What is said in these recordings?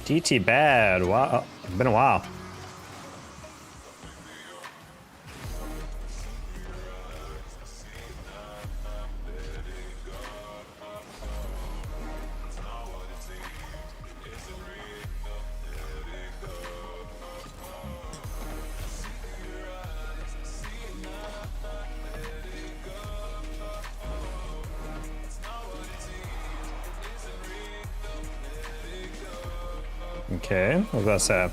DT bad. Wow, it's been a while. Okay, what's that say?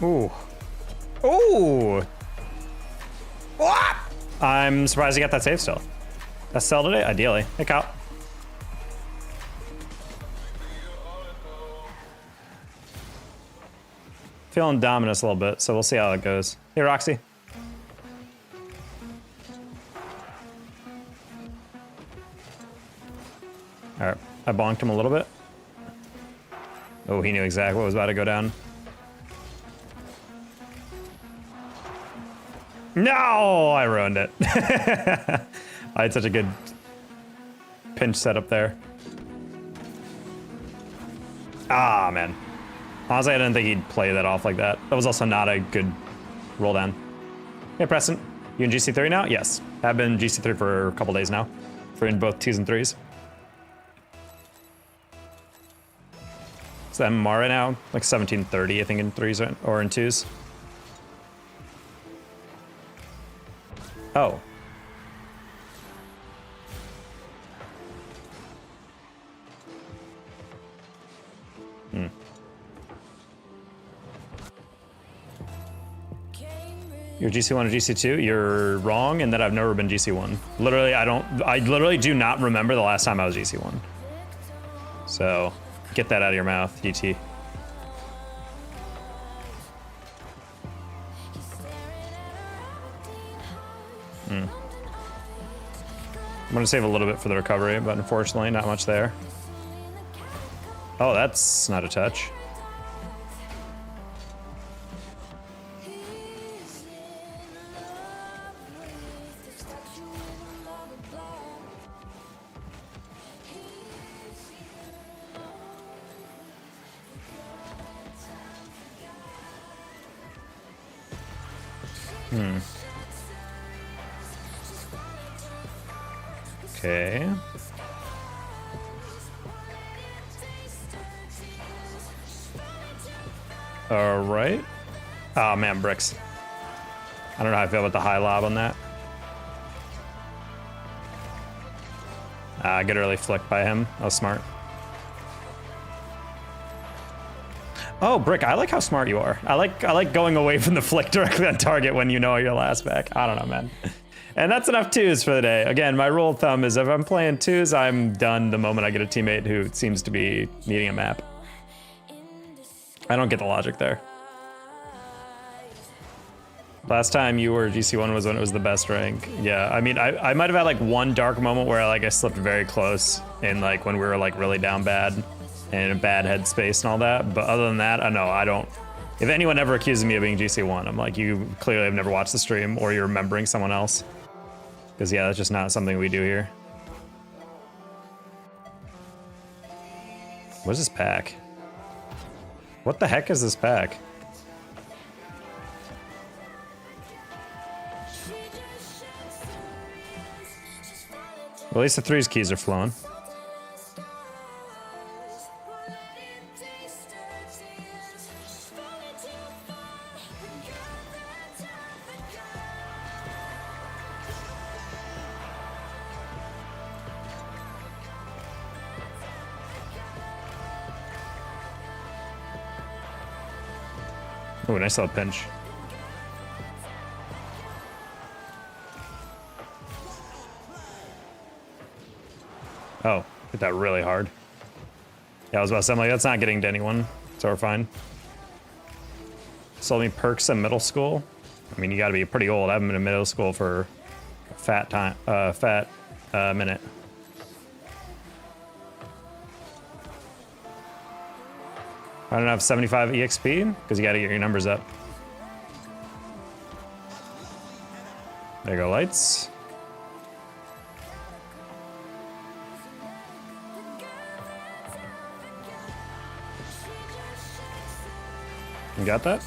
Ooh. Ooh! What? I'm surprised you got that save still. That's sell today? Ideally. Hey, Kyle. Feeling Dominus a little bit, so we'll see how it goes. Hey, Roxy. All right, I bonked him a little bit. Oh, he knew exactly what was about to go down. No, I ruined it. I had such a good pinch setup there. Ah, man. Honestly, I didn't think he'd play that off like that. That was also not a good roll down. Hey, Preston. You in GC3 now? Yes. I've been GC3 for a couple days now. For in both 2s and 3s. It's the MMR right now. Like 1730, I think, in 3s or in 2s. Oh. Hmm. You're GC1 or GC2? You're wrong in that I've never been GC1. Literally, I literally do not remember the last time I was GC1. So, get that out of your mouth, DT. I'm gonna save a little bit for the recovery, but unfortunately, not much there. Oh, that's not a touch. Okay. All right. Oh man, bricks. I don't know how I feel about the high lob on that. Good early flick by him. That was smart. Oh, Brick, I like how smart you are. I like going away from the flick directly on target when you know your last back. I don't know, man. And that's enough 2s for the day. Again, my rule of thumb is if I'm playing 2s, I'm done the moment I get a teammate who seems to be needing a map. I don't get the logic there. Last time you were GC1 was when it was the best rank. Yeah, I mean, I might have had like one dark moment where I slipped very close in like when we were like really down bad and in a bad headspace and all that. But other than that, I don't. If anyone ever accuses me of being GC1, I'm like, you clearly have never watched the stream or you're remembering someone else. Because yeah, that's just not something we do here. What's this pack? What the heck is this pack? Well, at least the 3's keys are flowing. Oh, nice little pinch. Oh, hit that really hard. Yeah, I was about to say, I'm like, that's not getting to anyone, so we're fine. Sold me perks in middle school. I mean, you gotta be pretty old. I haven't been in middle school for a fat minute. I don't have 75 EXP, because you gotta get your numbers up. There you go, lights. You got that?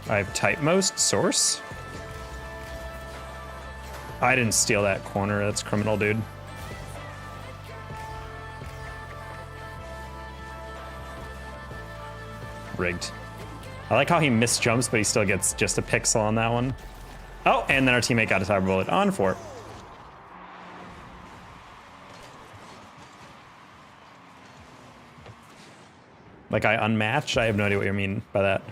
I have typemost source. I didn't steal that corner. That's criminal, dude. Rigged. I like how he misjumps, but he still gets just a pixel on that one. Oh, and then our teammate got a cyber bullet on for it. Like I unmatched? I have no idea what you mean by that.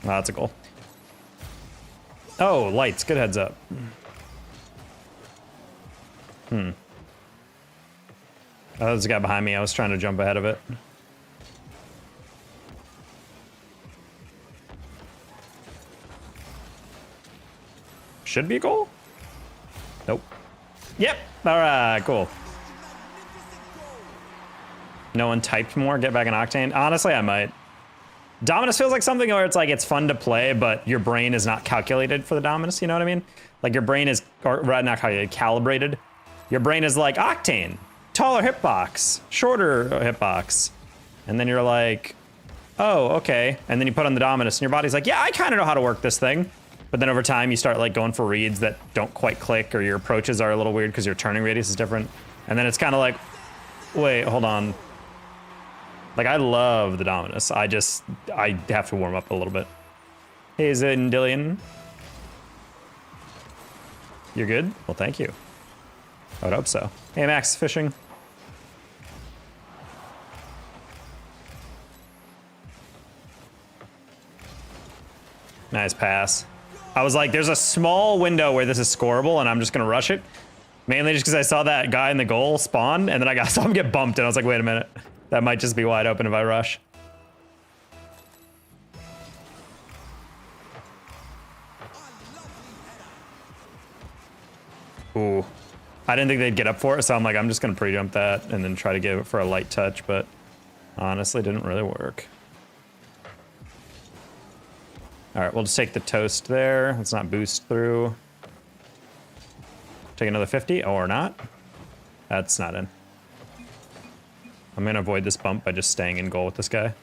Oh, that's a goal. Oh, lights. Good heads up. Oh, there's a guy behind me. I was trying to jump ahead of it. Should be a goal? Nope. Yep. All right, cool. No one typed more. Get back in Octane. Honestly, I might. Dominus feels like something where it's like it's fun to play, but your brain is not calculated for the Dominus, you know what I mean? Like your brain is, or not calculated, calibrated. Your brain is like Octane, taller hitbox, shorter hitbox. And then you're like, oh, okay. And then you put on the Dominus and your body's like, yeah, I kind of know how to work this thing. But then over time you start like going for reads that don't quite click, or your approaches are a little weird because your turning radius is different. And then it's kind of like, wait, hold on. Like, I love the Dominus. I have to warm up a little bit. Hey, Zendillion. You're good? Well, thank you. I would hope so. Hey, Max, fishing. Nice pass. I was like, there's a small window where this is scoreable, and I'm just going to rush it. Mainly just because I saw that guy in the goal spawn, and then I saw him get bumped, and I was like, wait a minute. That might just be wide open if I rush. Ooh. I didn't think they'd get up for it, so I'm like, I'm just going to pre-jump that and then try to give it for a light touch, but honestly didn't really work. All right, we'll just take the toast there. Let's not boost through. Take another 50 or not. That's not in. I'm gonna avoid this bump by just staying in goal with this guy.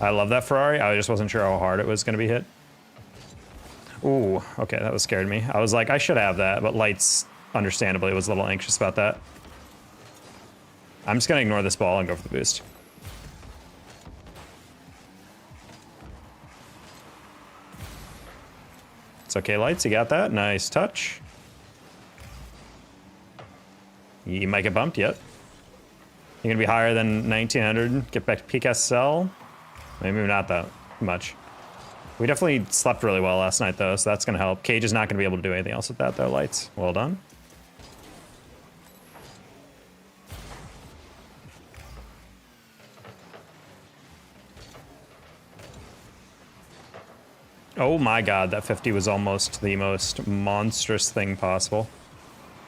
I love that Ferrari. I just wasn't sure how hard it was gonna be hit. Ooh, okay, that was scared me. I was like, I should have that, but Lights, understandably, was a little anxious about that. I'm just gonna ignore this ball and go for the boost. It's okay, Lights, you got that. Nice touch. You might get bumped yet. You're gonna be higher than 1900. Get back to peak SL. Maybe not that much. We definitely slept really well last night though, so that's gonna help. Cage is not gonna be able to do anything else with that though, Lights. Well done. Oh my god, that 50 was almost the most monstrous thing possible.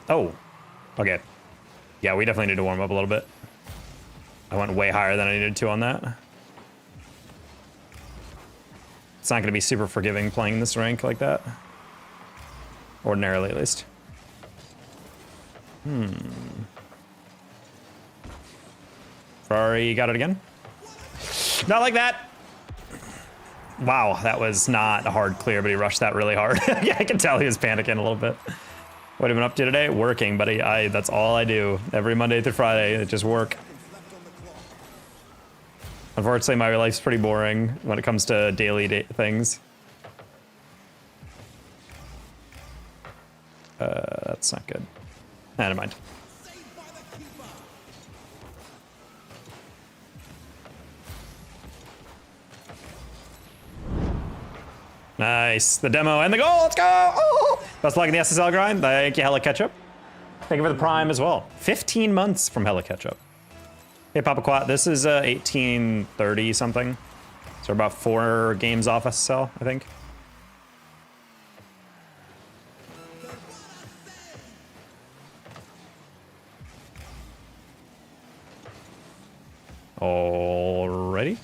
Oh, okay. Yeah, we definitely need to warm up a little bit. I went way higher than I needed to on that. It's not going to be super forgiving playing this rank like that. Ordinarily, at least. Ferrari, you got it again? Not like that! Wow, that was not a hard clear, but he rushed that really hard. Yeah, I can tell he was panicking a little bit. What have you been up to today? Working, buddy. That's all I do. Every Monday through Friday, I just work. Unfortunately, my life's pretty boring when it comes to daily things. That's not good. Never mind. Nice. The demo and the goal. Let's go. Oh! Best luck in the SSL grind. Thank you, Hella Ketchup. Thank you for the Prime as well. 15 months from Hella Ketchup. Hey, Papa Quat, this is 1830 something. So we're about 4 games off SSL, I think. Alrighty.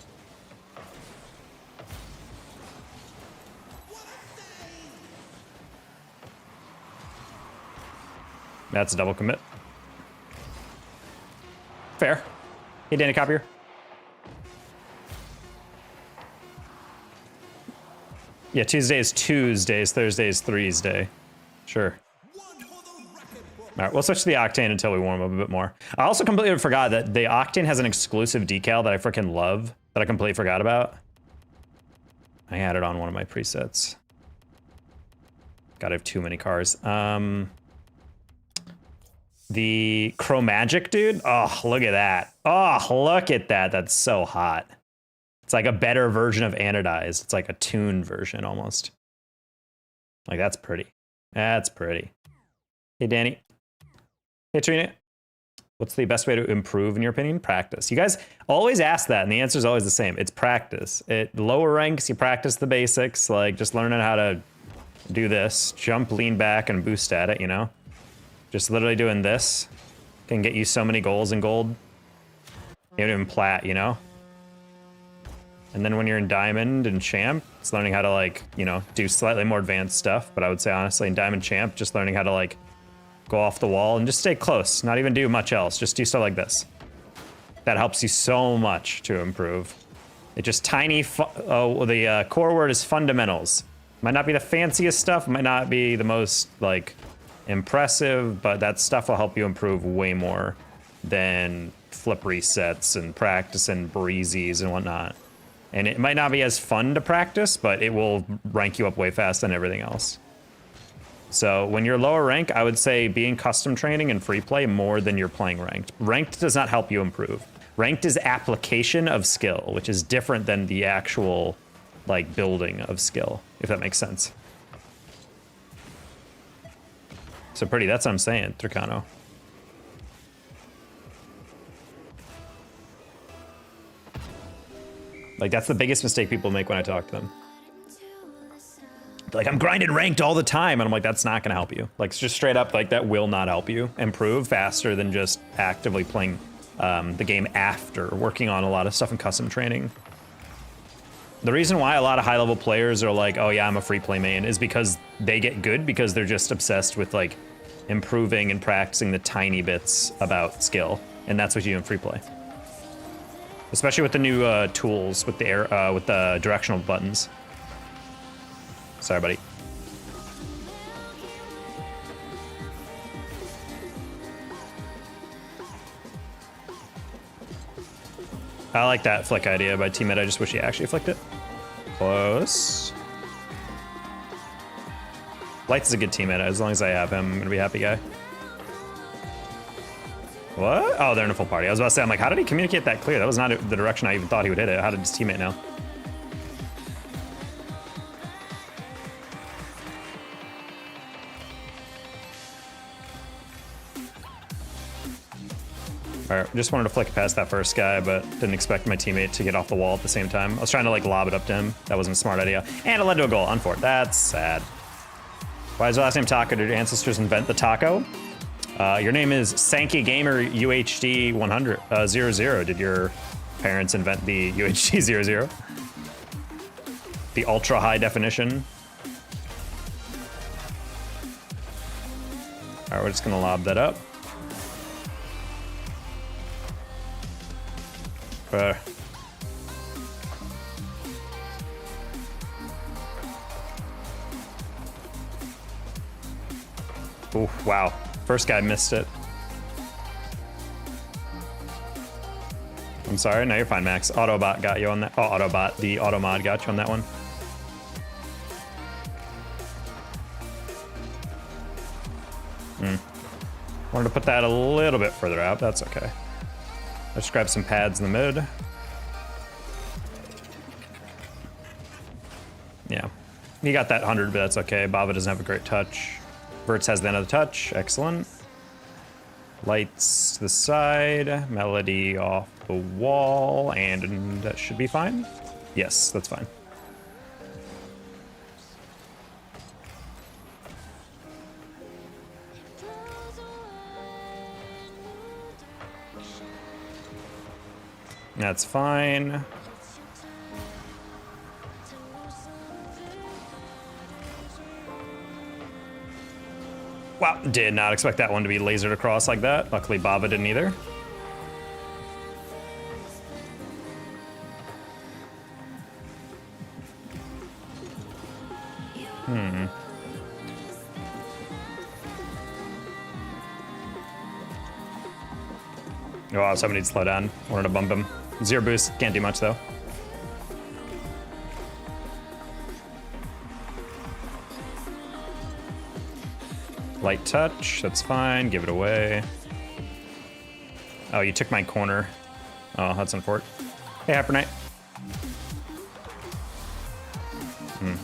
That's a double commit. Fair. Hey, Danny Copier. Yeah, Tuesday is Tuesdays, Thursday is Threes Day. Sure. All right, we'll switch to the Octane until we warm up a bit more. I also completely forgot that the Octane has an exclusive decal that I freaking love that I completely forgot about. I had it on one of my presets. God, I have too many cars. The Chromagic, dude. Oh, look at that. Oh, look at that. That's so hot. It's like a better version of Anodized. It's like a tuned version almost. Like, that's pretty. That's pretty. Hey, Danny. Hey, Trina. What's the best way to improve, in your opinion? Practice. You guys always ask that, and the answer is always the same. It's practice. At lower ranks, you practice the basics, like just learning how to do this. Jump, lean back, and boost at it, you know? Just literally doing this can get you so many goals in gold. Even plat, you know? And then when you're in Diamond and Champ, it's learning how to, like, you know, do slightly more advanced stuff. But I would say, honestly, in Diamond Champ, just learning how to, like, go off the wall and just stay close. Not even do much else. Just do stuff like this. That helps you so much to improve. It just tiny, the core word is fundamentals. Might not be the fanciest stuff, might not be the most, like, impressive, but that stuff will help you improve way more than flip resets and practice and breezies and whatnot. And it might not be as fun to practice, but it will rank you up way faster than everything else. So when you're lower rank, I would say being custom training and free play more than you're playing ranked. Ranked does not help you improve. Ranked is application of skill, which is different than the actual, like, building of skill, if that makes sense. So pretty, that's what I'm saying, Tricano. Like, that's the biggest mistake people make when I talk to them. Like, I'm grinding ranked all the time, and I'm like, that's not gonna help you. Like, it's just straight up, like, that will not help you improve faster than just actively playing the game after working on a lot of stuff in custom training. The reason why a lot of high-level players are like, oh yeah, I'm a free play main, is because they get good because they're just obsessed with, like, improving and practicing the tiny bits about skill, and that's what you do in free play. Especially with the new tools, with the directional buttons. Sorry, buddy. I like that flick idea by teammate. I just wish he actually flicked it. Close. Lights is a good teammate. As long as I have him, I'm gonna be a happy guy. What? Oh, they're in a full party. I was about to say, I'm like, how did he communicate that clear? That was not the direction I even thought he would hit it. How did his teammate know? All right, just wanted to flick past that first guy, but didn't expect my teammate to get off the wall at the same time. I was trying to, like, lob it up to him. That wasn't a smart idea. And it led to a goal. Unfort. That's sad. Why is your last name Taco? Did your ancestors invent the taco? Your name is Sankey Gamer UHD 100 00. Did your parents invent the UHD 00? The ultra high definition. All right, we're just gonna lob that up. Oh, wow. First guy missed it. I'm sorry. No, you're fine, Max. Autobot got you on that. Oh, Autobot. The Automod got you on that one. Wanted to put that a little bit further out. That's okay. Let's grab some pads in the mid. Yeah. He got that 100, but that's okay. Bava doesn't have a great touch. Verts has the end of the touch. Excellent. Lights to the side. Melody off the wall, and that should be fine. Yes, that's fine. That's fine. Wow, did not expect that one to be lasered across like that. Luckily, Bava didn't either. Oh, somebody needs to slow down. Wanted to bump him. 0 boost, can't do much though. Light touch, that's fine, give it away. Oh, you took my corner. Oh, that's unfortunate. Hey, Hyper Knight.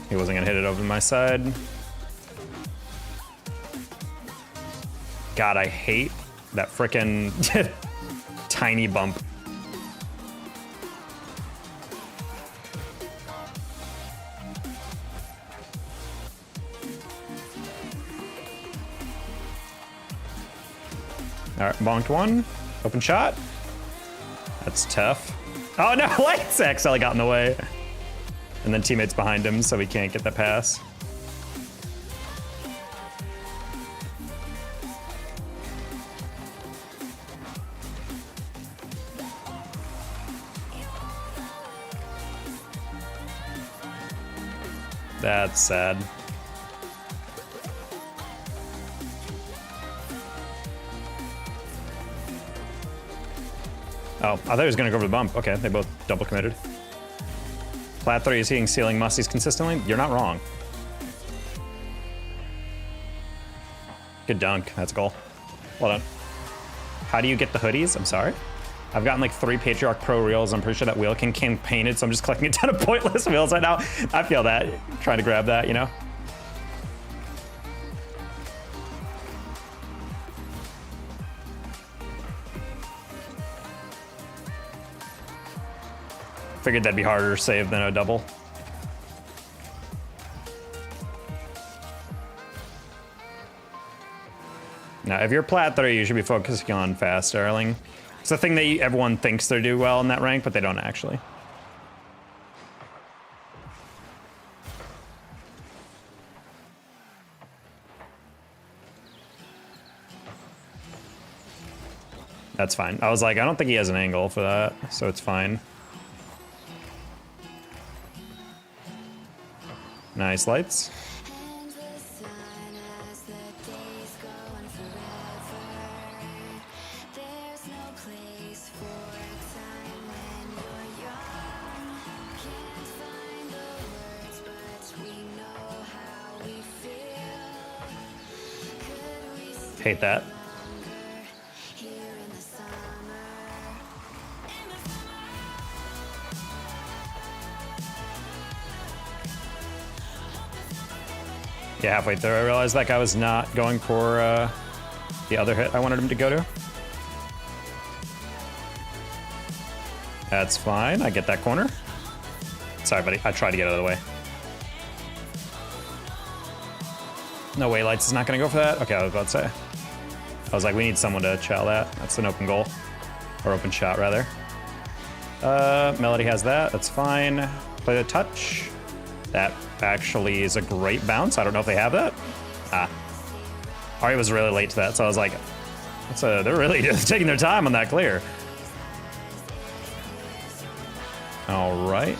He wasn't gonna hit it over my side. God, I hate that frickin' tiny bump. All right, bonked one. Open shot. That's tough. Oh no, Lights actually got in the way. And then teammates behind him, so he can't get that pass. That's sad. Oh, I thought he was gonna go for the bump. Okay, they both double committed. Plat 3 is hitting ceiling musties consistently. You're not wrong. Good dunk, that's a goal. Well done. How do you get the hoodies? I'm sorry. I've gotten like 3 Patriarch Pro reels. I'm pretty sure that wheel came painted, so I'm just collecting a ton of pointless wheels right now. I feel that, trying to grab that, you know? Figured that'd be harder to save than a double. Now, if you're plat 3, you should be focusing on fast Sterling. It's the thing that everyone thinks they do well in that rank, but they don't actually. That's fine. I was like, I don't think he has an angle for that, so it's fine. Nice lights. Hate that. Yeah, halfway through I realized that guy was not going for the other hit I wanted him to go to. That's fine, I get that corner. Sorry buddy, I tried to get out of the way. No way, Lights is not gonna go for that? Okay, I was about to say. I was like, we need someone to chow that. That's an open goal. Or open shot, rather. Melody has that, that's fine. Play the touch. That actually is a great bounce. I don't know if they have that. Ari was really late to that, so I was like, they're really just taking their time on that clear. All right.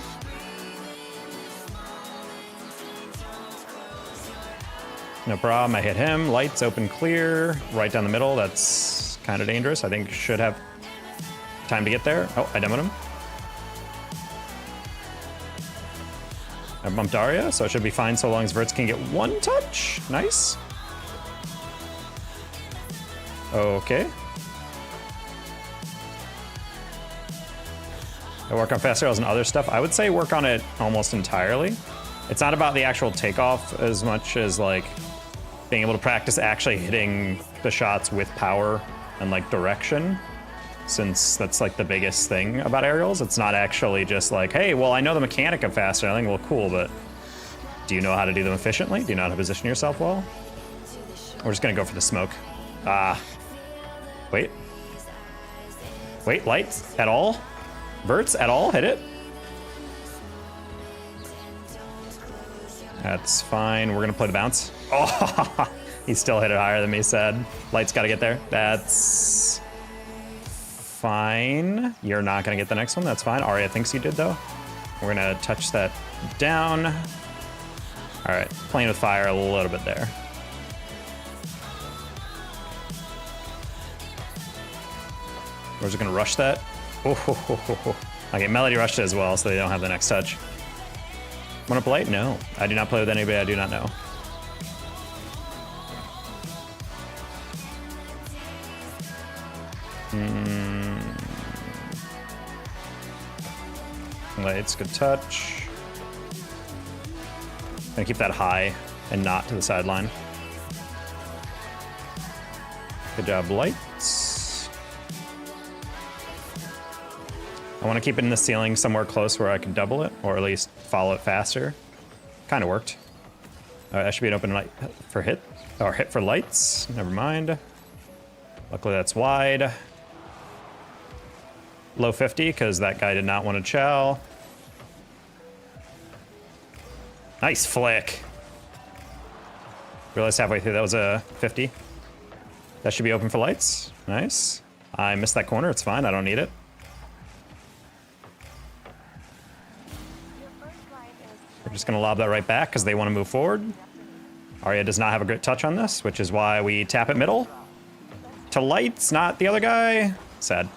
No problem, I hit him. Lights open clear, right down the middle. That's kind of dangerous. I think should have time to get there. Oh, I demoed him. I bumped Arya, so it should be fine so long as Verts can get 1 touch. Nice. Okay. I work on fast rails and other stuff. I would say work on it almost entirely. It's not about the actual takeoff as much as like being able to practice actually hitting the shots with power and like direction. since that's like the biggest thing about aerials. It's not actually just like, hey, well, I know the mechanic of fast sailing. Well, cool, but do you know how to do them efficiently? Do you know how to position yourself well? We're just gonna go for the smoke. Wait. Wait, lights at all? Verts at all? Hit it? That's fine. We're gonna play the bounce. Oh, he still hit it higher than me said. Lights gotta get there. That's fine. You're not gonna get the next one. That's fine. Arya thinks you did though. We're gonna touch that down. All right, playing with fire a little bit there. We're just gonna rush that. Oh, okay, Melody rushed it as well, so they don't have the next touch. Wanna play? No, I do not play with anybody I do not know. Lights, good touch. Gonna keep that high and not to the sideline. Good job, lights. I want to keep it in the ceiling somewhere close where I can double it, or at least follow it faster. Kind of worked. All right, that should be an open light for hit, or hit for lights. Never mind. Luckily that's wide. Low 50, because that guy did not want to chow. Nice flick. Realized halfway through that was a 50. That should be open for lights. Nice. I missed that corner. It's fine. I don't need it. We're just going to lob that right back because they want to move forward. Arya does not have a great touch on this, which is why we tap it middle. To lights, not the other guy. Sad.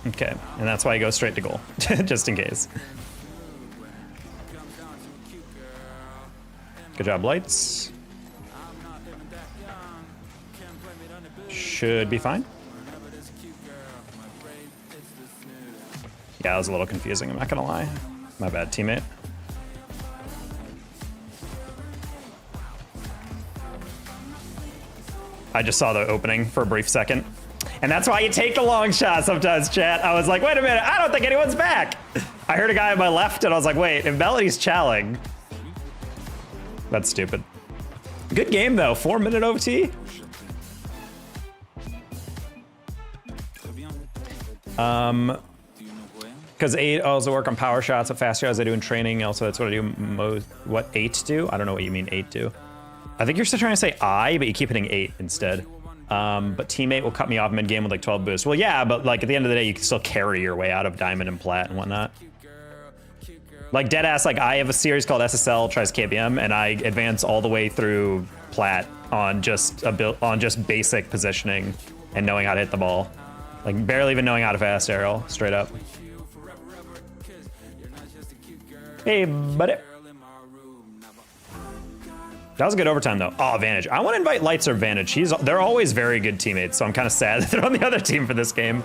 Okay, and that's why he goes straight to goal, just in case. Good job, lights. Should be fine. Yeah, that was a little confusing, I'm not gonna lie. My bad, teammate. I just saw the opening for a brief second. And that's why you take the long shot sometimes, chat. I was like, wait a minute, I don't think anyone's back. I heard a guy on my left and I was like, wait, if Melody's chowing. That's stupid. Good game though, 4-minute OT. Because 8 also work on power shots at faster as I do in training. Also, that's what I do most. What 8 do? I don't know what you mean 8 do. I think you're still trying to say I, but you keep hitting 8 instead. But teammate will cut me off mid-game with like 12 boosts. Well, yeah, but like at the end of the day, you can still carry your way out of diamond and plat and whatnot. Like deadass, like I have a series called SSL tries KBM, and I advance all the way through plat on just basic positioning and knowing how to hit the ball. Like barely even knowing how to fast aerial, straight up. Hey, buddy. That was a good overtime, though. Oh, Vantage. I want to invite Lights or Vantage. They're always very good teammates, so I'm kind of sad that they're on the other team for this game.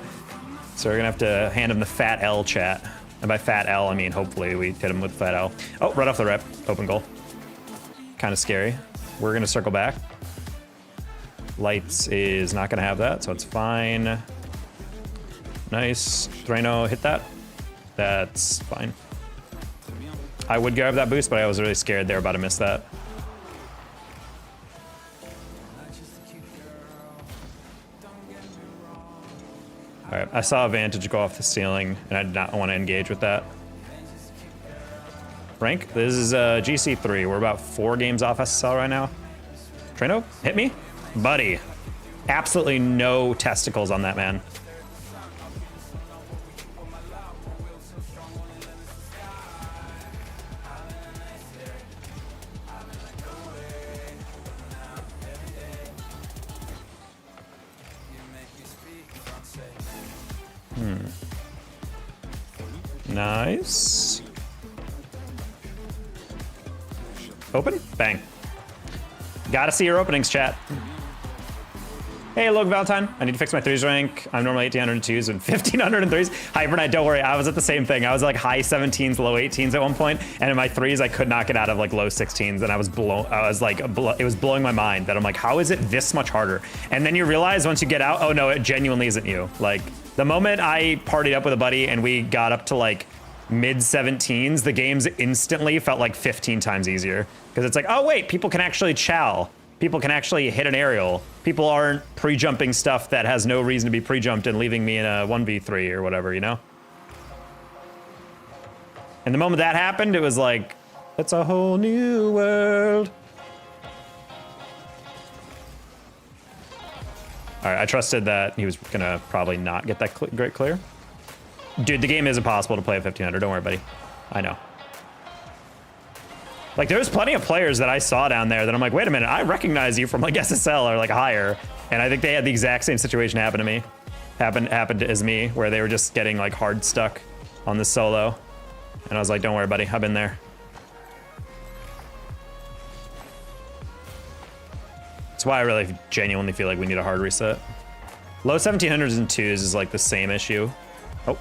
So we're going to have to hand him the Fat L chat. And by Fat L, I mean hopefully we hit him with Fat L. Oh, right off the rep. Open goal. Kind of scary. We're going to circle back. Lights is not going to have that, so it's fine. Nice. Drano, hit that. That's fine. I would grab that boost, but I was really scared they were about to miss that. All right, I saw a Vantage go off the ceiling, and I did not want to engage with that. Rank, this is GC3. We're about 4 games off SSL right now. Trino, hit me. Buddy, absolutely no testicles on that man. Nice. Open? Bang. Gotta see your openings, chat. Hey, Logan Valentine. I need to fix my threes rank. I'm normally 1802s and 1500 in threes. Hypernite, don't worry. I was at the same thing. I was like high 17s, low 18s at one point, and in my threes, I could not get out of like low 16s, and I was it was blowing my mind that I'm like, how is it this much harder? And then you realize once you get out, oh no, it genuinely isn't you. Like the moment I partied up with a buddy and we got up to like mid 17s, the games instantly felt like 15 times easier because it's like, oh wait, people can actually chow. People can actually hit an aerial. People aren't pre-jumping stuff that has no reason to be pre-jumped and leaving me in a 1v3 or whatever, you know? And the moment that happened, it was like, it's a whole new world. All right, I trusted that he was gonna probably not get that great clear. Dude, the game is impossible to play at 1500, don't worry, buddy. I know. Like, there's plenty of players that I saw down there that I'm like, wait a minute, I recognize you from like SSL or like higher. And I think they had the exact same situation happen to me. Happened as me, where they were just getting like hard stuck on the solo. And I was like, don't worry, buddy, I've been there. That's why I really genuinely feel like we need a hard reset. Low 1700s and 2s is like the same issue. Oh.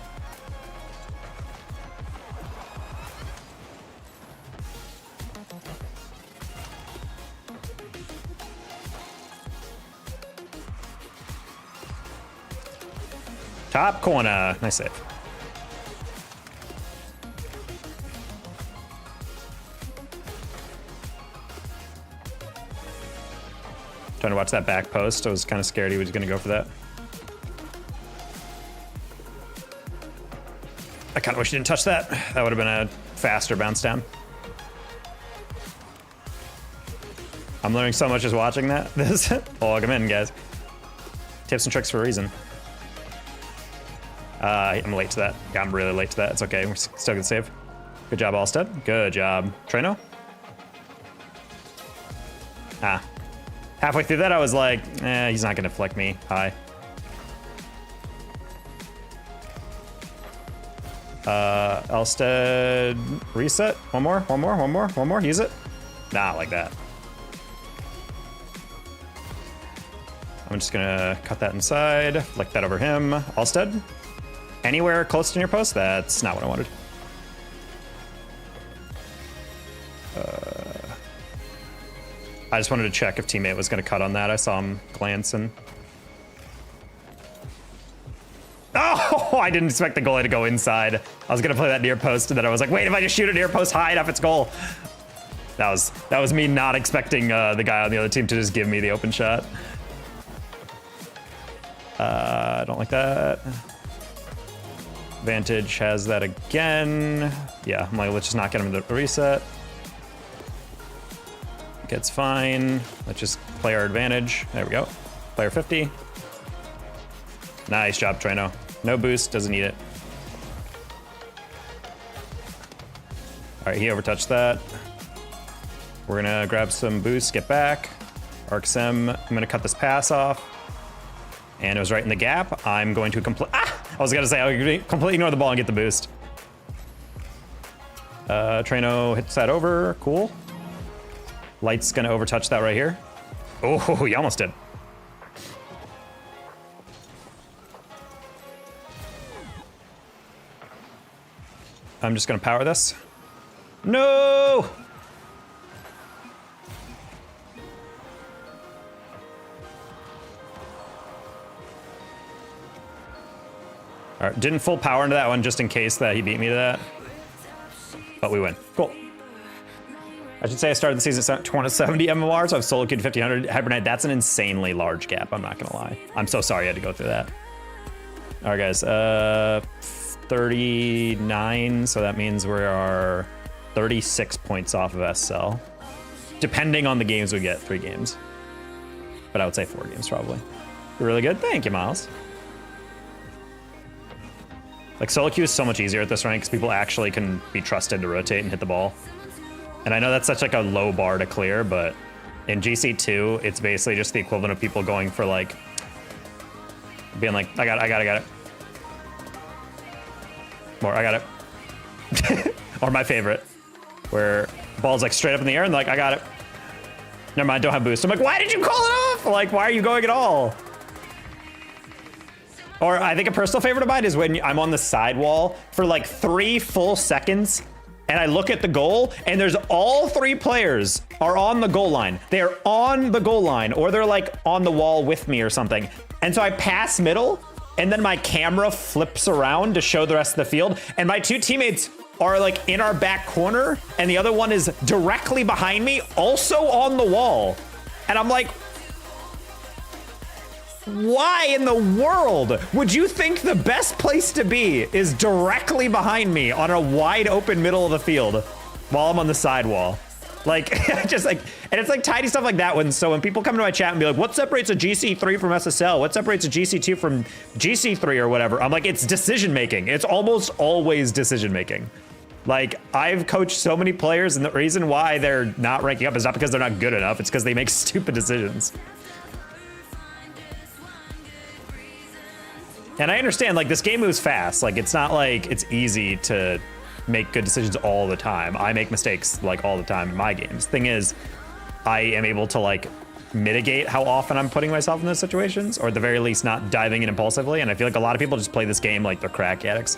Top corner. Nice save. Trying to watch that back post. I was kind of scared he was going to go for that. I kind of wish he didn't touch that. That would have been a faster bounce down. I'm learning so much just watching that. Log him in, guys. Tips and tricks for a reason. I'm late to that. Yeah, I'm really late to that. It's okay. We're still gonna save. Good job, Allstead. Good job, Treno. Ah. Halfway through that, I was like, he's not gonna flick me. Hi. Allstead, reset. One more. Use it. Nah, like that. I'm just gonna cut that inside, flick that over him. Allstead. Anywhere close to near post? That's not what I wanted. I just wanted to check if teammate was going to cut on that. I saw him glancing. Oh, I didn't expect the goalie to go inside. I was going to play that near post, and then I was like, wait, if I just shoot a near post high enough, it's goal. That was me not expecting the guy on the other team to just give me the open shot. I don't like that. Vantage has that again. Yeah, I'm like, let's just not get him to reset. Gets fine. Let's just play our advantage. There we go. Player 50. Nice job, Treno. No boost, doesn't need it. All right, he overtouched that. We're gonna grab some boost, get back. ArcSim, I'm gonna cut this pass off. And it was right in the gap. I'm going to I was gonna say, I'll completely ignore the ball and get the boost. Treno hits that over, cool. Light's gonna overtouch that right here. Oh, he almost did. I'm just gonna power this. No! All right, didn't full power into that one just in case that he beat me to that. But we win. Cool. I should say I started the season at 270 MMR, so I've solo queued 1500. Hibernate, that's an insanely large gap, I'm not gonna lie. I'm so sorry I had to go through that. All right, guys, 39, so that means we are 36 points off of SL. Depending on the games we get, 3 games. But I would say 4 games, probably. Really good, thank you, Miles. Like, solo queue is so much easier at this rank because people actually can be trusted to rotate and hit the ball. And I know that's such like a low bar to clear, but in GC2, it's basically just the equivalent of people going for like, being like, I got it. More, I got it. Or my favorite, where ball's like straight up in the air and like, I got it. Never mind, don't have boost. I'm like, why did you call it off? Like, why are you going at all? Or I think a personal favorite of mine is when I'm on the sidewall for like 3 full seconds and I look at the goal and there's all 3 players are on the goal line. They're on the goal line or they're like on the wall with me or something. And so I pass middle and then my camera flips around to show the rest of the field. And my 2 teammates are like in our back corner and the other one is directly behind me, also on the wall. And I'm like, why in the world would you think the best place to be is directly behind me on a wide open middle of the field while I'm on the sidewall? Like, just like, and it's like tiny stuff like that. When people come to my chat and be like, what separates a GC3 from SSL? What separates a GC2 from GC3 or whatever? I'm like, it's decision making. It's almost always decision making. Like, I've coached so many players and the reason why they're not ranking up is not because they're not good enough. It's because they make stupid decisions. And I understand, like, this game moves fast. Like, it's not like it's easy to make good decisions all the time. I make mistakes, like, all the time in my games. Thing is, I am able to, like, mitigate how often I'm putting myself in those situations, or at the very least, not diving in impulsively. And I feel like a lot of people just play this game like they're crack addicts.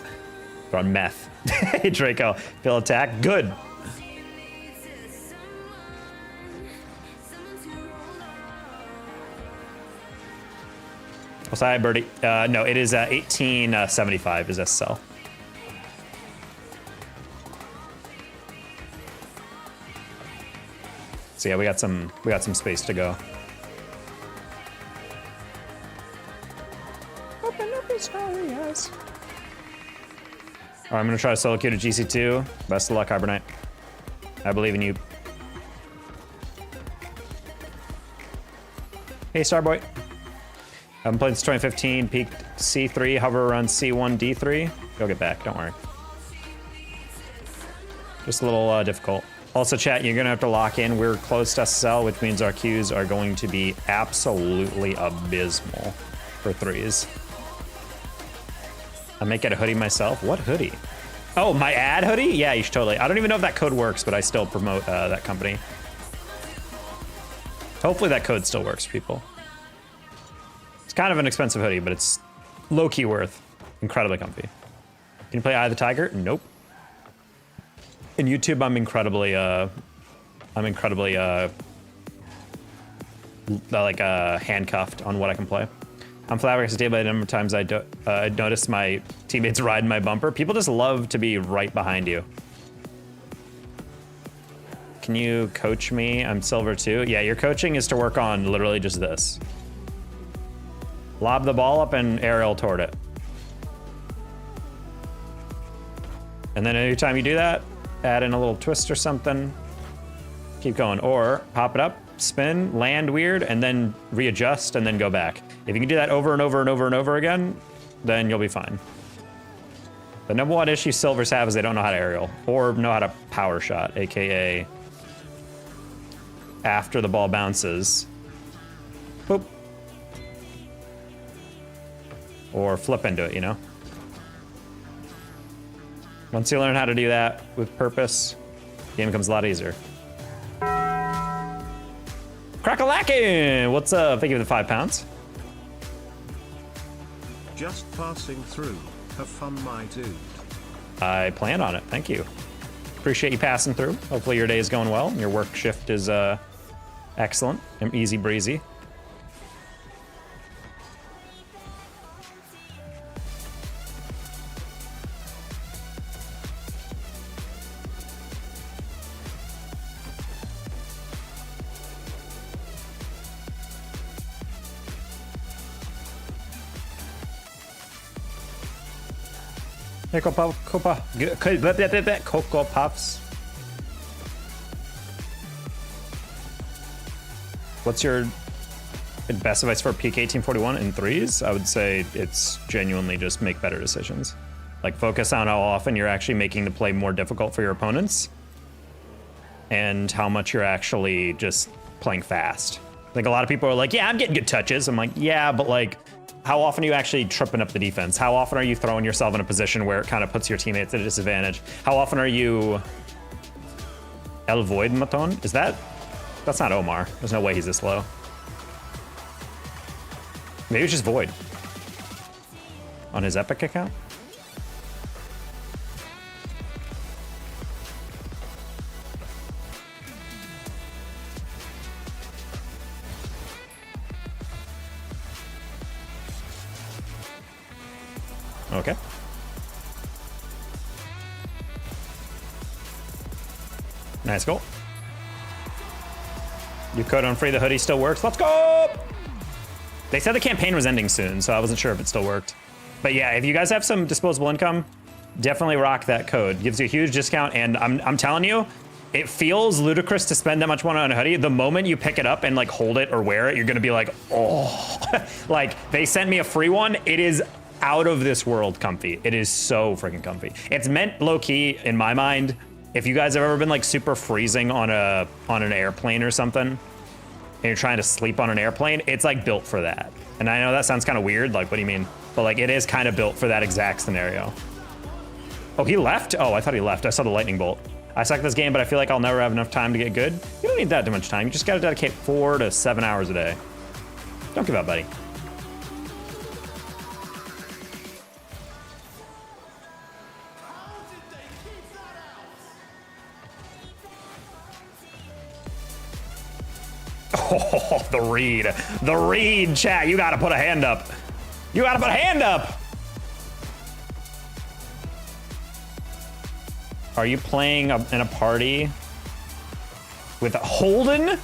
They're on meth. Hey, Draco. Feel attack. Good. What's that, Birdie? No, it is 1875 is SSL. So yeah, we got some space to go. Open up his eyes. All right, I'm gonna try to solo queue to GC2. Best of luck, Hibernite. I believe in you. Hey, Starboy. I haven't played since 2015, peaked C3, hover around C1, D3. You'll get back, don't worry. Just a little difficult. Also, chat, you're gonna have to lock in. We're close to SSL, which means our queues are going to be absolutely abysmal for 3s. I may get a hoodie myself. What hoodie? Oh, my ad hoodie? Yeah, you should totally. I don't even know if that code works, but I still promote that company. Hopefully that code still works for people. Kind of an expensive hoodie, but it's low-key worth. Incredibly comfy. Can you play Eye of the Tiger? Nope. In YouTube, I'm incredibly handcuffed on what I can play. I'm flabbergasted by the number of times I noticed my teammates riding my bumper. People just love to be right behind you. Can you coach me? I'm silver 2. Yeah, your coaching is to work on literally just this. Lob the ball up and aerial toward it. And then anytime you do that, add in a little twist or something. Keep going. Or hop it up, spin, land weird, and then readjust, and then go back. If you can do that over and over and over and over again, then you'll be fine. The number one issue Silvers have is they don't know how to aerial or know how to power shot, AKA after the ball bounces, boop, or flip into it, you know? Once you learn how to do that with purpose, the game becomes a lot easier. Crack-a-lackin'! What's up? Thank you for the 5 pounds. Just passing through. Have fun, my dude. I plan on it. Thank you. Appreciate you passing through. Hopefully your day is going well and your work shift is excellent and easy breezy. Cocoa Puffs. What's your best advice for PK 1841 in 3s? I would say it's genuinely just make better decisions. Like focus on how often you're actually making the play more difficult for your opponents and how much you're actually just playing fast. I think a lot of people are like, yeah, I'm getting good touches. I'm like, yeah, but like, how often are you actually tripping up the defense? How often are you throwing yourself in a position where it kind of puts your teammates at a disadvantage? How often are you El Void Maton? Is that's not Omar. There's no way he's this low. Maybe it's just Void. on his Epic account. Okay. Nice goal. Your code on free the hoodie still works. Let's go! They said the campaign was ending soon, so I wasn't sure if it still worked. But yeah, if you guys have some disposable income, definitely rock that code. Gives you a huge discount, and I'm telling you, it feels ludicrous to spend that much money on a hoodie. The moment you pick it up and like hold it or wear it, you're gonna be like, oh. Like, they sent me a free one. It is out of this world comfy. It is so freaking comfy. It's meant low key in my mind. If you guys have ever been like super freezing on an airplane or something, and you're trying to sleep on an airplane, it's like built for that. And I know that sounds kind of weird, like what do you mean? But like it is kind of built for that exact scenario. Oh, he left? Oh, I thought he left. I saw the lightning bolt. I suck this game, but I feel like I'll never have enough time to get good. You don't need that much time. You just gotta dedicate 4 to 7 hours a day. Don't give up, buddy. Oh, the read. The read, chat. You gotta put a hand up. You gotta put a hand up. Are you playing in a party with Holden?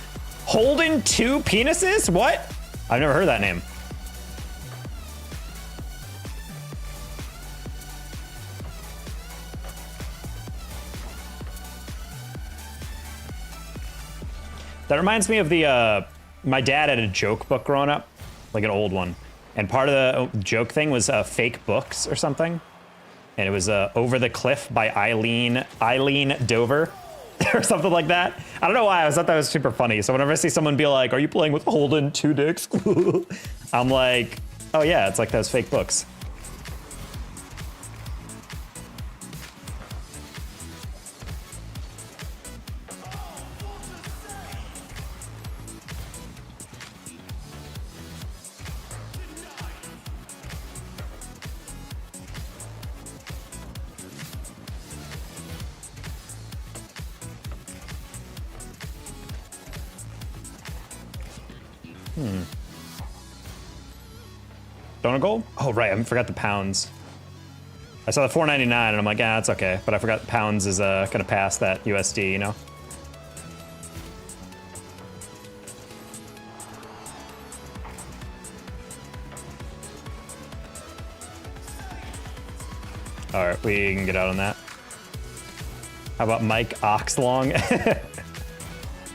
Holden 2 penises? What? I've never heard that name. That reminds me of the, my dad had a joke book growing up, like an old one. And part of the joke thing was fake books or something. And it was Over the Cliff by Eileen Dover or something like that. I don't know why, I always thought that was super funny. So whenever I see someone be like, are you playing with Holden 2 dicks? I'm like, oh yeah, it's like those fake books. Donut goal? Oh, right, I forgot the pounds. I saw the $4.99 and I'm like, ah, that's okay. But I forgot pounds is gonna pass that USD, you know? All right, we can get out on that. How about Mike Oxlong?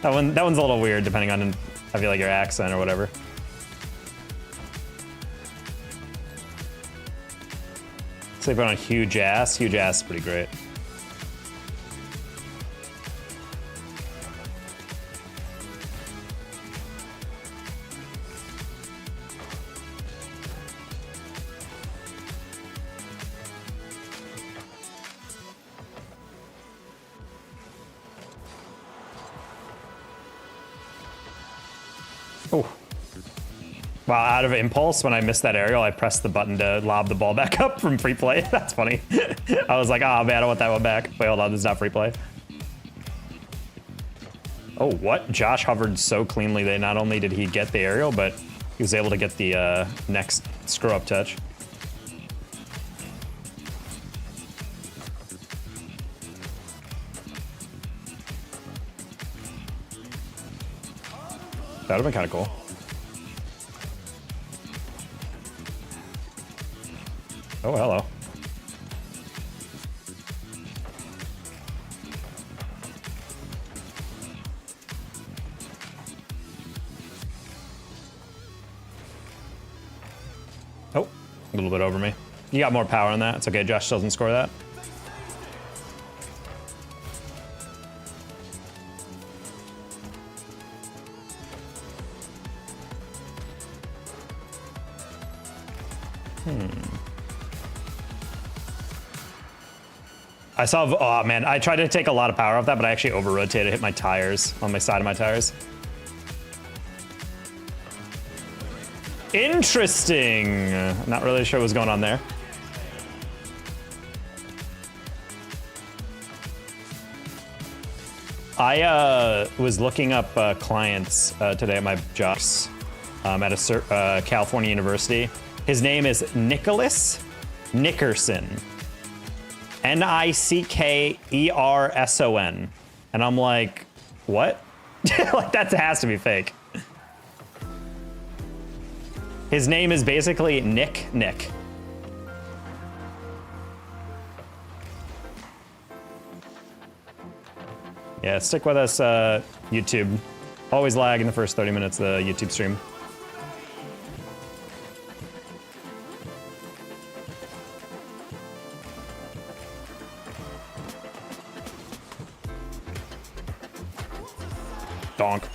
that one's a little weird depending on, I feel like, your accent or whatever. Sleeping on huge ass. Huge ass is pretty great. Oh. Wow, out of impulse, when I missed that aerial, I pressed the button to lob the ball back up from free play. That's funny. I was like, oh man, I want that one back. Wait, hold on, this is not free play. Oh, what? Josh hovered so cleanly that not only did he get the aerial, but he was able to get the next screw-up touch. That would have been kind of cool. Oh, hello. Oh, a little bit over me. You got more power on that. It's okay, Josh doesn't score that. I saw, oh man, I tried to take a lot of power off that, but I actually over-rotated, hit my tires, on my side of my tires. Interesting. Not really sure what's going on there. I was looking up clients today at my jobs at a California university. His name is Nicholas Nickerson. Nickerson. And I'm like, what? Like, that has to be fake. His name is basically Nick. Yeah, stick with us, YouTube. Always lag in the first 30 minutes of the YouTube stream. Donk.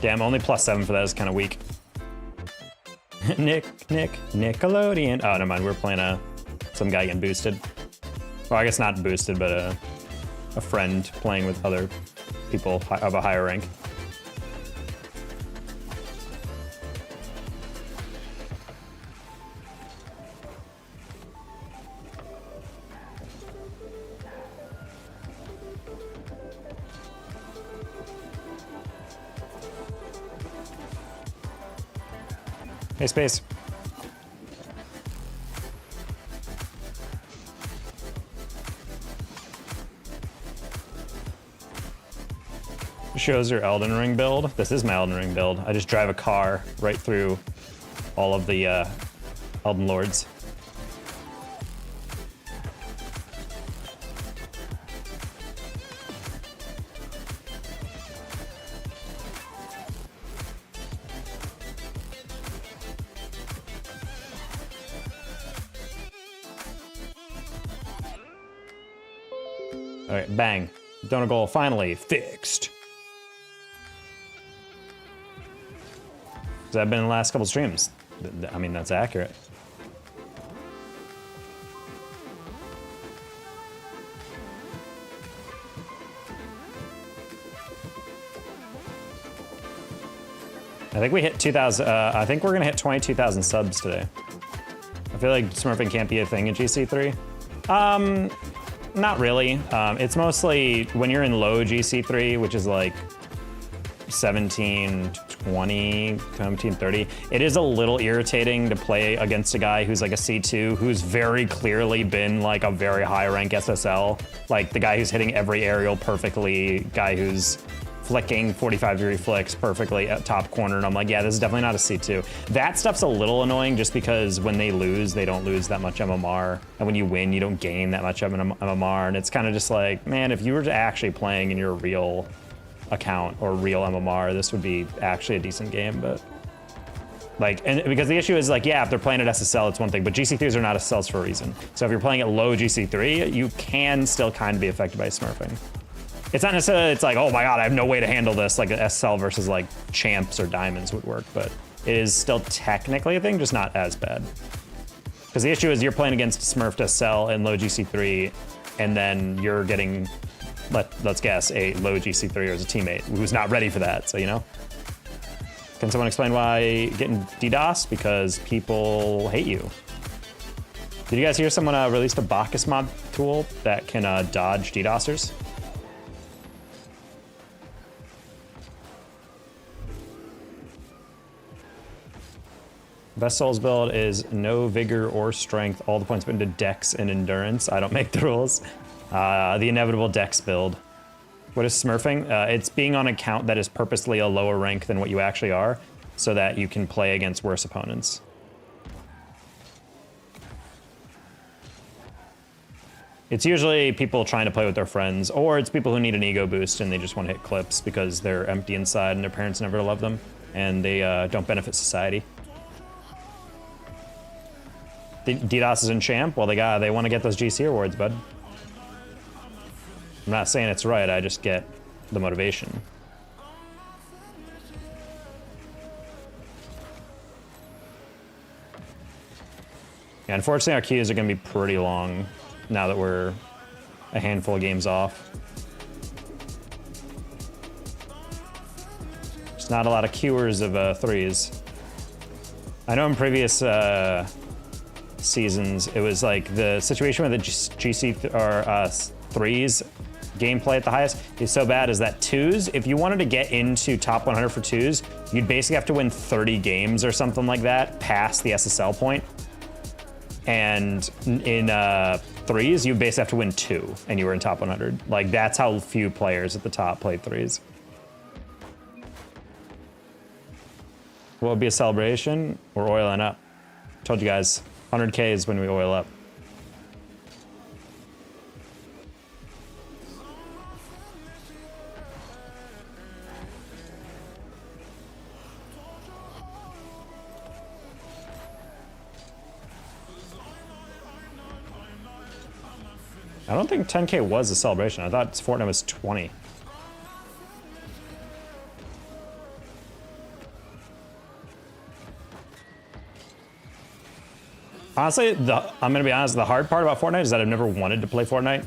Damn, only +7 for that is kind of weak. Nickelodeon. Oh, never mind. We're playing some guy getting boosted. Well, I guess not boosted, but a friend playing with other people of a higher rank. Hey, Space. Shows your Elden Ring build. This is my Elden Ring build. I just drive a car right through all of the Elden Lords. All right, bang. Donut goal finally fixed. Has that been in the last couple streams? I mean, that's accurate. I think we hit 2,000. I think we're gonna hit 22,000 subs today. I feel like smurfing can't be a thing in GC3. Not really. It's mostly when you're in low GC3, which is like 17, 20, 17, 30. It is a little irritating to play against a guy who's like a C2, who's very clearly been like a very high rank SSL. Like the guy who's hitting every aerial perfectly, guy who's flicking 45-degree flicks perfectly at top corner, and I'm like, yeah, this is definitely not a C2. That stuff's a little annoying just because when they lose, they don't lose that much MMR, and when you win, you don't gain that much MMR, and it's kind of just like, man, if you were actually playing in your real account or real MMR, this would be actually a decent game, but like, and because the issue is like, yeah, if they're playing at SSL, it's one thing, but GC3s are not SSLs for a reason. So if you're playing at low GC3, you can still kind of be affected by smurfing. It's not necessarily, it's like, oh my God, I have no way to handle this, like an SSL versus like champs or diamonds would work, but it is still technically a thing, just not as bad. Because the issue is you're playing against smurfed SSL in low GC3, and then you're getting, let's guess, a low GC3 as a teammate who's not ready for that, so you know? Can someone explain why getting DDoS? Because people hate you. Did you guys hear someone released a Bacchus mod tool that can dodge DDoSers? Best Souls build is no vigor or strength. All the points put into dex and endurance. I don't make the rules. The inevitable dex build. What is smurfing? It's being on an account that is purposely a lower rank than what you actually are, so that you can play against worse opponents. It's usually people trying to play with their friends, or it's people who need an ego boost and they just want to hit clips because they're empty inside and their parents never love them, and they don't benefit society. DDoS is in champ. Well, they want to get those GC awards, bud. I'm not saying it's right. I just get the motivation. Yeah, unfortunately, our queues are going to be pretty long now that we're a handful of games off. Just Not a lot of queuers of threes. I know in previous seasons, it was like the situation with the GC or threes gameplay at the highest is so bad is that twos, if you wanted to get into top 100 for twos, you'd basically have to win 30 games or something like that past the SSL point. And in threes, you basically have to win 2 and you were in top 100. Like that's how few players at the top played threes. What would be a celebration? We're oiling up. Told you guys, 100K is when we oil up. I don't think 10K was a celebration. I thought Fortnite was 20. Honestly, I'm gonna be honest, the hard part about Fortnite is that I've never wanted to play Fortnite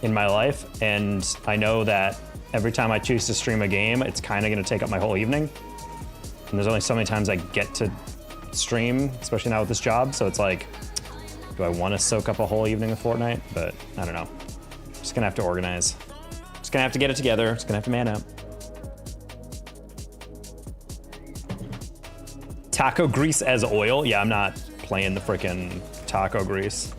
in my life. And I know that every time I choose to stream a game, it's kind of gonna take up my whole evening. And there's only so many times I get to stream, especially now with this job. So it's like, do I want to soak up a whole evening of Fortnite? But I don't know. Just gonna have to organize. Just gonna have to get it together. Just gonna have to man up. Taco grease as oil? Yeah, I'm not playing the frickin' taco grease.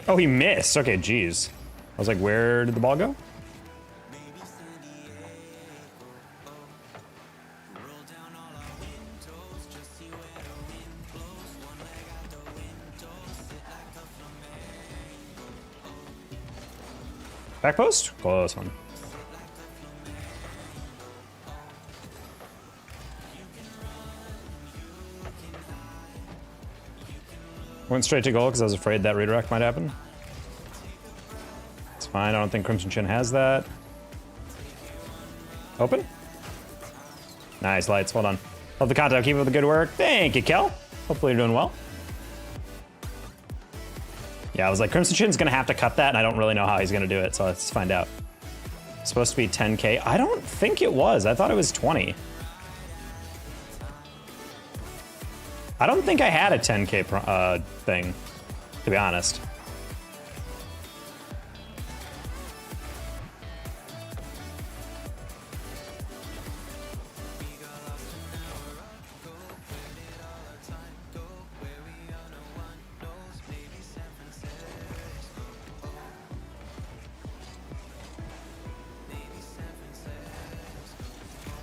Oh, he missed. Okay, geez. I was like, where did the ball go? Back post? Close one. Went straight to goal because I was afraid that redirect might happen. It's fine. I don't think Crimson Chin has that. Open? Nice, lights. Well done. Love the content. Keep up the good work. Thank you, Kel. Hopefully you're doing well. Yeah, I was like, Crimson Chin's going to have to cut that, and I don't really know how he's going to do it, so let's find out. It's supposed to be 10K. I don't think it was. I thought it was 20. I don't think I had a 10K thing, to be honest.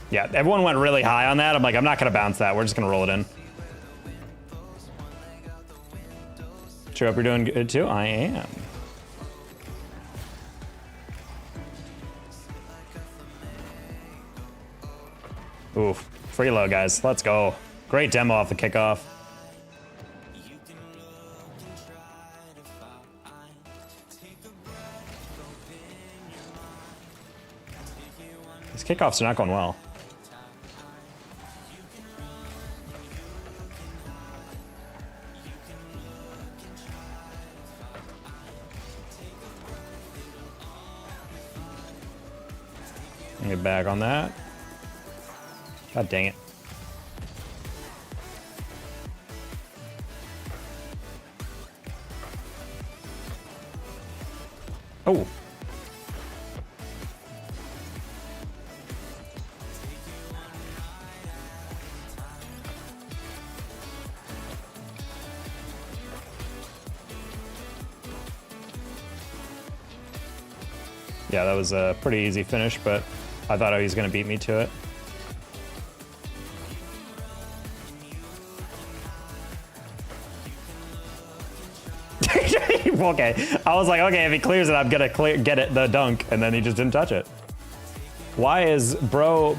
Yeah, everyone went really high on that. I'm like, I'm not going to bounce that. We're just going to roll it in. Sure, hope you're doing good too. I am. Oof. Free low, guys. Let's go. Great demo off the kickoff. These kickoffs are not going well. Get back on that. God dang it. Oh. Yeah, that was a pretty easy finish, but I thought he was going to beat me to it. Okay, I was like, okay, if he clears it, I'm going to get it, the dunk, and then he just didn't touch it. Why is bro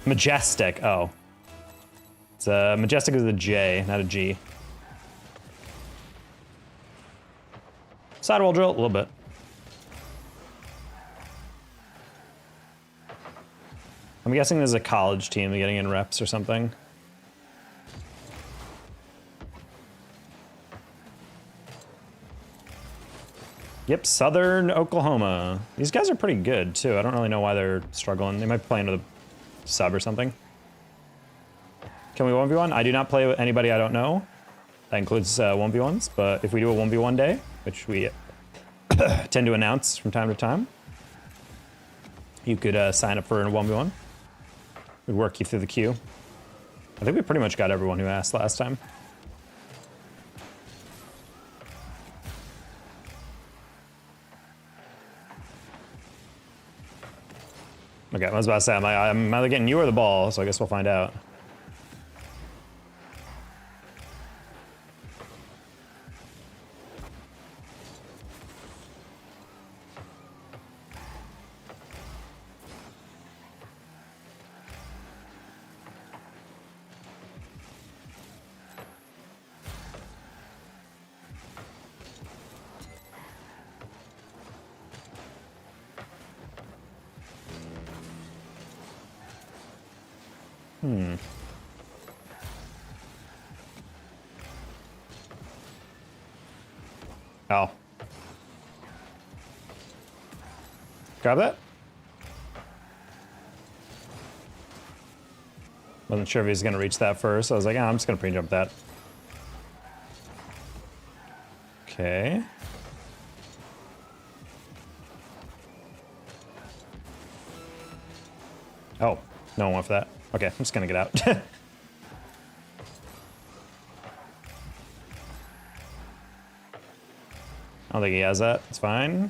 majestic? Oh, It's Majestic is a J, not a G. Sidewall drill, a little bit. I'm guessing there's a college team getting in reps or something. Yep, Southern Oklahoma. These guys are pretty good, too. I don't really know why they're struggling. They might be playing with a sub or something. Can we 1v1? I do not play with anybody I don't know. That includes 1v1s, but if we do a 1v1 day, which we tend to announce from time to time, you could sign up for a 1v1. We'd work you through the queue. I think we pretty much got everyone who asked last time. Okay, I was about to say, I'm either getting you or the ball, so I guess we'll find out. Oh. Grab that? Wasn't sure if he was gonna reach that first. I was like, I'm just gonna pre-jump that. Okay. Oh, no one went for that. Okay, I'm just gonna get out. I don't think he has that. It's fine.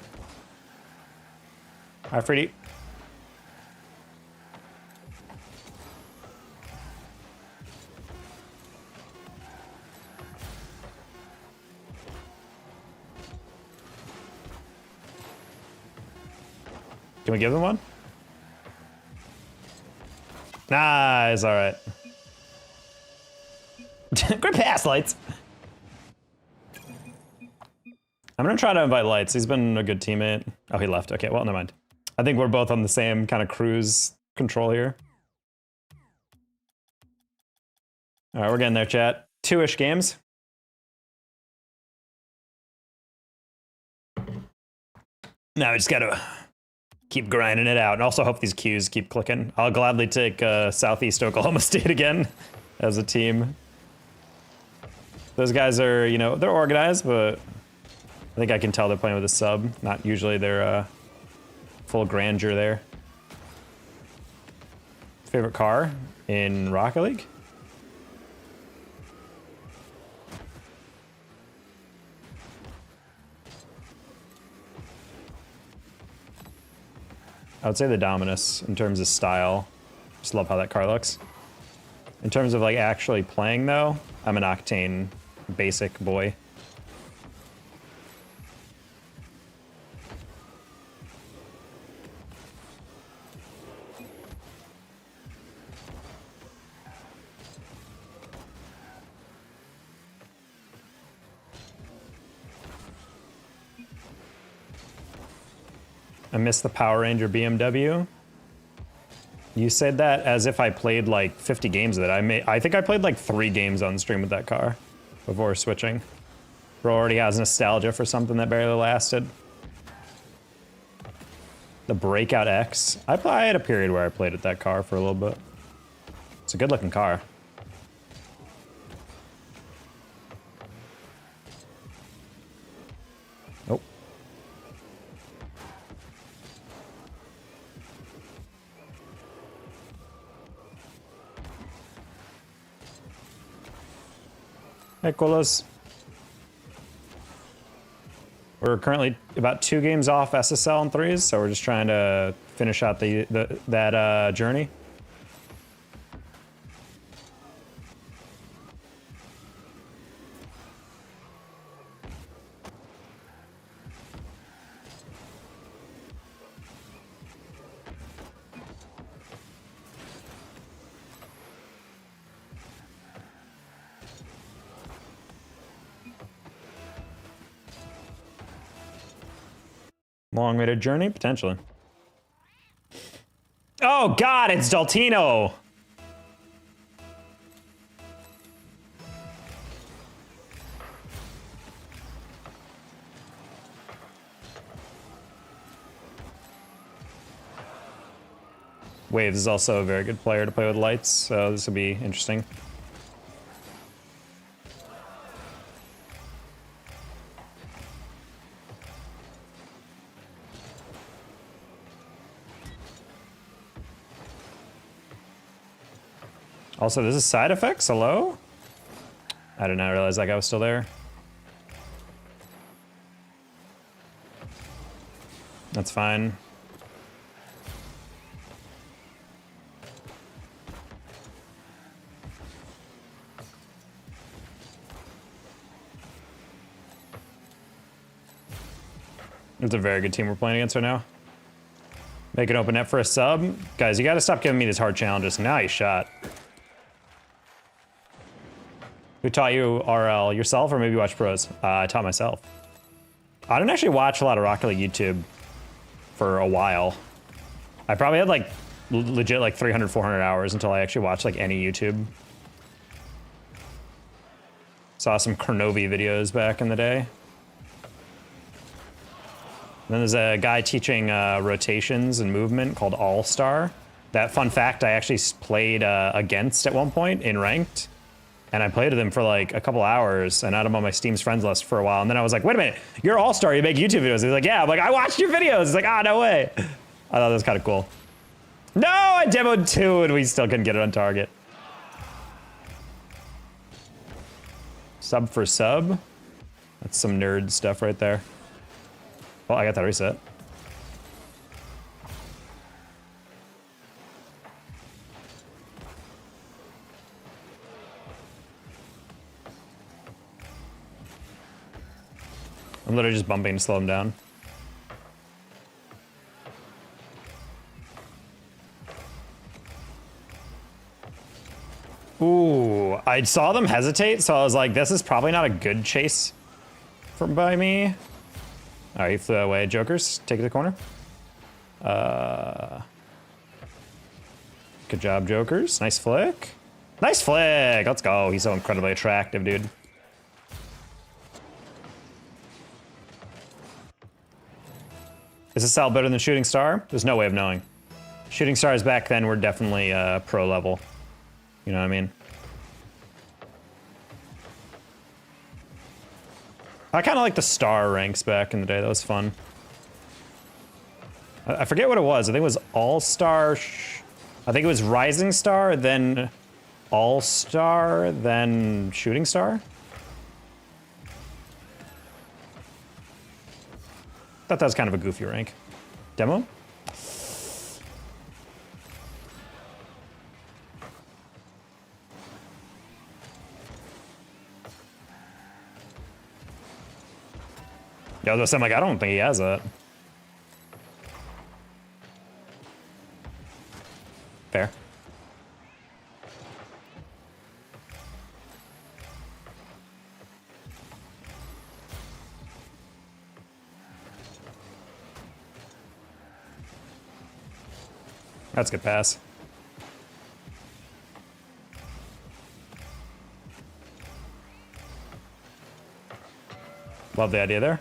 Hi, Freddy. Can we give them one? Nice, all right. Great pass, Lights. I'm gonna try to invite Lights. He's been a good teammate. Oh, he left. Okay, well, never mind. I think we're both on the same kind of cruise control here. All right, we're getting there, chat. 2-ish games. Now we just gotta keep grinding it out, and also hope these queues keep clicking. I'll gladly take Southeast Oklahoma State again as a team. Those guys are, you know, they're organized, but I think I can tell they're playing with a sub. Not usually their full grandeur there. Favorite car in Rocket League? I would say the Dominus in terms of style. Just love how that car looks. In terms of like actually playing though, I'm an Octane basic boy. I miss the Power Ranger BMW. You said that as if I played like 50 games with it. I think I played like 3 games on stream with that car before switching. Bro already has nostalgia for something that barely lasted. The Breakout X. I had a period where I played with that car for a little bit. It's a good looking car. Nope. Hey, Colas. We're currently about 2 games off SSL and 3s, so we're just trying to finish out that journey. Long way to journey, potentially. Oh God, it's Daltino. Waves is also a very good player to play with lights, so this will be interesting. Also, this is side effects, hello? I did not realize that guy was still there. That's fine. It's a very good team we're playing against right now. Make an open net for a sub. Guys, you gotta stop giving me these hard challenges. Now you shot. Who taught you RL? Yourself or maybe watch pros? I taught myself. I didn't actually watch a lot of Rocket League YouTube for a while. I probably had like legit like 300, 400 hours until I actually watched like any YouTube. Saw some Kernovi videos back in the day. Then there's a guy teaching rotations and movement called All Star. That fun fact I actually played against at one point in ranked. And I played with him for like a couple hours and had him on my Steam's friends list for a while. And then I was like, wait a minute, you're All Star, you make YouTube videos. He's like, yeah. I'm like, I watched your videos. He's like, ah, no way. I thought that was kind of cool. No, I demoed 2 and we still couldn't get it on target. Sub for sub. That's some nerd stuff right there. Well, I got that reset. I'm literally just bumping to slow him down. Ooh, I saw them hesitate, so I was like, this is probably not a good chase by me. All right, you flew away. Jokers, take it to the corner. Good job, Jokers. Nice flick. Nice flick. Let's go. He's so incredibly attractive, dude. Is this Sal better than Shooting Star? There's no way of knowing. Shooting Stars back then were definitely pro level. You know what I mean? I kind of like the star ranks back in the day. That was fun. I forget what it was. I think it was All-Star. I think it was Rising Star, then All-Star, then Shooting Star. Thought that was kind of a goofy rank. Demo? Yeah, I was like, I don't think he has that. Fair. That's a good pass. Love the idea there.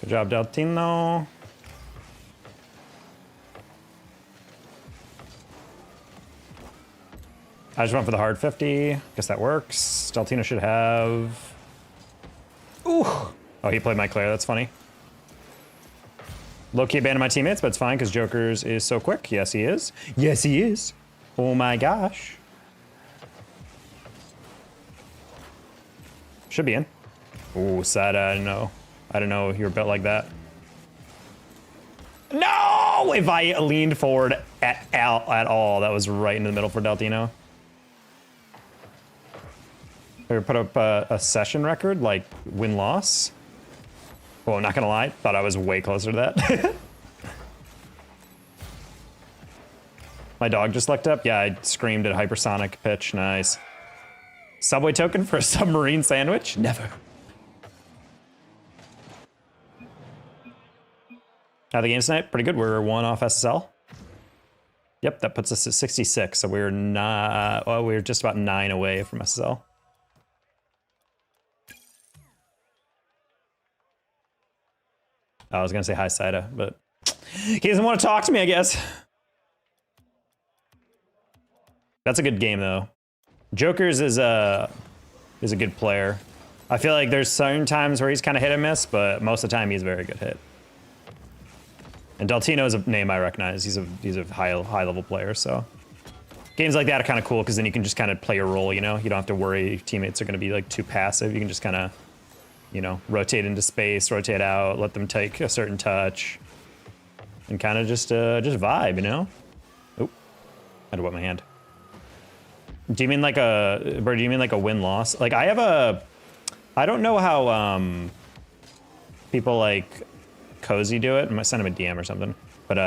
Good job, Deltino. I just went for the hard 50. Guess that works. Deltino should have... Ooh! Oh, he played my Claire. That's funny. Low-key abandoned my teammates, but it's fine because Jokers is so quick. Yes, he is. Yes, he is. Oh my gosh. Should be in. Ooh, sad. I didn't know. I didn't know you were built like that. No! If I leaned forward at all, that was right in the middle for Deltino. We put up a session record, like win-loss. Well, I'm not gonna lie, thought I was way closer to that. My dog just looked up. Yeah, I screamed at hypersonic pitch. Nice. Subway token for a submarine sandwich? Never. How the games tonight? Pretty good. We're 1 off SSL. Yep, that puts us at 66. So we're not. Oh, we're just about 9 away from SSL. I was gonna say hi, Saida, but he doesn't want to talk to me, I guess. That's a good game, though. Jokers is a good player. I feel like there's certain times where he's kind of hit and miss, but most of the time he's a very good hit. And Deltino is a name I recognize. He's a high level player, so games like that are kind of cool because then you can just kind of play your role. You know, you don't have to worry teammates are going to be like too passive. You can just kind of, you know, rotate into space, rotate out, let them take a certain touch, and kind of just vibe. You know. Oh, I had to wet my hand. Do you mean like a, Bird, do you mean like a win-loss? Like I don't know how people like Cozy do it. I might send him a DM or something. But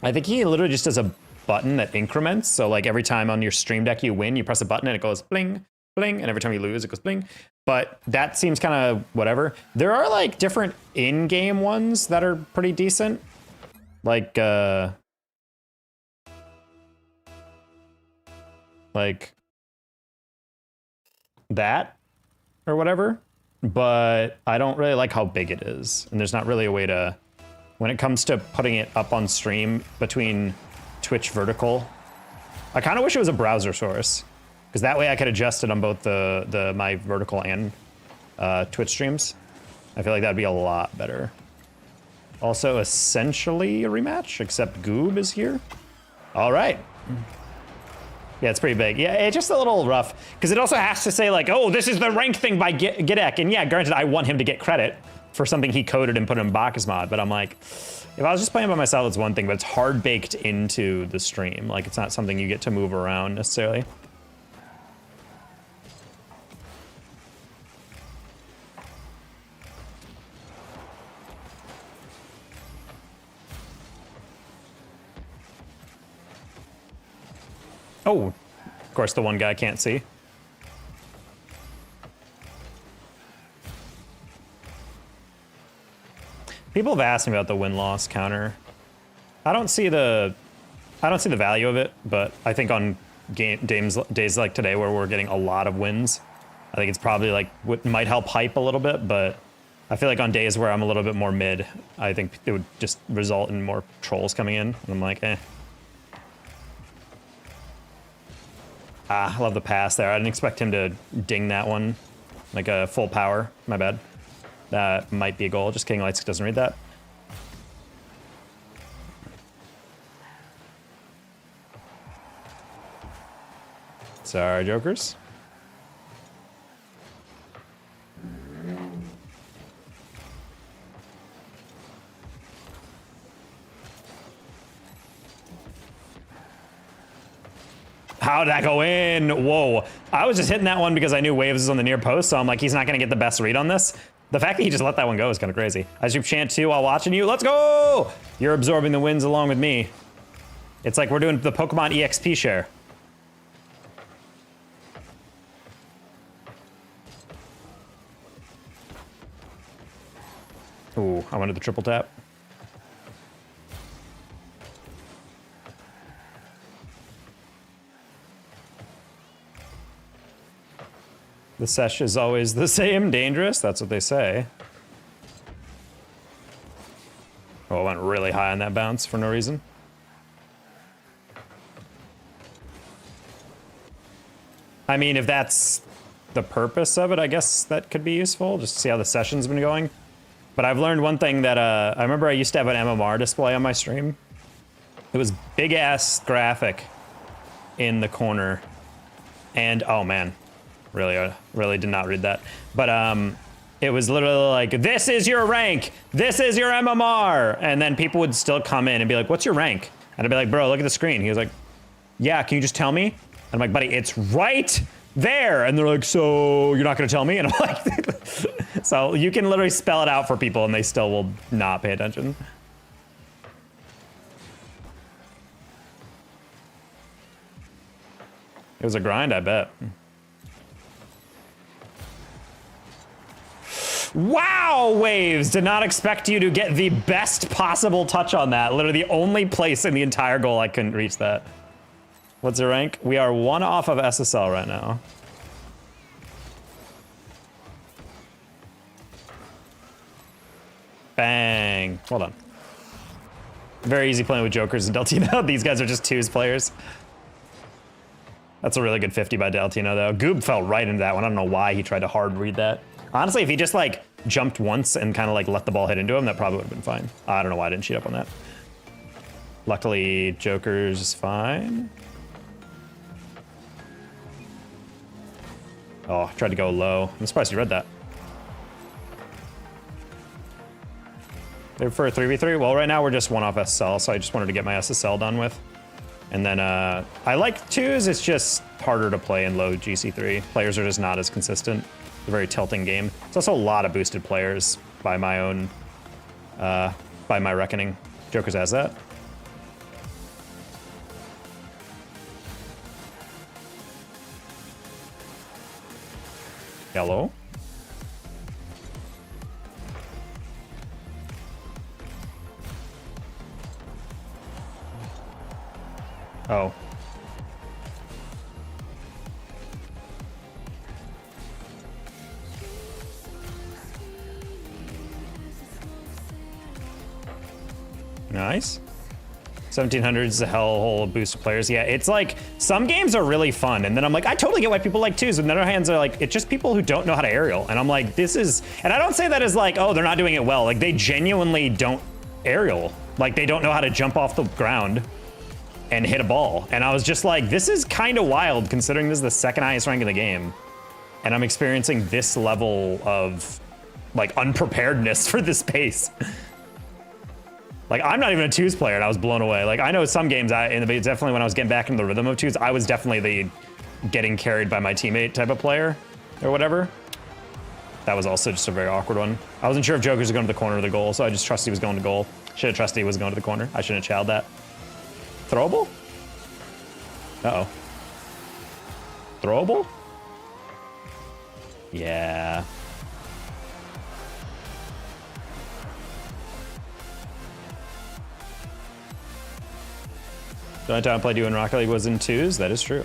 I think he literally just does a button that increments. So like every time on your stream deck you win, you press a button and it goes bling, bling. And every time you lose, it goes bling. But that seems kind of whatever. There are like different in-game ones that are pretty decent. Like that or whatever, but I don't really like how big it is, and there's not really a way to, when it comes to putting it up on stream between Twitch vertical, I kind of wish it was a browser source, because that way I could adjust it on both my vertical and Twitch streams. I feel like that'd be a lot better. Also, essentially a rematch, except Goob is here. All right. Yeah, it's pretty big. Yeah, it's just a little rough because it also has to say like, oh, this is the rank thing by Gidek. And yeah, granted, I want him to get credit for something he coded and put in Bacchus mod. But I'm like, if I was just playing by myself, it's one thing, but it's hard baked into the stream. Like, it's not something you get to move around necessarily. Oh, of course, the one guy can't see. People have asked me about the win-loss counter. I don't see the value of it, but I think on days like today where we're getting a lot of wins, I think it's probably like what might help hype a little bit, but I feel like on days where I'm a little bit more mid, I think it would just result in more trolls coming in, and I'm like, eh. Ah, I love the pass there. I didn't expect him to ding that one. Like a full power, my bad. That might be a goal, just kidding, Lights doesn't read that. Sorry, Jokers. How did that go in? Whoa. I was just hitting that one because I knew Waves was on the near post, so I'm like, he's not going to get the best read on this. The fact that he just let that one go is kind of crazy. I should chant too while watching you. Let's go! You're absorbing the wins along with me. It's like we're doing the Pokemon EXP share. Ooh, I wanted the triple tap. The sesh is always the same, dangerous. That's what they say. Oh, I went really high on that bounce for no reason. I mean, if that's the purpose of it, I guess that could be useful, just to see how the session's been going. But I've learned one thing that, I remember I used to have an MMR display on my stream. It was big-ass graphic in the corner. And, oh man. Really did not read that. But it was literally like, this is your rank. This is your MMR. And then people would still come in and be like, what's your rank? And I'd be like, bro, look at the screen. He was like, yeah, can you just tell me? And I'm like, buddy, it's right there. And they're like, so you're not going to tell me? And I'm like, so you can literally spell it out for people and they still will not pay attention. It was a grind, I bet. Wow, Waves! Did not expect you to get the best possible touch on that. Literally the only place in the entire goal I couldn't reach that. What's the rank? We are 1 off of SSL right now. Bang. Hold on. Very easy playing with Jokers and Deltino. These guys are just 2s players. That's a really good 50 by Deltino, though. Goob fell right into that one. I don't know why he tried to hard read that. Honestly, if he just, like, jumped once and kind of, like, let the ball hit into him, that probably would have been fine. I don't know why I didn't cheat up on that. Luckily, Joker's fine. Oh, I tried to go low. I'm surprised you read that. They're for a 3v3? Well, right now we're just 1 off SSL, so I just wanted to get my SSL done with. And then I like 2s, it's just harder to play in low GC3. Players are just not as consistent. It's a very tilting game. It's also a lot of boosted players by my own, by my reckoning. Jokers has that. Yellow. Oh. Nice. 1700 is a hellhole of boosted players. Yeah, it's like, some games are really fun, and then I'm like, I totally get why people like 2s, and the other hands are like, it's just people who don't know how to aerial. And I'm like, this is, and I don't say that as like, oh, they're not doing it well. Like, they genuinely don't aerial. Like, they don't know how to jump off the ground and hit a ball. And I was just like, this is kind of wild considering this is the 2nd highest rank in the game. And I'm experiencing this level of like unpreparedness for this pace. Like, I'm not even a 2s player and I was blown away. Like, I know some games, definitely when I was getting back into the rhythm of 2s, I was definitely the getting carried by my teammate type of player or whatever. That was also just a very awkward one. I wasn't sure if Jokers was going to the corner or the goal, so I just trusted he was going to goal. Should have trusted he was going to the corner. I shouldn't have chowed that. Throwable? Uh-oh. Throwable? Yeah. The only time I played you in Rocket League was in 2s. That is true.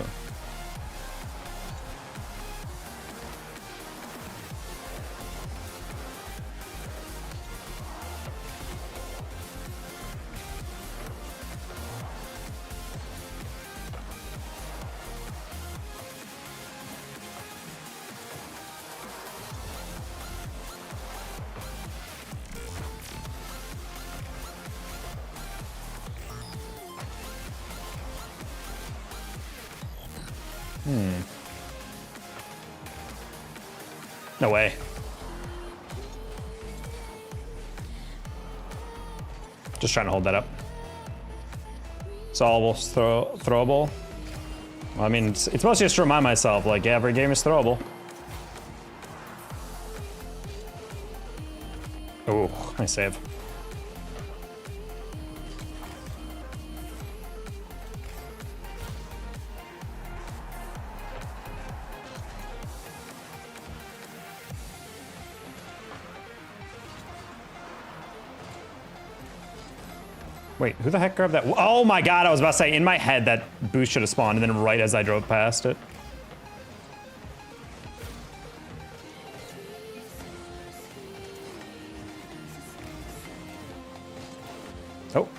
No way. Just trying to hold that up. Solvable, throwable. Well, I mean, it's mostly just to remind myself, like, every game is throwable. Ooh, nice save. Wait, who the heck grabbed that? Oh my god, I was about to say, in my head, that boost should have spawned, and then right as I drove past it. Oh.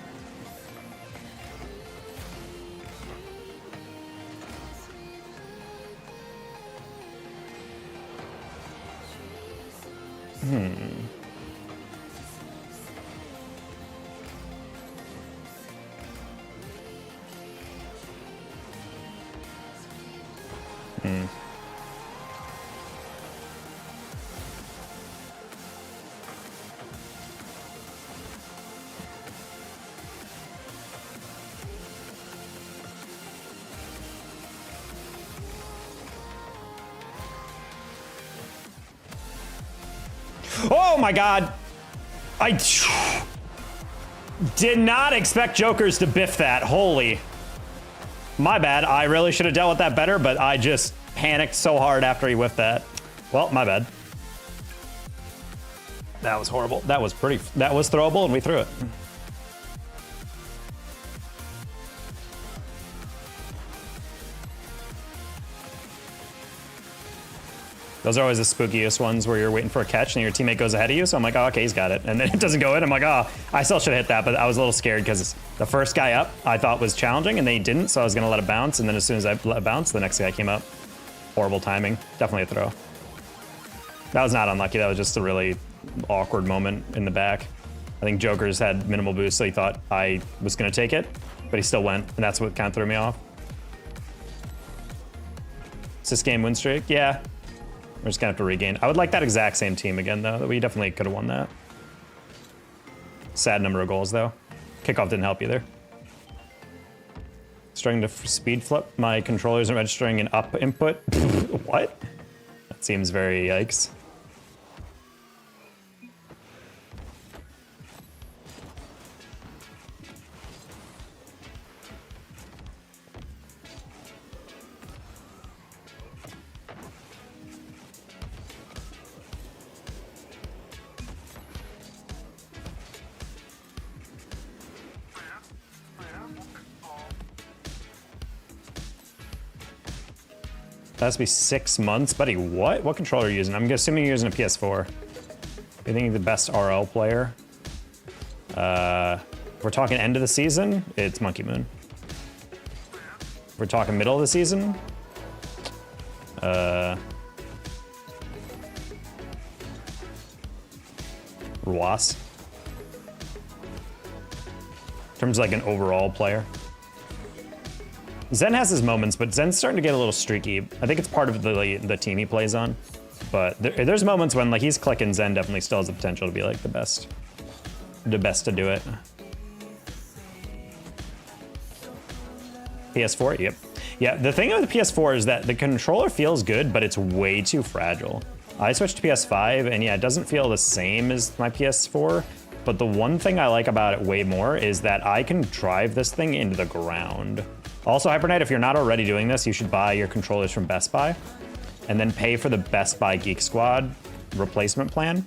Oh my god! I did not expect Jokers to biff that. Holy. My bad. I really should have dealt with that better, but I just panicked so hard after he whiffed that. Well, my bad. That was horrible. That was throwable, and we threw it. Those are always the spookiest ones where you're waiting for a catch and your teammate goes ahead of you. So I'm like, oh, okay, he's got it. And then it doesn't go in. I'm like, oh, I still should have hit that. But I was a little scared because the first guy up I thought was challenging and they didn't. So I was going to let it bounce. And then as soon as I let it bounce, the next guy came up. Horrible timing. Definitely a throw. That was not unlucky. That was just a really awkward moment in the back. I think Joker's had minimal boost, so he thought I was going to take it. But he still went. And that's what kind of threw me off. Is this game win streak? Yeah. We're just gonna have to regain. I would like that exact same team again, though. We definitely could have won that. Sad number of goals, though. Kickoff didn't help either. Starting to speed flip. My controller isn't registering an up input. What? That seems very yikes. That has to be 6 months. Buddy, what? What controller are you using? I'm assuming you're using a PS4. You think you're the best RL player? If we're talking end of the season, it's Monkey Moon. If we're talking middle of the season, Ruas. In terms of like an overall player. Zen has his moments, but Zen's starting to get a little streaky. I think it's part of the team he plays on. But there's moments when like he's clicking, Zen definitely still has the potential to be like the best to do it. PS4, yep. Yeah, the thing with the PS4 is that the controller feels good, but it's way too fragile. I switched to PS5, and yeah, it doesn't feel the same as my PS4. But the one thing I like about it way more is that I can drive this thing into the ground. Also, Hyper Knight, if you're not already doing this, you should buy your controllers from Best Buy and then pay for the Best Buy Geek Squad replacement plan.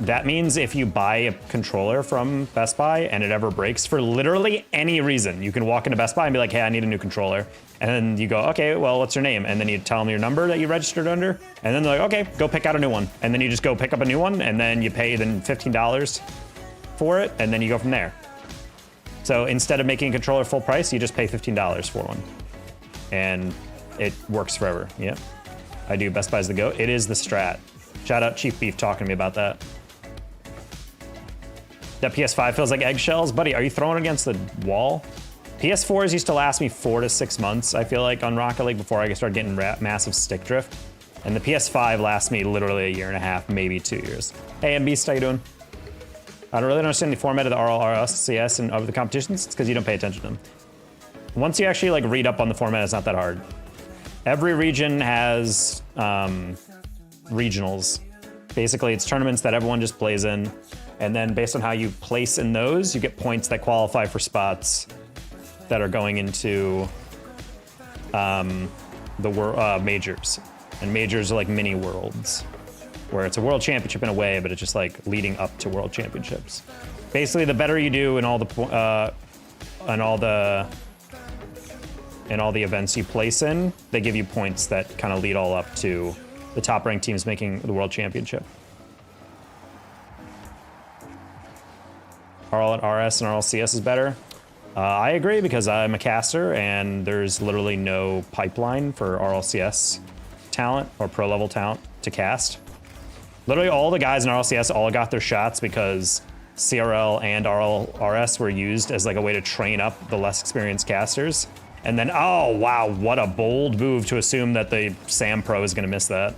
That means if you buy a controller from Best Buy and it ever breaks for literally any reason, you can walk into Best Buy and be like, hey, I need a new controller. And then you go, okay, well, what's your name? And then you tell them your number that you registered under. And then they're like, okay, go pick out a new one. And then you just go pick up a new one and then you pay then $15 for it. And then you go from there. So instead of making a controller full price, you just pay $15 for one. And it works forever. Yep. I do. Best Buy's the GOAT. It is the strat. Shout out Chief Beef talking to me about that. That PS5 feels like eggshells. Buddy, are you throwing against the wall? PS4s used to last me 4 to 6 months, I feel like, on Rocket League before I started getting massive stick drift. And the PS5 lasts me literally 1.5 years, maybe 2 years. Hey, MBeast, how you doing? I don't really understand the format of the RLRS, CS, and of the competitions. It's because you don't pay attention to them. Once you actually like read up on the format, it's not that hard. Every region has regionals. Basically, it's tournaments that everyone just plays in. And then based on how you place in those, you get points that qualify for spots that are going into the majors. And majors are like mini worlds, where it's a world championship in a way, but it's just like leading up to world championships. Basically, the better you do in all the events you place in, they give you points that kind of lead all up to the top ranked teams making the world championship. RS and RLCS is better. I agree because I'm a caster and there's literally no pipeline for RLCS talent or pro level talent to cast. Literally all the guys in RLCS all got their shots because CRL and RS were used as like a way to train up the less experienced casters. And then, oh wow, what a bold move to assume that the Sam Pro is gonna miss that.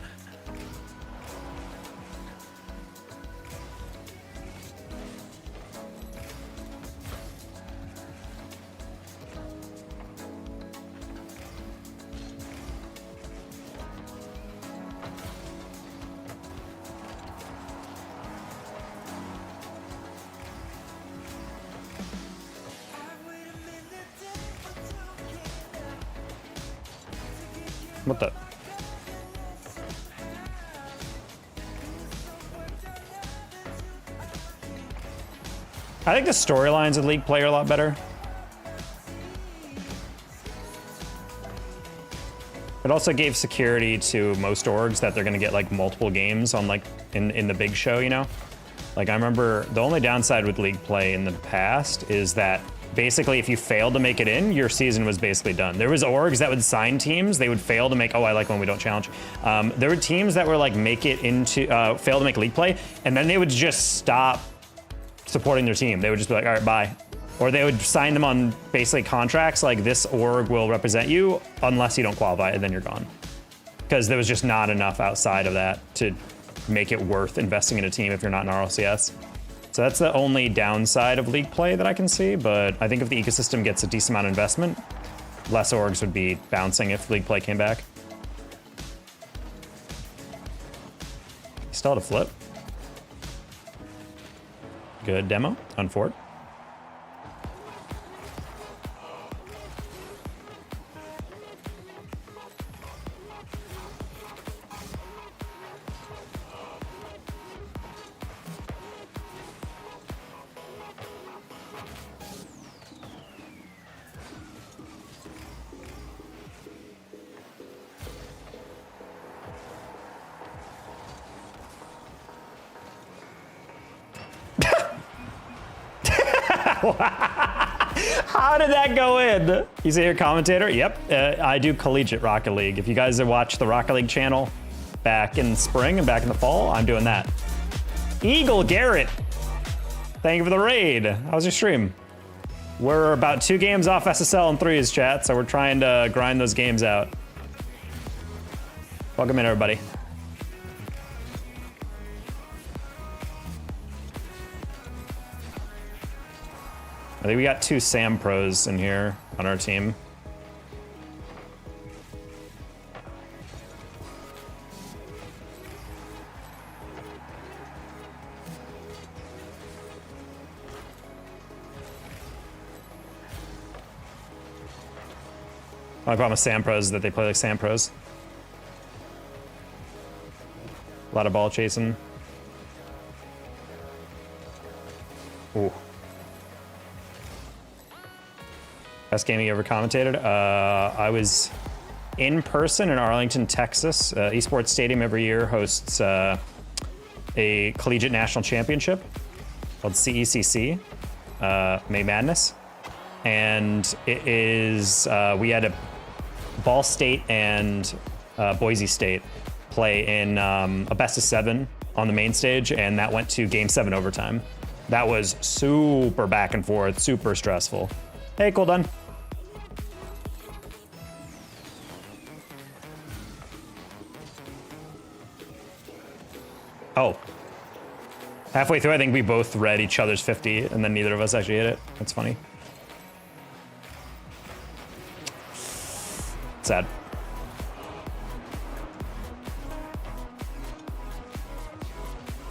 What the? I think the storylines of League play are a lot better. It also gave security to most orgs that they're gonna get like multiple games on like in the big show, you know? Like I remember the only downside with League play in the past is that basically if you failed to make it in, your season was basically done. There was orgs that would sign teams, they would fail to make, oh, I like when we don't challenge. There were teams that were like make it into, fail to make League play, and then they would just stop supporting their team. They would just be like, all right, bye. Or they would sign them on basically contracts like this org will represent you unless you don't qualify, and then you're gone. Because there was just not enough outside of that to make it worth investing in a team if you're not in RLCS. So that's the only downside of League play that I can see, but I think if the ecosystem gets a decent amount of investment, less orgs would be bouncing if League play came back. Still had a flip. Good demo on Fort. How did that go in? You see your commentator? Yep, I do Collegiate Rocket League. If you guys have watched the Rocket League channel back in spring and back in the fall, I'm doing that. Eagle Garrett, thank you for the raid. How was your stream? We're about 2 games off SSL and 3s, chat, so we're trying to grind those games out. Welcome in, everybody. I think we got 2 Sam pros in here on our team. My problem with Sam pros is that they play like Sam pros. A lot of ball chasing. Ooh. Best game you ever commentated? I was in person in Arlington, Texas. Esports Stadium every year hosts a Collegiate National Championship called CECC, May Madness. And it is, we had a Ball State and Boise State play in a best of 7 on the main stage, and that went to Game 7 overtime. That was super back and forth, super stressful. Hey, cool done. Oh. Halfway through, I think we both read each other's 50, and then neither of us actually hit it. That's funny. Sad.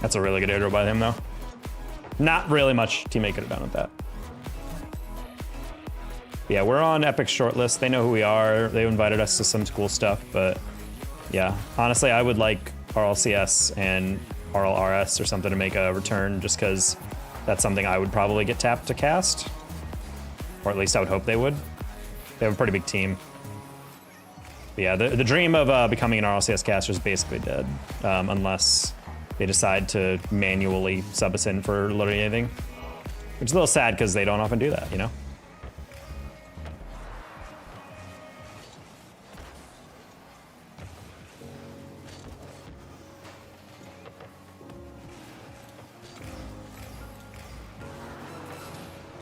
That's a really good air by him, though. Not really much teammate could have done with that. Yeah, we're on Epic's shortlist. They know who we are. They invited us to some cool stuff, but yeah, honestly, I would like RLCS and RLRS or something to make a return, just because that's something I would probably get tapped to cast, or at least I would hope they would. They have a pretty big team. But yeah, the dream of becoming an RLCS caster is basically dead, unless they decide to manually sub us in for literally anything, which is a little sad because they don't often do that, you know?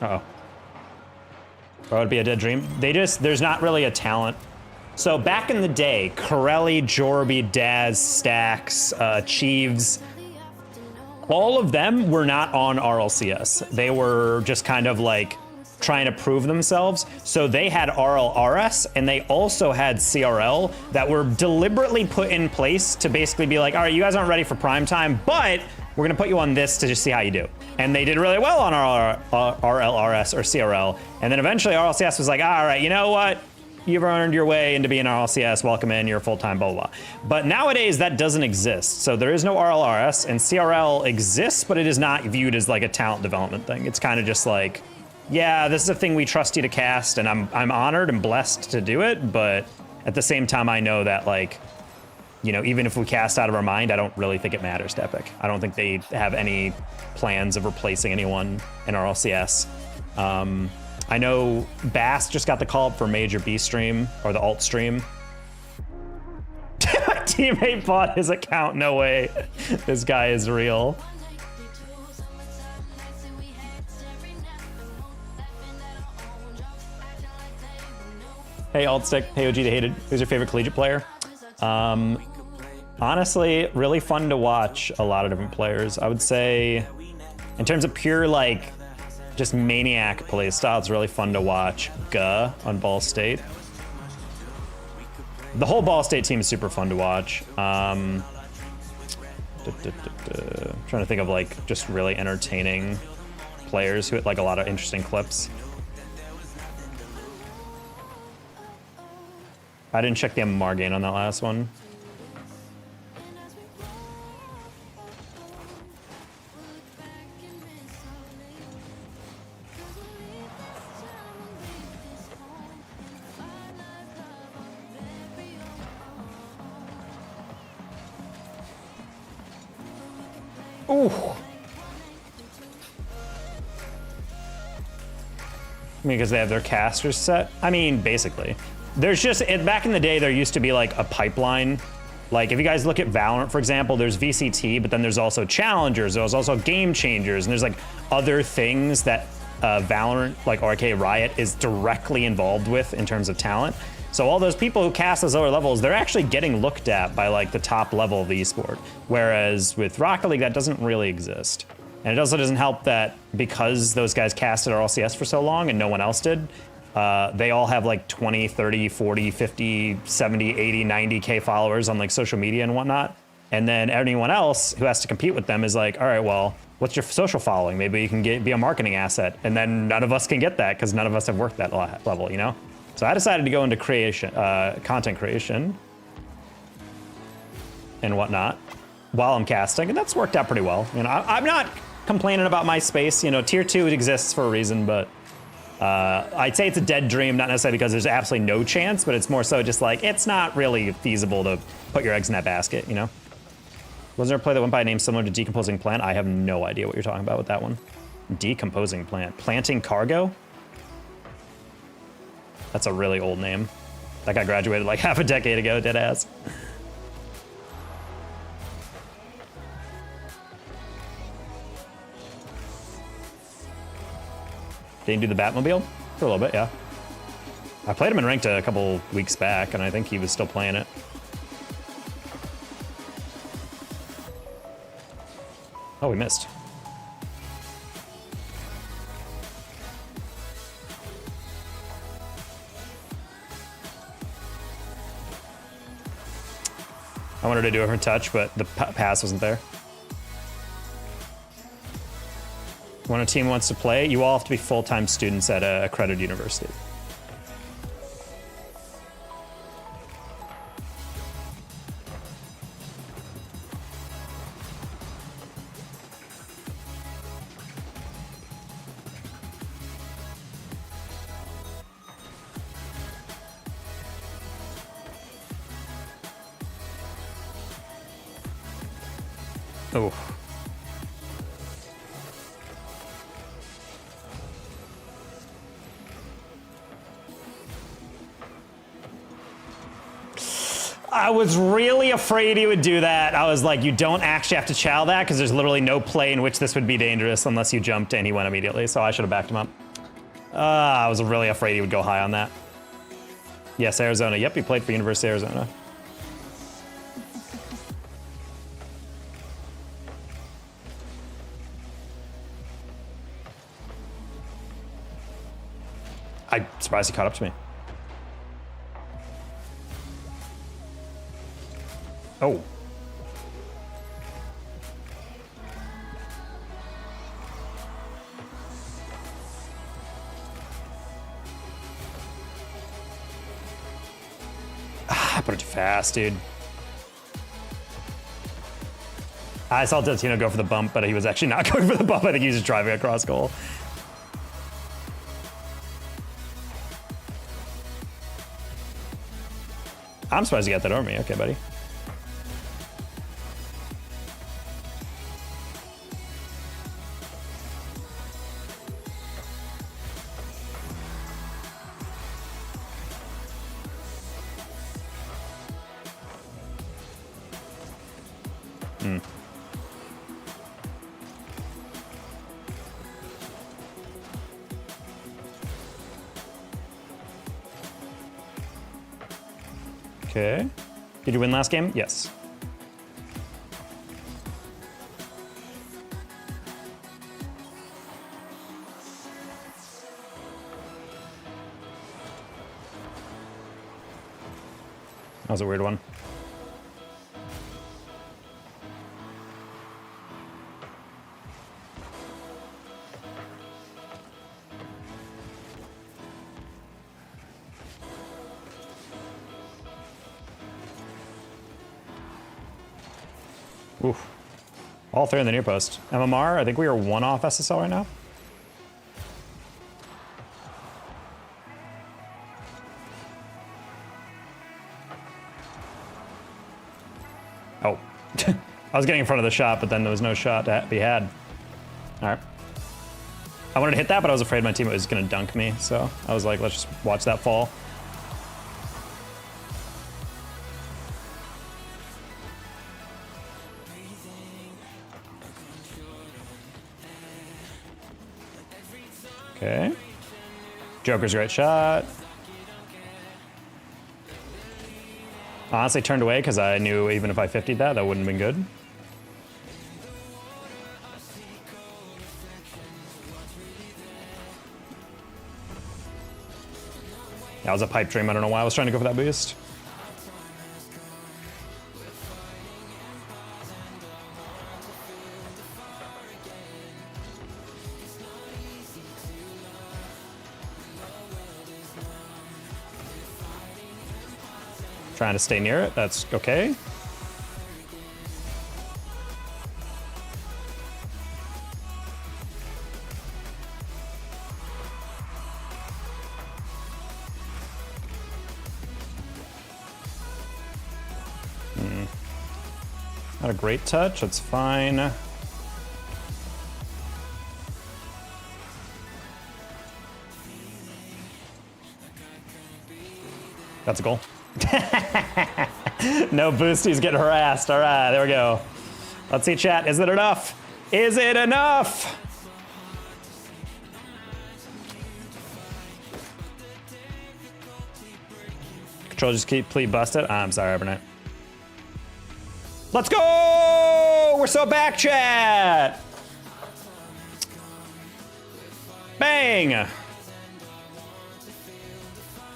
Uh-oh. That would be a dead dream. There's not really a talent. So back in the day, Corelli, Jorby, Daz, Stax, Cheeves, all of them were not on RLCS. They were just kind of like trying to prove themselves. So they had RLRS and they also had CRL that were deliberately put in place to basically be like, all right, you guys aren't ready for prime time, but we're gonna put you on this to just see how you do. And they did really well on RLRS or CRL. And then eventually RLCS was like, all right, you know what? you've earned your way into being an RLCS, welcome in, you're a full-time, blah, blah, blah. But nowadays, that doesn't exist. So there is no RLRS, and CRL exists, but it is not viewed as like a talent development thing. It's kind of just like, yeah, this is a thing we trust you to cast, and I'm honored and blessed to do it, but at the same time, I know that, like, you know, even if we cast out of our mind, I don't really think it matters to Epic. I don't think they have any plans of replacing anyone in RLCS. I know Bass just got the call up for Major B stream, or the alt stream. My teammate bought his account, no way. This guy is real. Hey, Altstick, hey OG the Hated, who's your favorite Collegiate player? Honestly, really fun to watch a lot of different players. I would say, in terms of pure, like, just maniac play style, it's really fun to watch Guh on Ball State. The whole Ball State team is super fun to watch. Trying to think of, like, just really entertaining players who had, like, a lot of interesting clips. I didn't check the MMR gain on that last one. Ooh. Because they have their casters set? I mean, basically. There's just, back in the day, there used to be like a pipeline. Like if you guys look at Valorant, for example, there's VCT, but then there's also challengers, there's also game changers, and there's like other things that Valorant, like RK Riot, is directly involved with in terms of talent. So all those people who cast those lower levels, they're actually getting looked at by like the top level of the esport. Whereas with Rocket League, that doesn't really exist. And it also doesn't help that because those guys casted RLCS for so long and no one else did, they all have like 20, 30, 40, 50, 70, 80, 90K followers on like social media and whatnot. And then anyone else who has to compete with them is like, all right, well, what's your social following? Maybe you can be a marketing asset. And then none of us can get that because none of us have worked that level, you know? So I decided to go into creation, content creation and whatnot while I'm casting, and that's worked out pretty well. You know, I'm not complaining about my space. You know, tier 2 exists for a reason, but I'd say it's a dead dream, not necessarily because there's absolutely no chance, but it's more so just like, it's not really feasible to put your eggs in that basket, you know? Was there a play that went by a name similar to Decomposing Plant? I have no idea what you're talking about with that one. Decomposing Plant. Planting Cargo? That's a really old name. That guy graduated like half a decade ago, deadass. Didn't do the Batmobile? For a little bit, yeah. I played him in ranked a couple weeks back, and I think he was still playing it. Oh, we missed. I wanted to do a different touch, but the pass wasn't there. When a team wants to play, you all have to be full-time students at a accredited university. Oh. I was really afraid he would do that. I was like, you don't actually have to chow that because there's literally no play in which this would be dangerous unless you jumped and he went immediately, so I should have backed him up. I was really afraid he would go high on that. Yes, Arizona. Yep, he played for University of Arizona. I'm surprised he caught up to me. Oh. put it too fast, dude. I saw Deltino go for the bump, but he was actually not going for the bump. I think he was just driving across goal. I'm surprised you got that over me. Okay, buddy. Okay. Did you win last game? Yes. That was a weird one. Oof. All three in the near post. MMR, I think we are one off SSL right now. Oh. I was getting in front of the shot, but then there was no shot to be had. All right. I wanted to hit that, but I was afraid my teammate was going to dunk me, so I was like, let's just watch that fall. Okay. Joker's a great shot. Honestly, turned away because I knew even if I 50'd that, that wouldn't have been good. That was a pipe dream. I don't know why I was trying to go for that boost. Trying to stay near it. That's okay. Not a great touch. That's fine. That's a goal. No boosties getting harassed. All right, there we go. Let's see, chat. Is it enough? Is it enough? Control just keep please bust it. I'm sorry, Evernight. Let's go! We're so back, chat. Bang!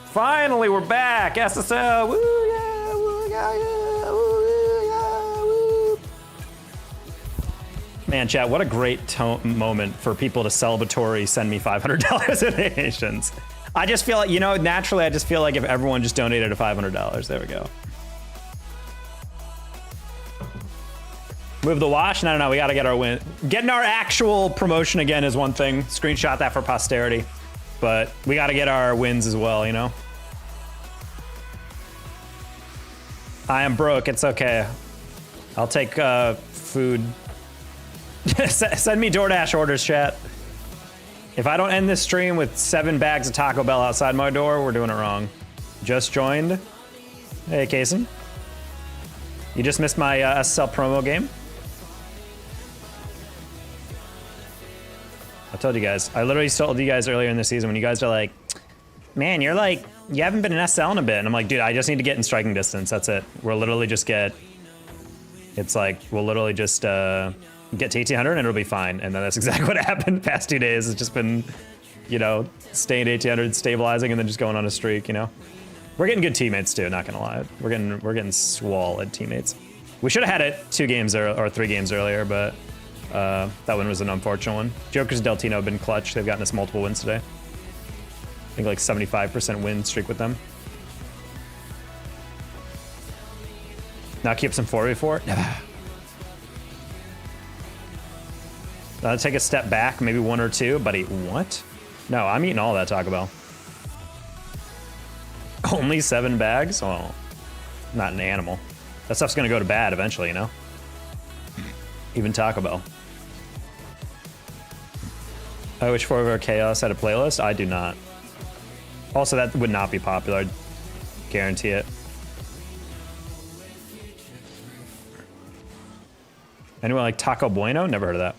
Finally, we're back. SSL. Woo, yeah, woo, yeah, yeah, woo, yeah, woo. Man, chat, what a great moment for people to celebratory send me $500 donations. I just feel like, you know, naturally, I just feel like if everyone just donated a $500, there we go. Move the wash? No, we gotta get our win. Getting our actual promotion again is one thing. Screenshot that for posterity. But we gotta get our wins as well, you know? I am broke, it's okay. I'll take food. Send me DoorDash orders, chat. If I don't end this stream with 7 bags of Taco Bell outside my door, we're doing it wrong. Just joined. Hey, Kason. You just missed my SSL promo game. I told you guys. I literally told you guys earlier in the season when you guys are like, man, you're like, you haven't been in SL in a bit. And I'm like, dude, I just need to get in striking distance. That's it. We'll literally just get, it's like, we'll literally just get to 1800 and it'll be fine. And then that's exactly what happened the past 2 days. It's just been, you know, staying at 1800, stabilizing, and then just going on a streak, you know? We're getting good teammates too, not gonna lie. We're getting swole at teammates. We should have had it 2 games or 3 games earlier, but that one was an unfortunate one. Joker's Deltino have been clutch. They've gotten us multiple wins today. I think like 75% win streak with them. Now keep some 4v4. Now take a step back, maybe 1 or 2, buddy. What? No, I'm eating all that Taco Bell. Only 7 bags? Oh, not an animal. That stuff's gonna go to bad eventually, you know? Even Taco Bell. I wish Forever Chaos had a playlist. I do not. Also, that would not be popular. I'd guarantee it. Anyone like Taco Bueno? Never heard of that.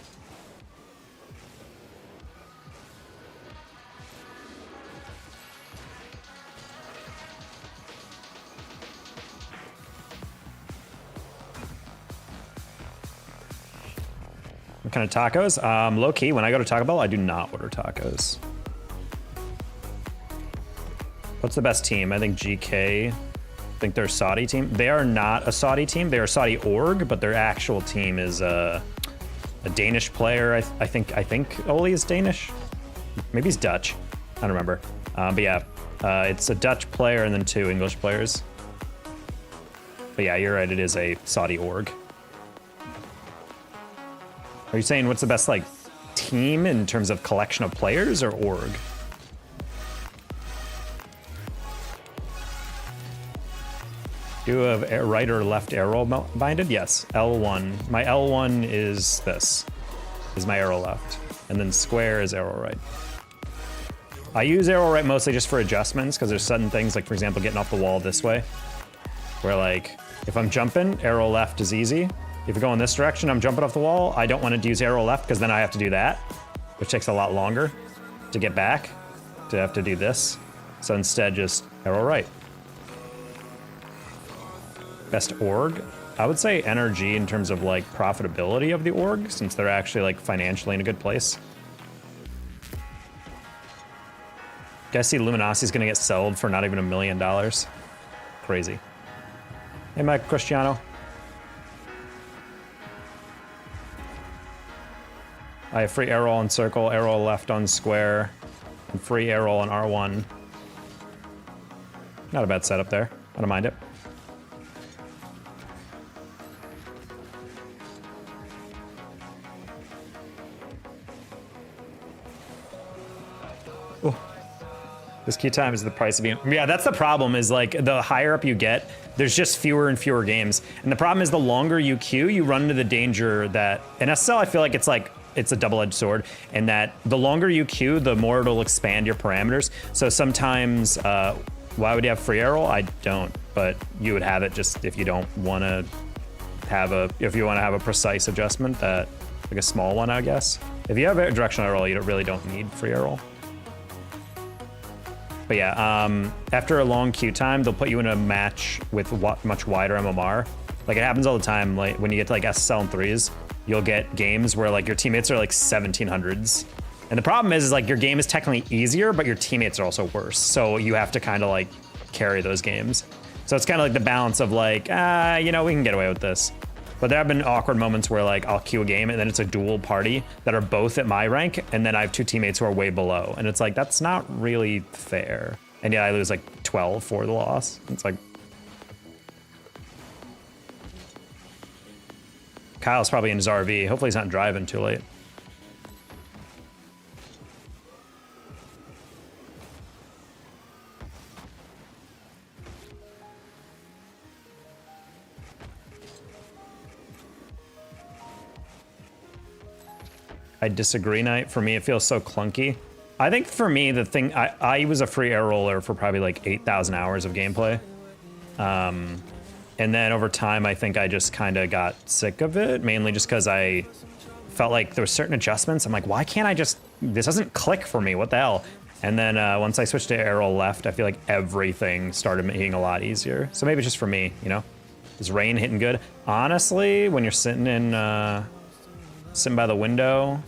What kind of tacos? Low key, when I go to Taco Bell, I do not order tacos. What's the best team? I think GK. I think they're a Saudi team. They are not a Saudi team. They are a Saudi org, but their actual team is a Danish player. I think Oli is Danish. Maybe he's Dutch. I don't remember. But yeah, it's a Dutch player and then 2 English players. But yeah, you're right. It is a Saudi org. Are you saying what's the best like team in terms of collection of players or org? Do you have right or left arrow binded? Yes, L1. My L1 is this, is my arrow left. And then square is arrow right. I use arrow right mostly just for adjustments because there's sudden things like, for example, getting off the wall this way. Where like, if I'm jumping, arrow left is easy. If you go in this direction, I'm jumping off the wall. I don't want to use arrow left because then I have to do that, which takes a lot longer to get back, to have to do this. So instead, just arrow right. Best org? I would say NRG in terms of like profitability of the org, since they're actually like financially in a good place. Guys see Luminosi's gonna get sold for not even $1 million. Crazy. Hey, Mike Cristiano. I have free arrow on circle, arrow left on square, and free arrow on R1. Not a bad setup there. I don't mind it. Oh. This queue time is the price of being... Yeah, that's the problem, is like the higher up you get, there's just fewer and fewer games. And the problem is the longer you queue, you run into the danger that... In SSL, I feel like it's a double-edged sword, and that the longer you queue, the more it'll expand your parameters. So sometimes, why would you have free arrow? I don't, but you would have it just if you don't want to have a precise adjustment, that like a small one, I guess. If you have a directional arrow, you really don't need free arrow. But yeah, after a long queue time, they'll put you in a match with much wider MMR. Like it happens all the time. Like when you get to like SSL and 3s, you'll get games where like your teammates are like 1700s. And the problem is like your game is technically easier, but your teammates are also worse. So you have to kind of like carry those games. So it's kind of like the balance of like, you know, we can get away with this. But there have been awkward moments where like I'll queue a game and then it's a dual party that are both at my rank. And then I have 2 teammates who are way below. And it's like, that's not really fair. And yeah, I lose like 12 for the loss. It's like, Kyle's probably in his RV. Hopefully he's not driving too late. I disagree, Knight. For me, it feels so clunky. I think for me, the thing, I was a free air roller for probably like 8,000 hours of gameplay. And then over time, I think I just kind of got sick of it, mainly just because I felt like there were certain adjustments. I'm like, why can't I just, this doesn't click for me, what the hell? And then once I switched to arrow left, I feel like everything started making a lot easier. So maybe it's just for me, you know? Is rain hitting good? Honestly, when you're sitting in, sitting by the window,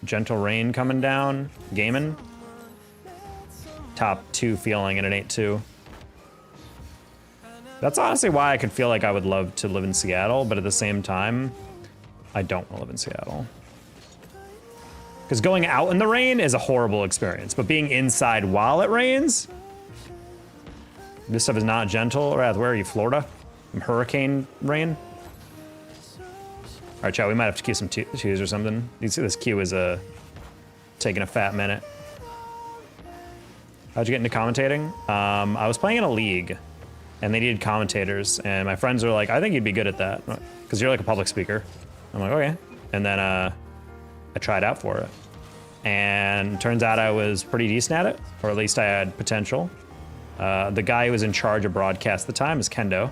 gentle rain coming down, gaming, top 2 feeling in an 8-2. That's honestly why I could feel like I would love to live in Seattle, but at the same time, I don't want to live in Seattle. Because going out in the rain is a horrible experience, but being inside while it rains, this stuff is not gentle. Where are you, Florida? hurricane rain. All right, chat, we might have to queue some twos or something. You see this queue is taking a fat minute. How'd you get into commentating? I was playing in a league, and they needed commentators, and my friends were like, I think you'd be good at that, because you're like a public speaker. I'm like, okay. And then I tried out for it. And turns out I was pretty decent at it, or at least I had potential. The guy who was in charge of broadcast at the time is Kendo,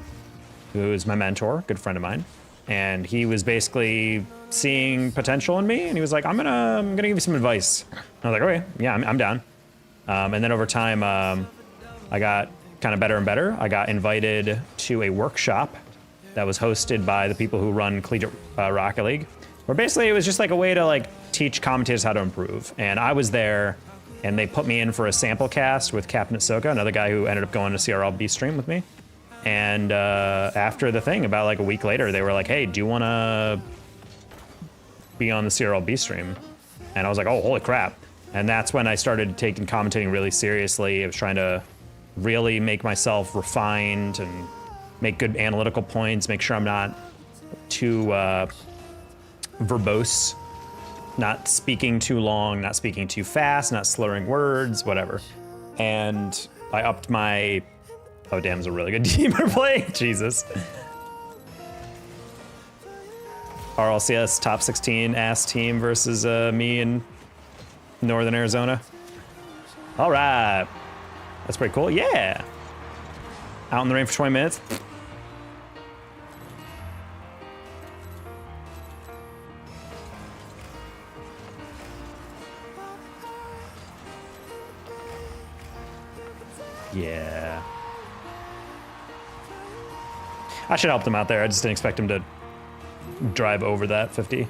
who is my mentor, good friend of mine. And he was basically seeing potential in me, and he was like, I'm gonna give you some advice. And I was like, okay, yeah, I'm down. And then over time, I got kind of better and better. I got invited to a workshop that was hosted by the people who run Collegiate Rocket League, where basically it was just like a way to like teach commentators how to improve. And I was there, and they put me in for a sample cast with Captain Ahsoka, another guy who ended up going to CRLB stream with me. And after the thing, about like a week later, they were like, hey, do you want to be on the CRLB stream? And I was like, oh, holy crap. And that's when I started taking commentating really seriously. I was trying to really make myself refined and make good analytical points, make sure I'm not too verbose, not speaking too long, not speaking too fast, not slurring words, whatever. And I upped my... Oh, damn, it's a really good team we're playing. Jesus. RLCS top 16 ass team versus me in Northern Arizona. All right. That's pretty cool. Yeah. Out in the rain for 20 minutes. Yeah. I should help them out there. I just didn't expect them to drive over that 50.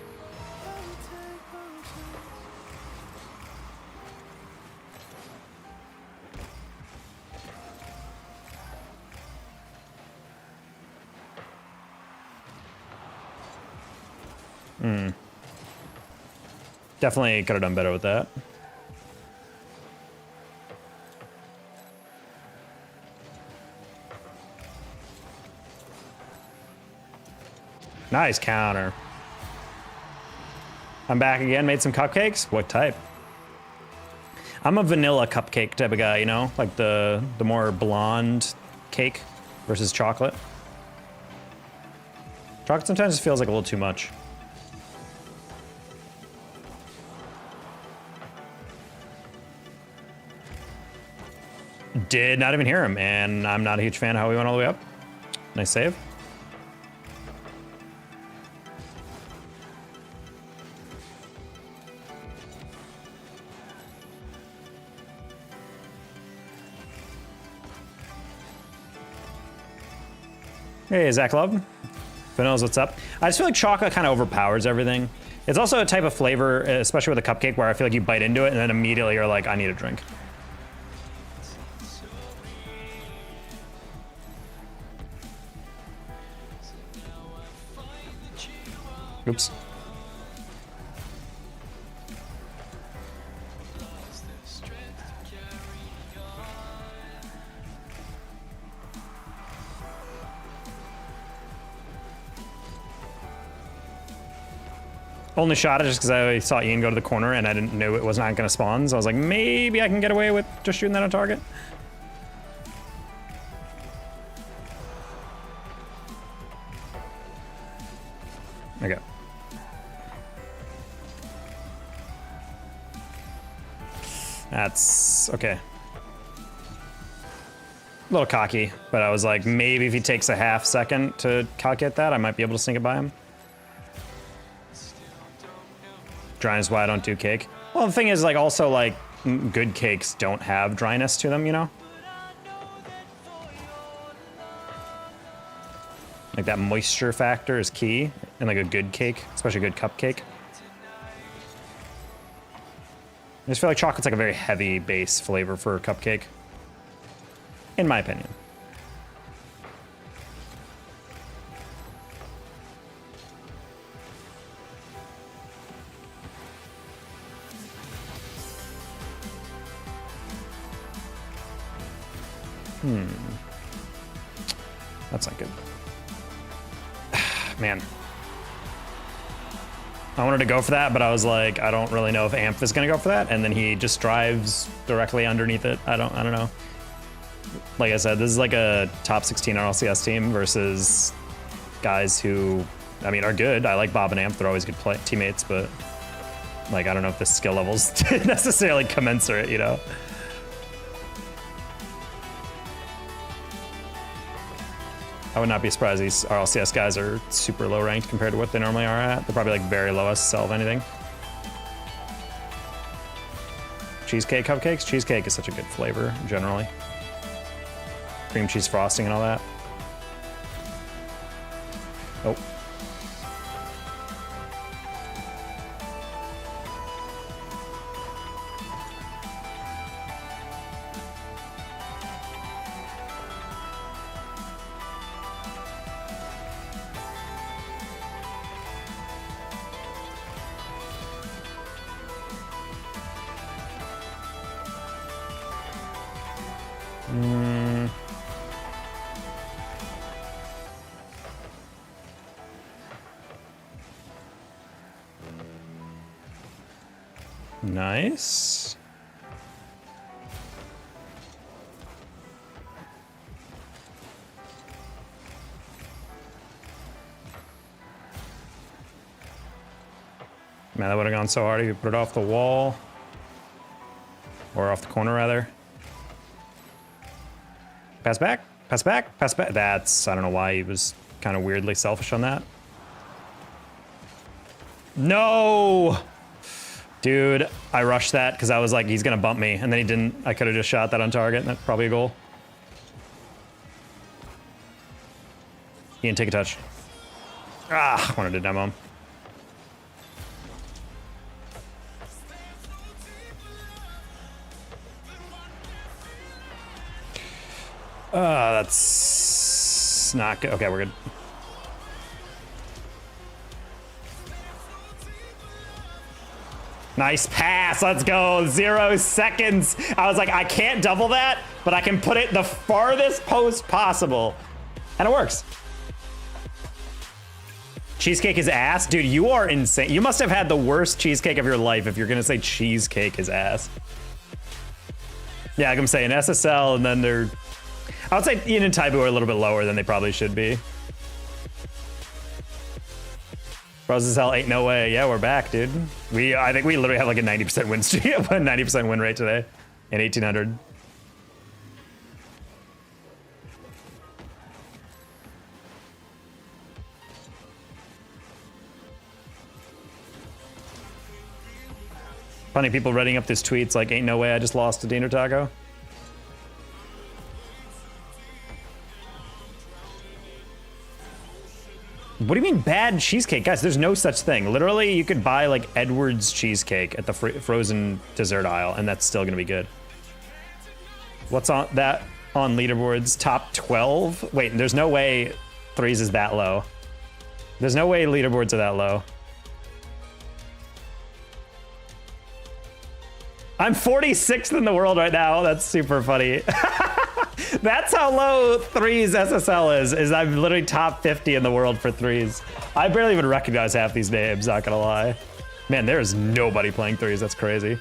Definitely could have done better with that. Nice counter. I'm back again, made some cupcakes. What type? I'm a vanilla cupcake type of guy, you know? Like the more blonde cake versus chocolate. Chocolate sometimes just feels like a little too much. Did not even hear him, and I'm not a huge fan of how we went all the way up. Nice save. Hey, Zach Love. Vanilla's what's up? I just feel like chocolate kind of overpowers everything. It's also a type of flavor, especially with a cupcake, where I feel like you bite into it and then immediately you're like, I need a drink. Oops. Only shot it just because I saw Ian go to the corner and I didn't know it was not going to spawn, so I was like, maybe I can get away with just shooting that on target. Okay. That's okay. A little cocky, but I was like, maybe if he takes a half second to calculate that, I might be able to sneak it by him. Dryness is why I don't do cake. Well, the thing is, like, also, like, good cakes don't have dryness to them, you know? Like, that moisture factor is key in, like, a good cake, especially a good cupcake. I just feel like chocolate's, like, a very heavy base flavor for a cupcake. In my opinion. That's not good. Man. I wanted to go for that, but I was like, I don't really know if Amph is gonna go for that, and then he just drives directly underneath it. I don't know. Like I said, this is like a top 16 RLCS team versus guys who, I mean, are good. I like Bob and Amph; they're always good teammates, but like, I don't know if the skill level's necessarily commensurate, you know? I would not be surprised these RLCS guys are super low ranked compared to what they normally are at. They're probably like very low SSL of anything. Cheesecake cupcakes? Cheesecake is such a good flavor, generally. Cream cheese frosting and all that. Oh. Nice. Man, that would have gone so hard if you put it off the wall. Or off the corner, rather. Pass back, pass back, pass back. That's, I don't know why he was kind of weirdly selfish on that. No! Dude, I rushed that because I was like, he's gonna bump me, and then he didn't. I could have just shot that on target, and that's probably a goal. Ian, take a touch. Ah, wanted to demo him. That's not good. Okay, we're good. Nice pass, let's go, 0 seconds. I was like, I can't double that, but I can put it the farthest post possible. And it works. Cheesecake is ass? Dude, you are insane. You must have had the worst cheesecake of your life if you're gonna say cheesecake is ass. Yeah, like I'm saying, SSL, and then they're, I would say Ian and Taibu are a little bit lower than they probably should be. Bros as hell, ain't no way. Yeah, we're back, dude. I think we literally have like a 90% win streak, a 90% win rate today in 1800. Funny people writing up these tweets like, ain't no way I just lost to Diener Taco. What do you mean bad cheesecake? Guys, there's no such thing. Literally, you could buy like Edwards cheesecake at the frozen dessert aisle, and that's still gonna be good. What's on that on leaderboards? Top 12? Wait, there's no way threes is that low. There's no way leaderboards are that low. I'm 46th in the world right now. That's super funny. That's how low threes SSL is I'm literally top 50 in the world for threes. I barely even recognize half these names, not gonna lie. Man, there is nobody playing threes, that's crazy.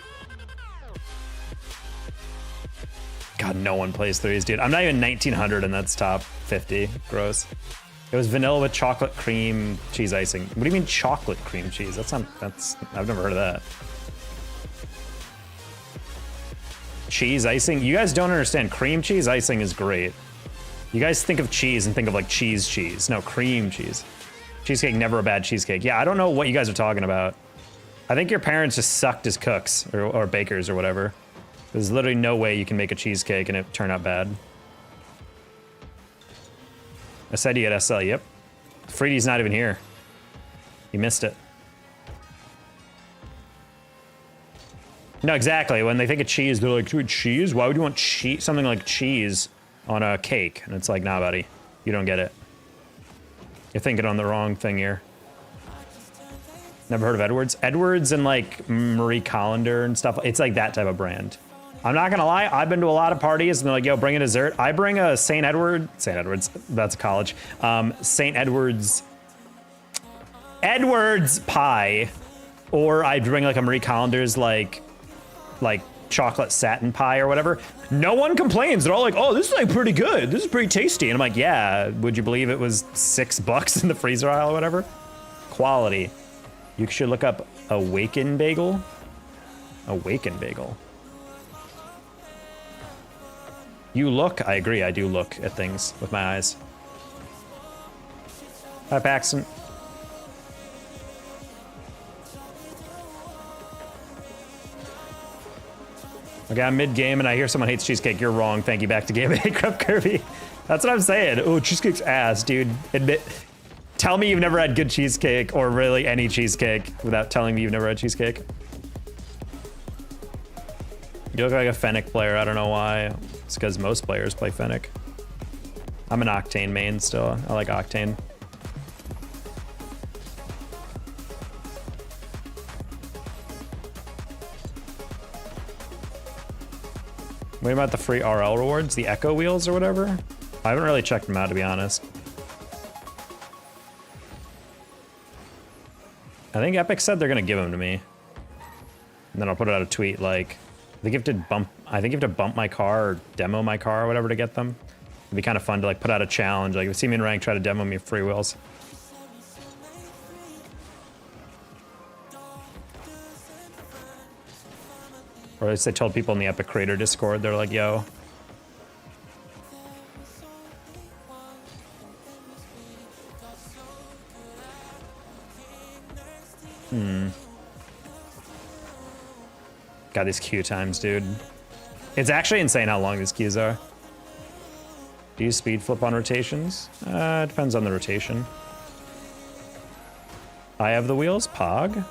God, no one plays threes, dude. I'm not even 1900 and that's top 50, gross. It was vanilla with chocolate cream cheese icing. What do you mean chocolate cream cheese? I've never heard of that. Cheese icing? You guys don't understand. Cream cheese icing is great. You guys think of cheese and think of like cheese. No, cream cheese. Cheesecake, never a bad cheesecake. Yeah, I don't know what you guys are talking about. I think your parents just sucked as cooks or bakers or whatever. There's literally no way you can make a cheesecake and it turn out bad. I said you at SL, yep. Freedy's not even here. You missed it. No, exactly. When they think of cheese, they're like, dude, cheese? Why would you want cheese, something like cheese on a cake? And it's like, nah, buddy, you don't get it. You're thinking on the wrong thing here. Never heard of Edwards? Edwards and like Marie Callender and stuff. It's like that type of brand. I'm not gonna lie, I've been to a lot of parties and they're like, yo, bring a dessert. I bring a St. Edwards, that's a college. St. Edwards Edwards pie, or I'd bring like a Marie Callender's like chocolate satin pie or whatever. No one complains. They're all like, oh, this is like pretty good. This is pretty tasty. And I'm like, yeah, would you believe it was $6 in the freezer aisle or whatever? Quality. You should look up Awaken Bagel. Awaken Bagel. You look, I agree, I do look at things with my eyes. Hi, Paxton. Okay, I'm mid-game and I hear someone hates cheesecake. You're wrong. Thank you. Back to game. Hey, Crep Kirby. That's what I'm saying. Oh, cheesecake's ass, dude. Tell me you've never had good cheesecake or really any cheesecake without telling me you've never had cheesecake. You look like a Fennec player. I don't know why. It's because most players play Fennec. I'm an Octane main still. I like Octane. What about the free RL rewards? The Echo Wheels or whatever? I haven't really checked them out, to be honest. I think Epic said they're gonna give them to me. And then I'll put out a tweet like, I think you have to bump my car or demo my car or whatever to get them. It'd be kind of fun to like put out a challenge. Like if you see me in rank, try to demo me free wheels. Or at least they told people in the Epic Creator Discord, they're like, yo. God, these queue times, dude. It's actually insane how long these queues are. Do you speed flip on rotations? It depends on the rotation. I have the wheels, Pog.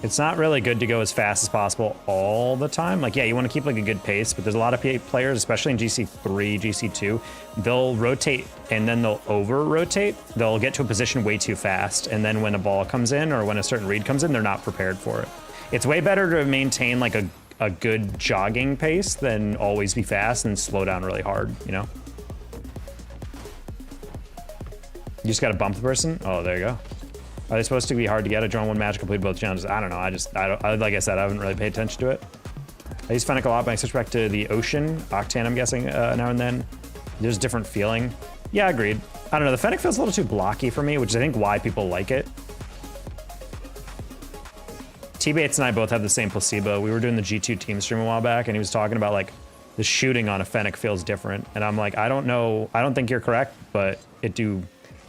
It's not really good to go as fast as possible all the time. Like, yeah, you want to keep like a good pace, but there's a lot of players, especially in GC3, GC2, they'll rotate and then they'll over-rotate. They'll get to a position way too fast, and then when a ball comes in or when a certain read comes in, they're not prepared for it. It's way better to maintain like a good jogging pace than always be fast and slow down really hard, you know? You just gotta bump the person? Oh, there you go. Are they supposed to be hard to get? I drawn one match, completed both challenges. I don't know. Like I said, I haven't really paid attention to it. I use Fennec a lot, but I switch back to the Ocean, Octane, I'm guessing, now and then. There's a different feeling. Yeah, agreed. I don't know. The Fennec feels a little too blocky for me, which is, I think, why people like it. T-Bates and I both have the same placebo. We were doing the G2 team stream a while back, and he was talking about, like, the shooting on a Fennec feels different. And I'm like, I don't know. I don't think you're correct, but it do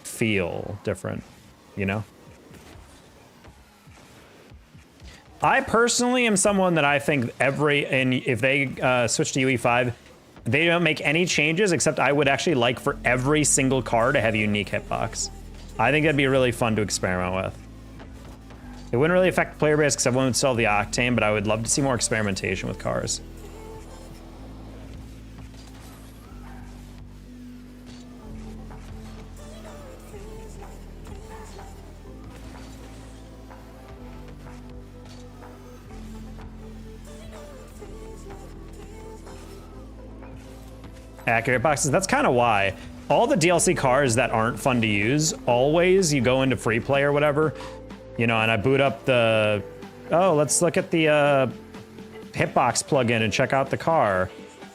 feel different, you know? I personally am someone that I think if they switch to UE5, they don't make any changes, except I would actually like for every single car to have a unique hitbox. I think that'd be really fun to experiment with. It wouldn't really affect player base because everyone would still have the Octane, but I would love to see more experimentation with cars. Accurate boxes. That's kind of why all the DLC cars that aren't fun to use, always you go into free play or whatever, you know, and I boot up the, oh, let's look at the hitbox plugin and check out the car.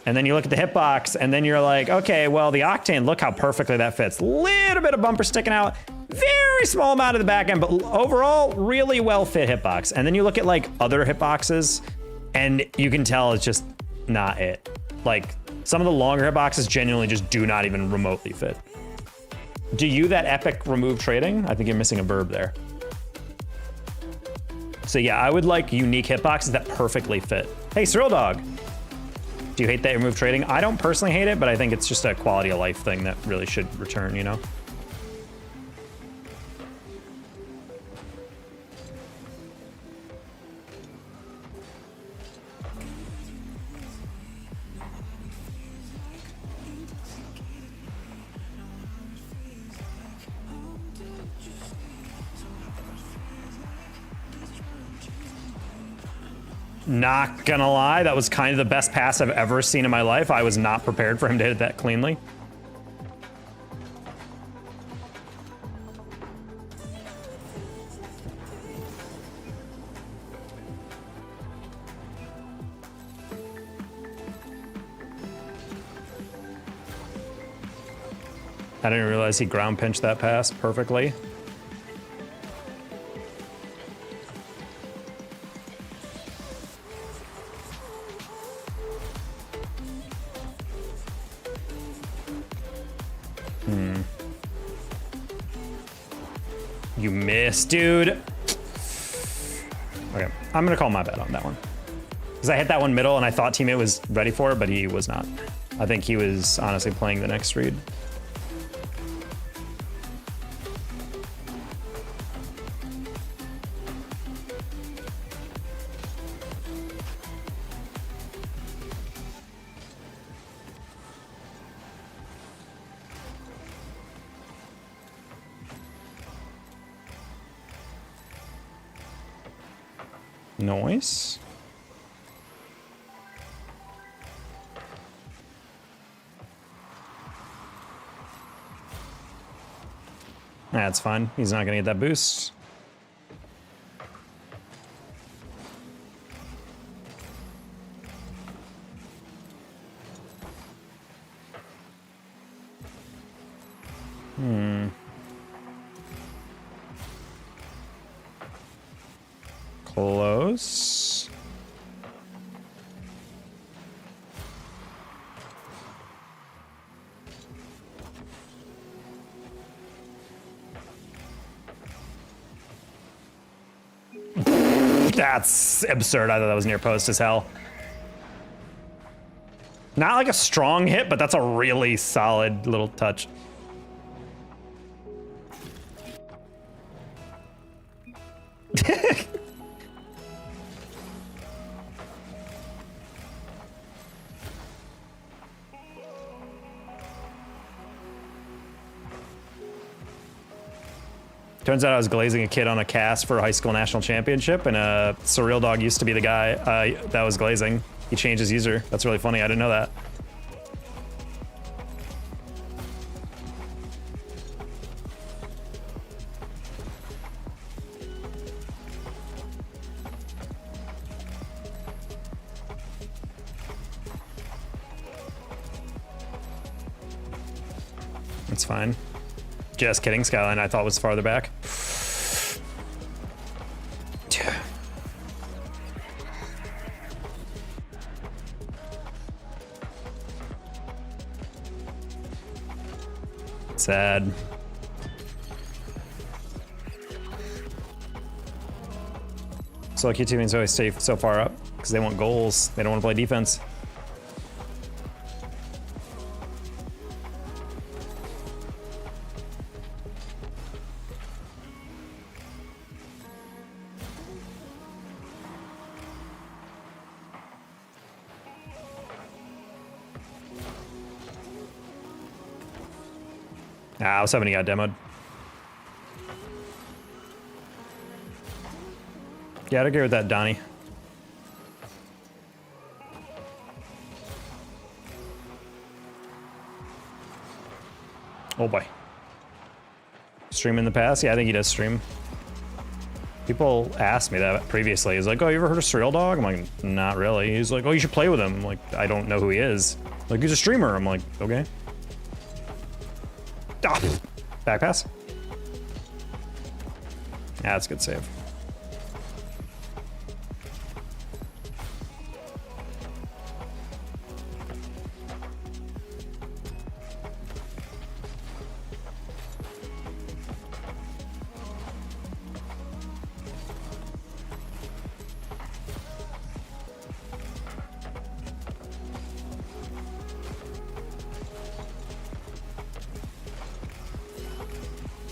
And then you look at the hitbox and then you're like, okay, well, the Octane, look how perfectly that fits. Little bit of bumper sticking out, very small amount of the back end, but overall really well fit hitbox. And then you look at like other hitboxes and you can tell it's just not it. Like, some of the longer hitboxes genuinely just do not even remotely fit. Do you that epic remove trading? I think you're missing a verb there. So yeah, I would like unique hitboxes that perfectly fit. Hey, Cyril Dog. Do you hate that you remove trading? I don't personally hate it, but I think it's just a quality of life thing that really should return, you know? Not gonna lie, that was kind of the best pass I've ever seen in my life. I was not prepared for him to hit that cleanly. I didn't realize he ground pinched that pass perfectly. You missed, dude. Okay, I'm gonna call my bet on that one. Because I hit that one middle and I thought teammate was ready for it, but he was not. I think he was honestly playing the next read. Noise. That's fine. He's not gonna get that boost. Close. That's absurd. I thought that was near post as hell. Not like a strong hit, but that's a really solid little touch. Turns out I was glazing a kid on a cast for a high school national championship, and Surreal Dog used to be the guy that was glazing. He changed his user. That's really funny. I didn't know that. It's fine. Just kidding. Skyline I thought was farther back. Sad. So like your teammates always stay so far up because they want goals. They don't want to play defense. I was hoping he got demoed. Yeah, I'd agree with that, Donnie. Oh boy. Stream in the past? Yeah, I think he does stream. People asked me that previously. He's like, oh, you ever heard of Surreal Dog? I'm like, not really. He's like, oh, you should play with him. I'm like, I don't know who he is. Like, he's a streamer. I'm like, okay. Ah, back pass. Yeah, that's a good save.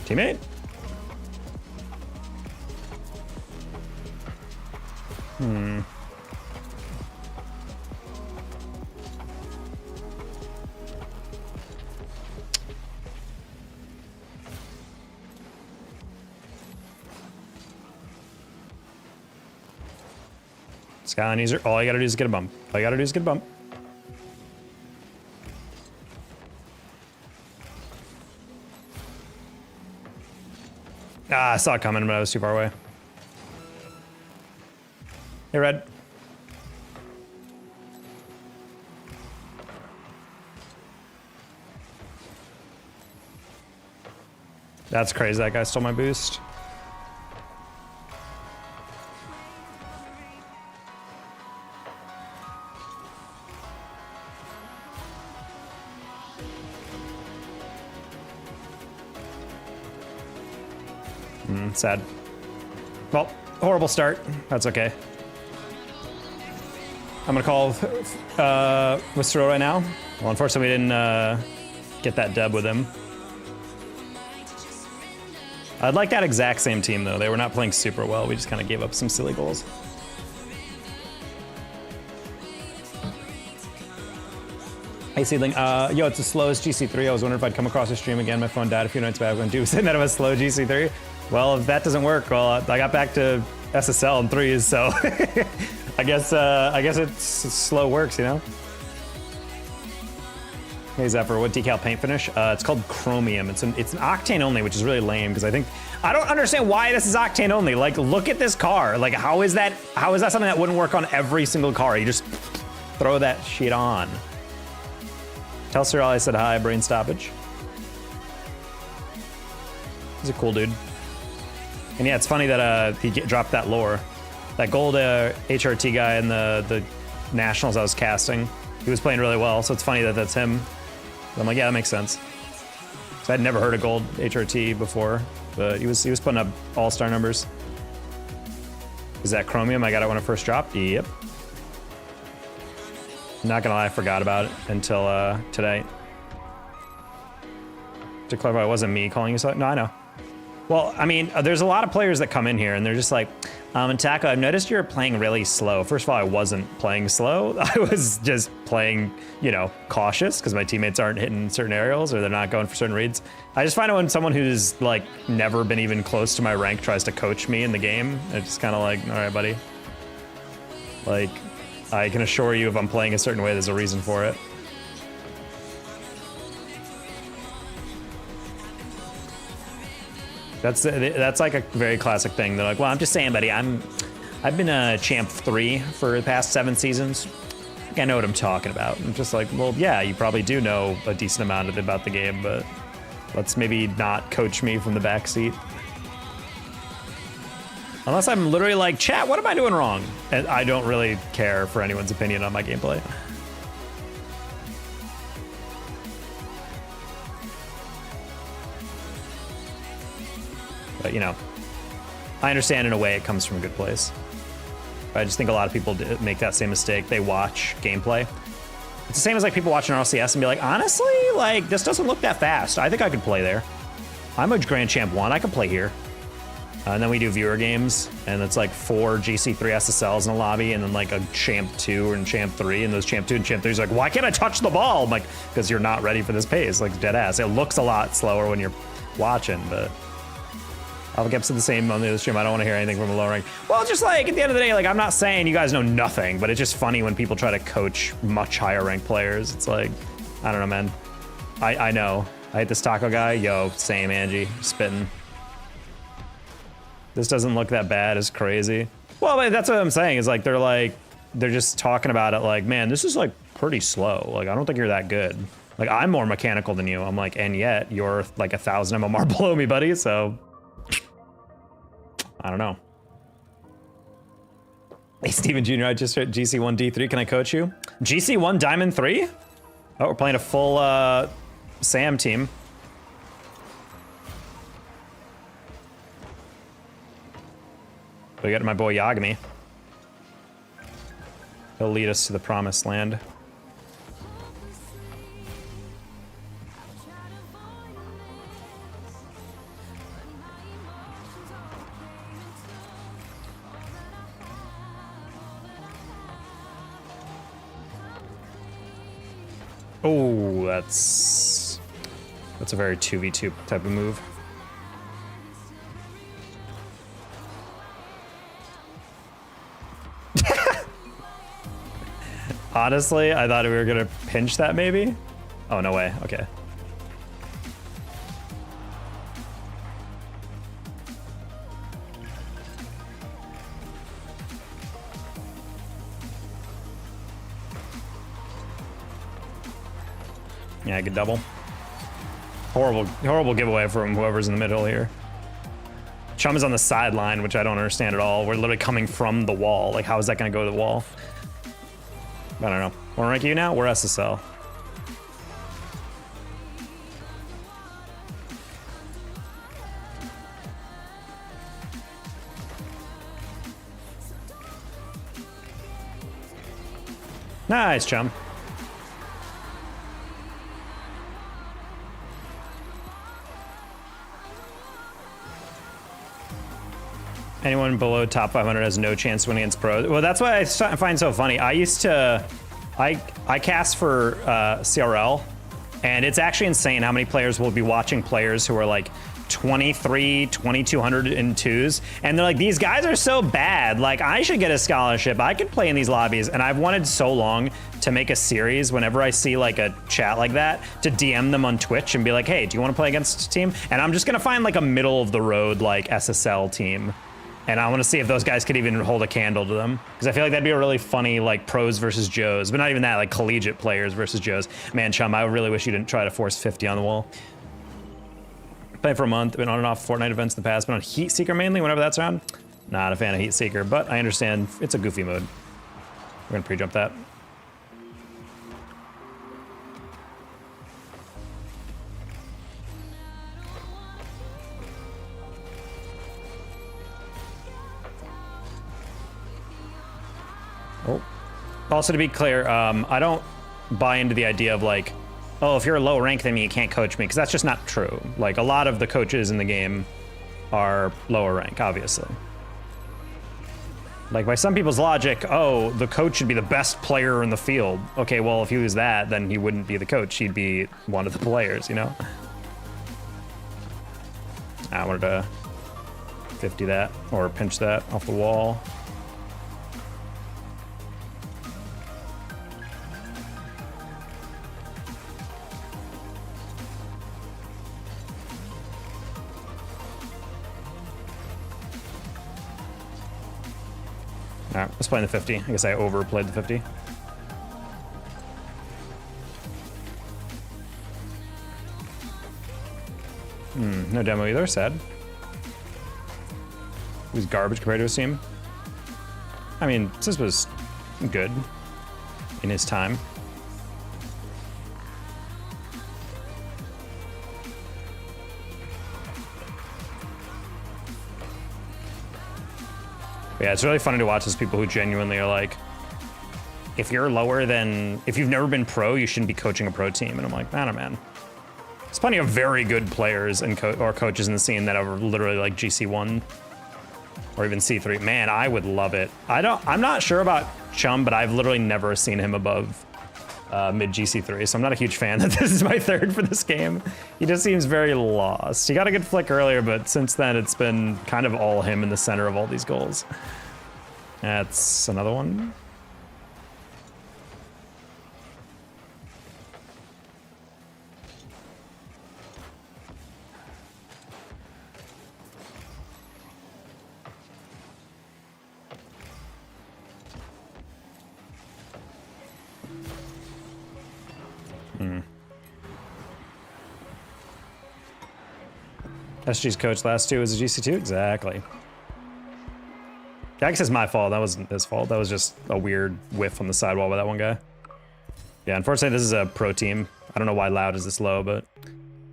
Teammate? Skyline user, all you gotta do is get a bump. All you gotta do is get a bump. Ah, I saw it coming, but I was too far away. Hey, Red. That's crazy, that guy stole my boost. Sad. Well, horrible start. That's okay. I'm gonna call Wistro right now. Well, unfortunately, we didn't get that dub with him. I'd like that exact same team, though. They were not playing super well. We just kind of gave up some silly goals. Hey, Seedling. Yo, it's the slowest GC3. I was wondering if I'd come across a stream again. My phone died a few nights back when Dude was saying that it was slow GC3. Well, if that doesn't work, well, I got back to SSL in 3s, so I guess it's slow works, you know? Hey, Zephyr, what decal paint finish? It's called Chromium. It's an octane only, which is really lame because I don't understand why this is octane only. Like, look at this car. Like, how is that something that wouldn't work on every single car? You just throw that shit on. Tell Cyril I said hi, brain stoppage. He's a cool dude. And yeah, it's funny that he dropped that lore. That gold HRT guy in the Nationals I was casting, he was playing really well, so it's funny that that's him. But I'm like, yeah, that makes sense. So I'd never heard of gold HRT before, but he was putting up all-star numbers. Is that Chromium? I got it when it first dropped? Yep. Not gonna lie, I forgot about it until today. To clarify, it wasn't me calling you so. No, I know. Well, I mean, there's a lot of players that come in here and they're just like, and Taco, I've noticed you're playing really slow. First of all, I wasn't playing slow. I was just playing, you know, cautious because my teammates aren't hitting certain aerials or they're not going for certain reads. I just find it when someone who's like never been even close to my rank tries to coach me in the game, it's just kind of like, all right, buddy. Like, I can assure you if I'm playing a certain way, there's a reason for it. That's like a very classic thing. They're like, well, I'm just saying, buddy, I've been a champ 3 for the past 7 seasons. I think I know what I'm talking about. I'm just like, well, yeah, you probably do know a decent amount about the game, but let's maybe not coach me from the back seat. Unless I'm literally like, chat, what am I doing wrong? And I don't really care for anyone's opinion on my gameplay. But, you know, I understand in a way it comes from a good place. But I just think a lot of people make that same mistake. They watch gameplay. It's the same as like people watching RLCS and be like, honestly, like, this doesn't look that fast. I think I could play there. I'm a Grand Champ 1. I could play here. And then we do viewer games, and it's like 4 GC3 SSLs in a lobby, and then like a Champ 2 and Champ 3, and those Champ 2 and Champ 3's like, why can't I touch the ball? I'm like, because you're not ready for this pace, like dead ass. It looks a lot slower when you're watching, but I'll get to the same on the other stream. I don't want to hear anything from a low rank. Well, just like at the end of the day, like I'm not saying you guys know nothing, but it's just funny when people try to coach much higher ranked players. It's like, I don't know, man. I know. I hate this taco guy. Yo, same Angie, spitting. This doesn't look that bad. It's crazy. Well, but that's what I'm saying is like they're just talking about it like, man, this is like pretty slow. Like I don't think you're that good. Like I'm more mechanical than you. I'm like, and yet you're like 1,000 MMR below me, buddy. So I don't know. Hey, Steven Jr., I just heard GC1 D3. Can I coach you? GC1 Diamond 3? Oh, we're playing a full Sam team. We got my boy Yagami. He'll lead us to the promised land. Oh, that's a very 2v2 type of move. Honestly, I thought we were gonna pinch that maybe. Oh, no way. Okay. Yeah, good double. Horrible giveaway from whoever's in the middle here. Chum is on the sideline, which I don't understand at all. We're literally coming from the wall. Like, how is that gonna go to the wall? I don't know. We're ranking you now? We're SSL. Nice, Chum. Anyone below top 500 has no chance to win against pros. Well, that's what I find so funny. I used to, I cast for CRL, and it's actually insane how many players will be watching players who are like 23, 2200 in twos, and they're like, these guys are so bad. Like, I should get a scholarship. I could play in these lobbies. And I've wanted so long to make a series whenever I see like a chat like that, to DM them on Twitch and be like, hey, do you want to play against a team? And I'm just gonna find like a middle of the road like SSL team. And I want to see if those guys could even hold a candle to them. Because I feel like that'd be a really funny, like, pros versus Joes. But not even that, like, collegiate players versus Joes. Man, Chum, I really wish you didn't try to force 50 on the wall. Playing for a month, been on and off Fortnite events in the past. Been on Heat Seeker mainly, whenever that's around. Not a fan of Heat Seeker, but I understand it's a goofy mode. We're going to pre-jump that. Oh. Also, to be clear, I don't buy into the idea of like, oh, if you're a low rank than me, you can't coach me, because that's just not true. Like, a lot of the coaches in the game are lower rank, obviously. Like, by some people's logic, oh, the coach should be the best player in the field. Okay, well, if he was that, then he wouldn't be the coach. He'd be one of the players, you know? I wanted to 50 that, or pinch that off the wall. All right, let's play in the 50. I guess I overplayed the 50. No demo either, sad. He was garbage compared to his team. I mean, this was good in his time. Yeah, it's really funny to watch those people who genuinely are like, if you're lower than, if you've never been pro, you shouldn't be coaching a pro team. And I'm like, I don't know, man. There's plenty of very good players and or coaches in the scene that are literally like GC1 or even C3. Man, I would love it. I'm not sure about Chum, but I've literally never seen him above mid GC3. So I'm not a huge fan that this is my third for this game. He just seems very lost. He got a good flick earlier, but since then it's been kind of all him in the center of all these goals. That's another one. SG's coach last two was a GC2? Exactly. I guess it's my fault. That wasn't his fault. That was just a weird whiff on the sidewall by that one guy. Yeah, unfortunately, this is a pro team. I don't know why Loud is this low, but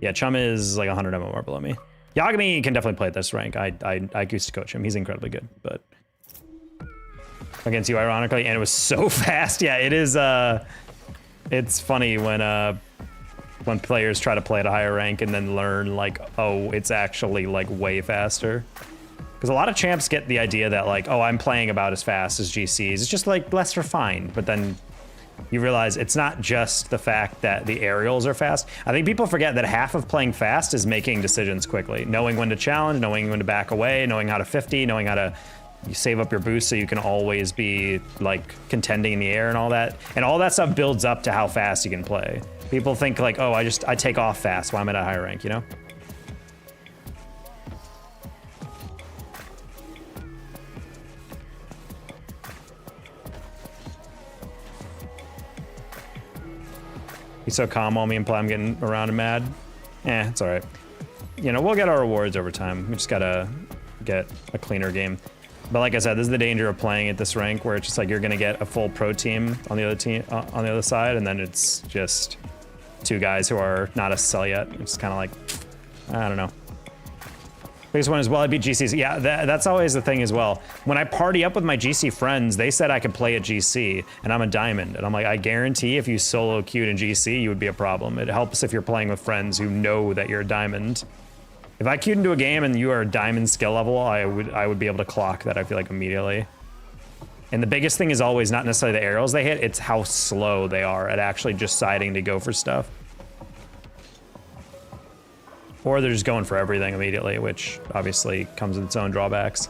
yeah, Chum is like 100 MMR below me. Yagami can definitely play at this rank. I used to coach him. He's incredibly good, but against you, ironically, and it was so fast. Yeah, it is. It's funny when players try to play at a higher rank and then learn like, oh, it's actually like way faster. Because a lot of champs get the idea that like, oh, I'm playing about as fast as GCs. It's just like less refined. But then you realize it's not just the fact that the aerials are fast. I think people forget that half of playing fast is making decisions quickly. Knowing when to challenge, knowing when to back away, knowing how to 50, knowing how to You save up your boost so you can always be like contending in the air and all that. And all that stuff builds up to how fast you can play. People think like, oh, I take off fast. Why am I at a higher rank, you know? He's so calm while me and Play I'm getting around and mad. It's all right. You know, we'll get our rewards over time. We just gotta get a cleaner game. But like I said, this is the danger of playing at this rank, where it's just like you're gonna get a full pro team on the other team on the other side, and then it's just two guys who are not SSL yet. It's kind of like, I don't know. Biggest one is, well, I beat GCs. Yeah, that's always the thing as well. When I party up with my GC friends, they said I could play at GC, and I'm a diamond. And I'm like, I guarantee if you solo queued in GC, you would be a problem. It helps if you're playing with friends who know that you're a diamond. If I queued into a game and you are a diamond skill level, I would be able to clock that, I feel like, immediately. And the biggest thing is always not necessarily the arrows they hit, it's how slow they are at actually just deciding to go for stuff. Or they're just going for everything immediately, which obviously comes with its own drawbacks.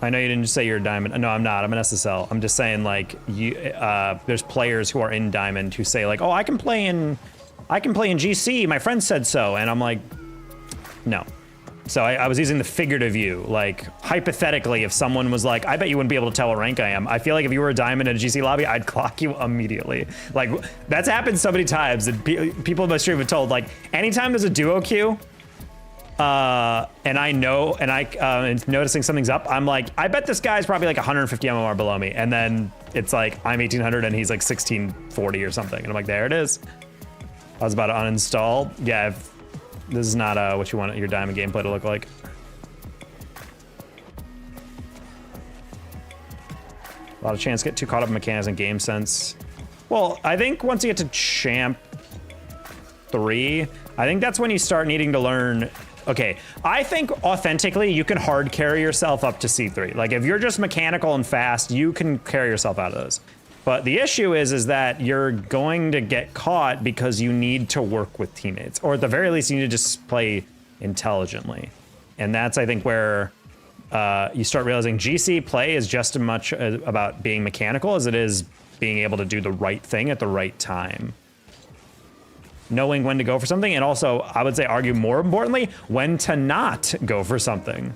I know you didn't just say you're a diamond. No, I'm not. I'm an SSL. I'm just saying, like, there's players who are in diamond who say, like, oh, I can play in GC. My friend said so, and I'm like, no. So I was using the figurative view. Like, hypothetically, if someone was like, I bet you wouldn't be able to tell what rank I am. I feel like if you were a diamond in a GC lobby, I'd clock you immediately. Like, that's happened so many times that people in my stream have told, like, anytime there's a duo queue, and I know, and and noticing something's up, I'm like, I bet this guy's probably like 150 MMR below me. And then it's like, I'm 1800 and he's like 1640 or something. And I'm like, there it is. I was about to uninstall. Yeah, this is not what you want your diamond gameplay to look like. A lot of chance to get too caught up in mechanics and game sense. Well, I think once you get to champ 3, I think that's when you start needing to learn. Okay, I think authentically you can hard carry yourself up to C3. Like, if you're just mechanical and fast, you can carry yourself out of those. But the issue is that you're going to get caught because you need to work with teammates, or at the very least, you need to just play intelligently. And that's, I think, where you start realizing GC play is just as much about being mechanical as it is being able to do the right thing at the right time. Knowing when to go for something, and also, I would say, argue more importantly, when to not go for something.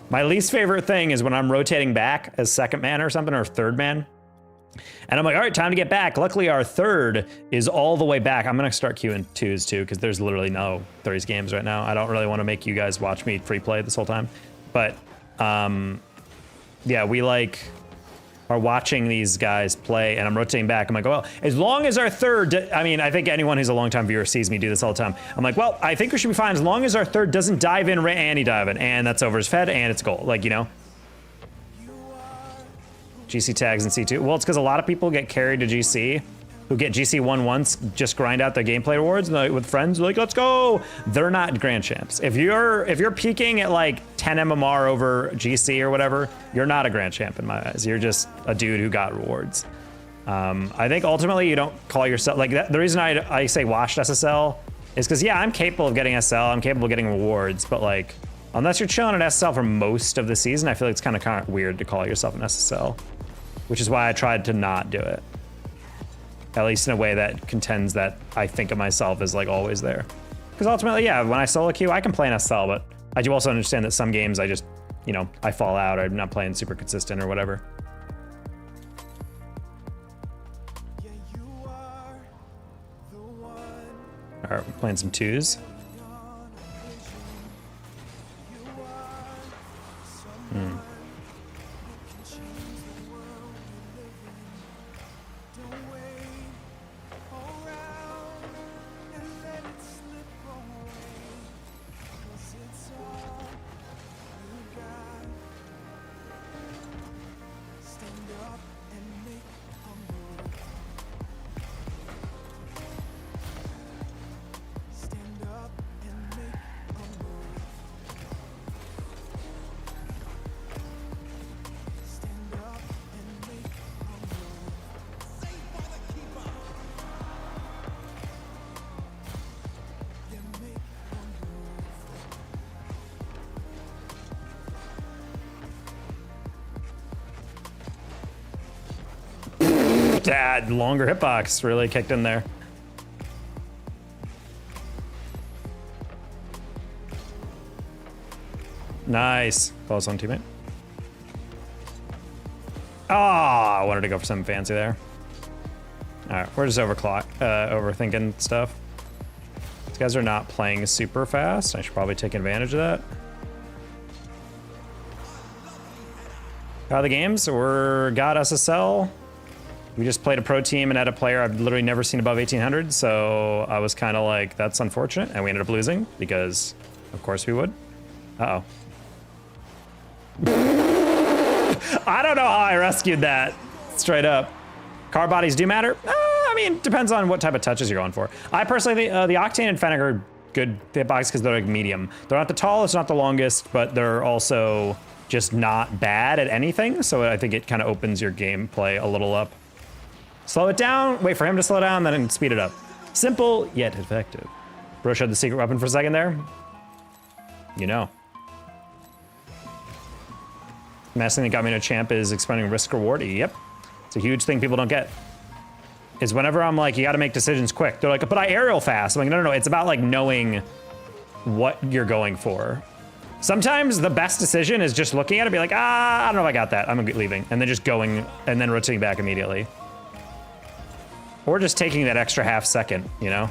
My least favorite thing is when I'm rotating back as second man or something, or third man. And I'm like, all right, time to get back. Luckily, our third is all the way back. I'm gonna start queuing 2s too, because there's literally no 3s games right now. I don't really want to make you guys watch me free play this whole time. But yeah, we like are watching these guys play, and I'm rotating back. I'm like, well, as long as our third, I mean, I think anyone who's a longtime viewer sees me do this all the time. I'm like, well, I think we should be fine as long as our third doesn't dive in anti-dive in, and that's over his head, and it's goal. Like, you know. GC tags in C2. Well, it's because a lot of people get carried to GC, who get GC 1 once, just grind out their gameplay rewards, and with friends, like, let's go. They're not grand champs. If you're peaking at like 10 MMR over GC or whatever, you're not a grand champ in my eyes. You're just a dude who got rewards. I think ultimately you don't call yourself like that. The reason I say washed SSL is because, yeah, I'm capable of getting SL. I'm capable of getting rewards, but like, unless you're chilling at SSL for most of the season, I feel like it's kind of weird to call yourself an SSL, which is why I tried to not do it. At least in a way that contends that I think of myself as like always there. Because ultimately, yeah, when I solo queue, I can play an SL, but I do also understand that some games I just, you know, I fall out, or I'm not playing super consistent or whatever. All right, we're playing some 2s. Dad, longer hitbox really kicked in there. Nice. Close on teammate. Ah, I wanted to go for something fancy there. All right, we're just overthinking stuff. These guys are not playing super fast. I should probably take advantage of that. How are the games? We're got SSL. We just played a pro team and had a player I've literally never seen above 1800. So I was kind of like, that's unfortunate. And we ended up losing because of course we would. Uh-oh. I don't know how I rescued that. Straight up. Car bodies do matter? I mean, depends on what type of touches you're going for. I personally think the Octane and Fennec are good hitbox because they're like medium. They're not the tallest, not the longest, but they're also just not bad at anything. So I think it kind of opens your gameplay a little up. Slow it down, wait for him to slow down, then speed it up. Simple, yet effective. Bro showed the secret weapon for a second there. You know. The last thing that got me to champ is expanding risk reward. Yep. It's a huge thing people don't get. Is whenever I'm like, you gotta make decisions quick. They're like, but I aerial fast. I'm like, no. It's about like knowing what you're going for. Sometimes the best decision is just looking at it and be like, I don't know if I got that. I'm leaving. And then just going and then rotating back immediately. Or just taking that extra half second, you know,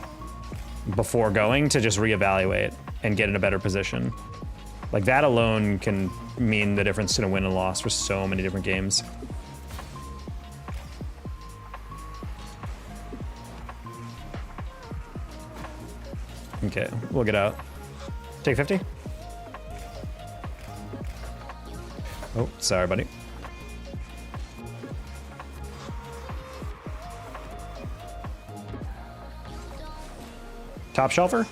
before going to just reevaluate and get in a better position. Like that alone can mean the difference in a win and loss for so many different games. Okay, we'll get out. Take 50. Oh, sorry, buddy. Top shelfer?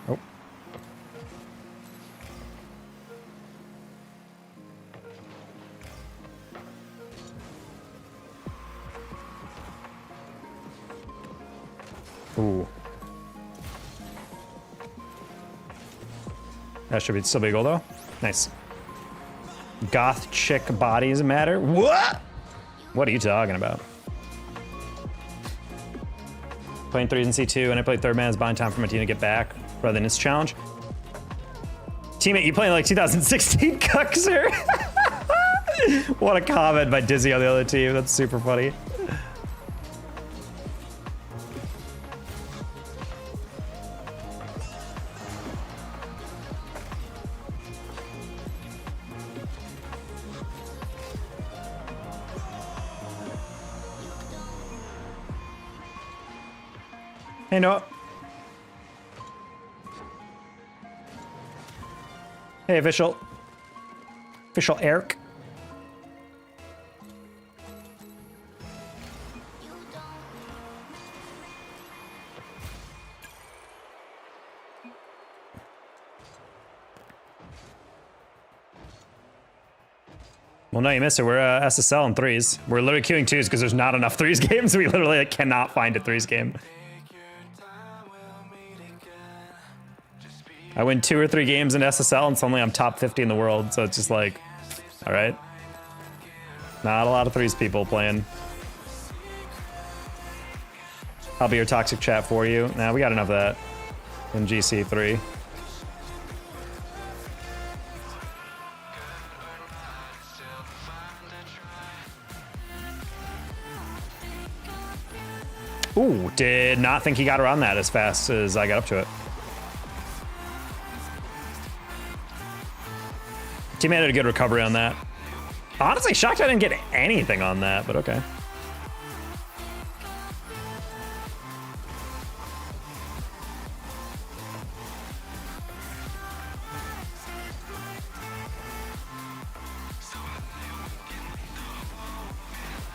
Oh. Ooh. That should still be a goal though. Nice. Goth chick bodies matter. What? What are you talking about? Playing threes in C2 and I played third man as buying time for my team to get back rather than its challenge. Teammate, you playing like 2016 Cuxer? What a comment by Dizzy on the other team. That's super funny. Hey, Noah. Hey, official. Official Eric. Well, no, you missed it. We're SSL in threes. We're literally queuing twos because there's not enough threes games. We literally cannot find a threes game. I win 2 or 3 games in SSL and suddenly I'm top 50 in the world. So it's just like, all right. Not a lot of threes people playing. I'll be your toxic chat for you. Nah, we got enough of that in GC3. Ooh, did not think he got around that as fast as I got up to it. Teammate had a good recovery on that. Honestly, shocked I didn't get anything on that, but okay.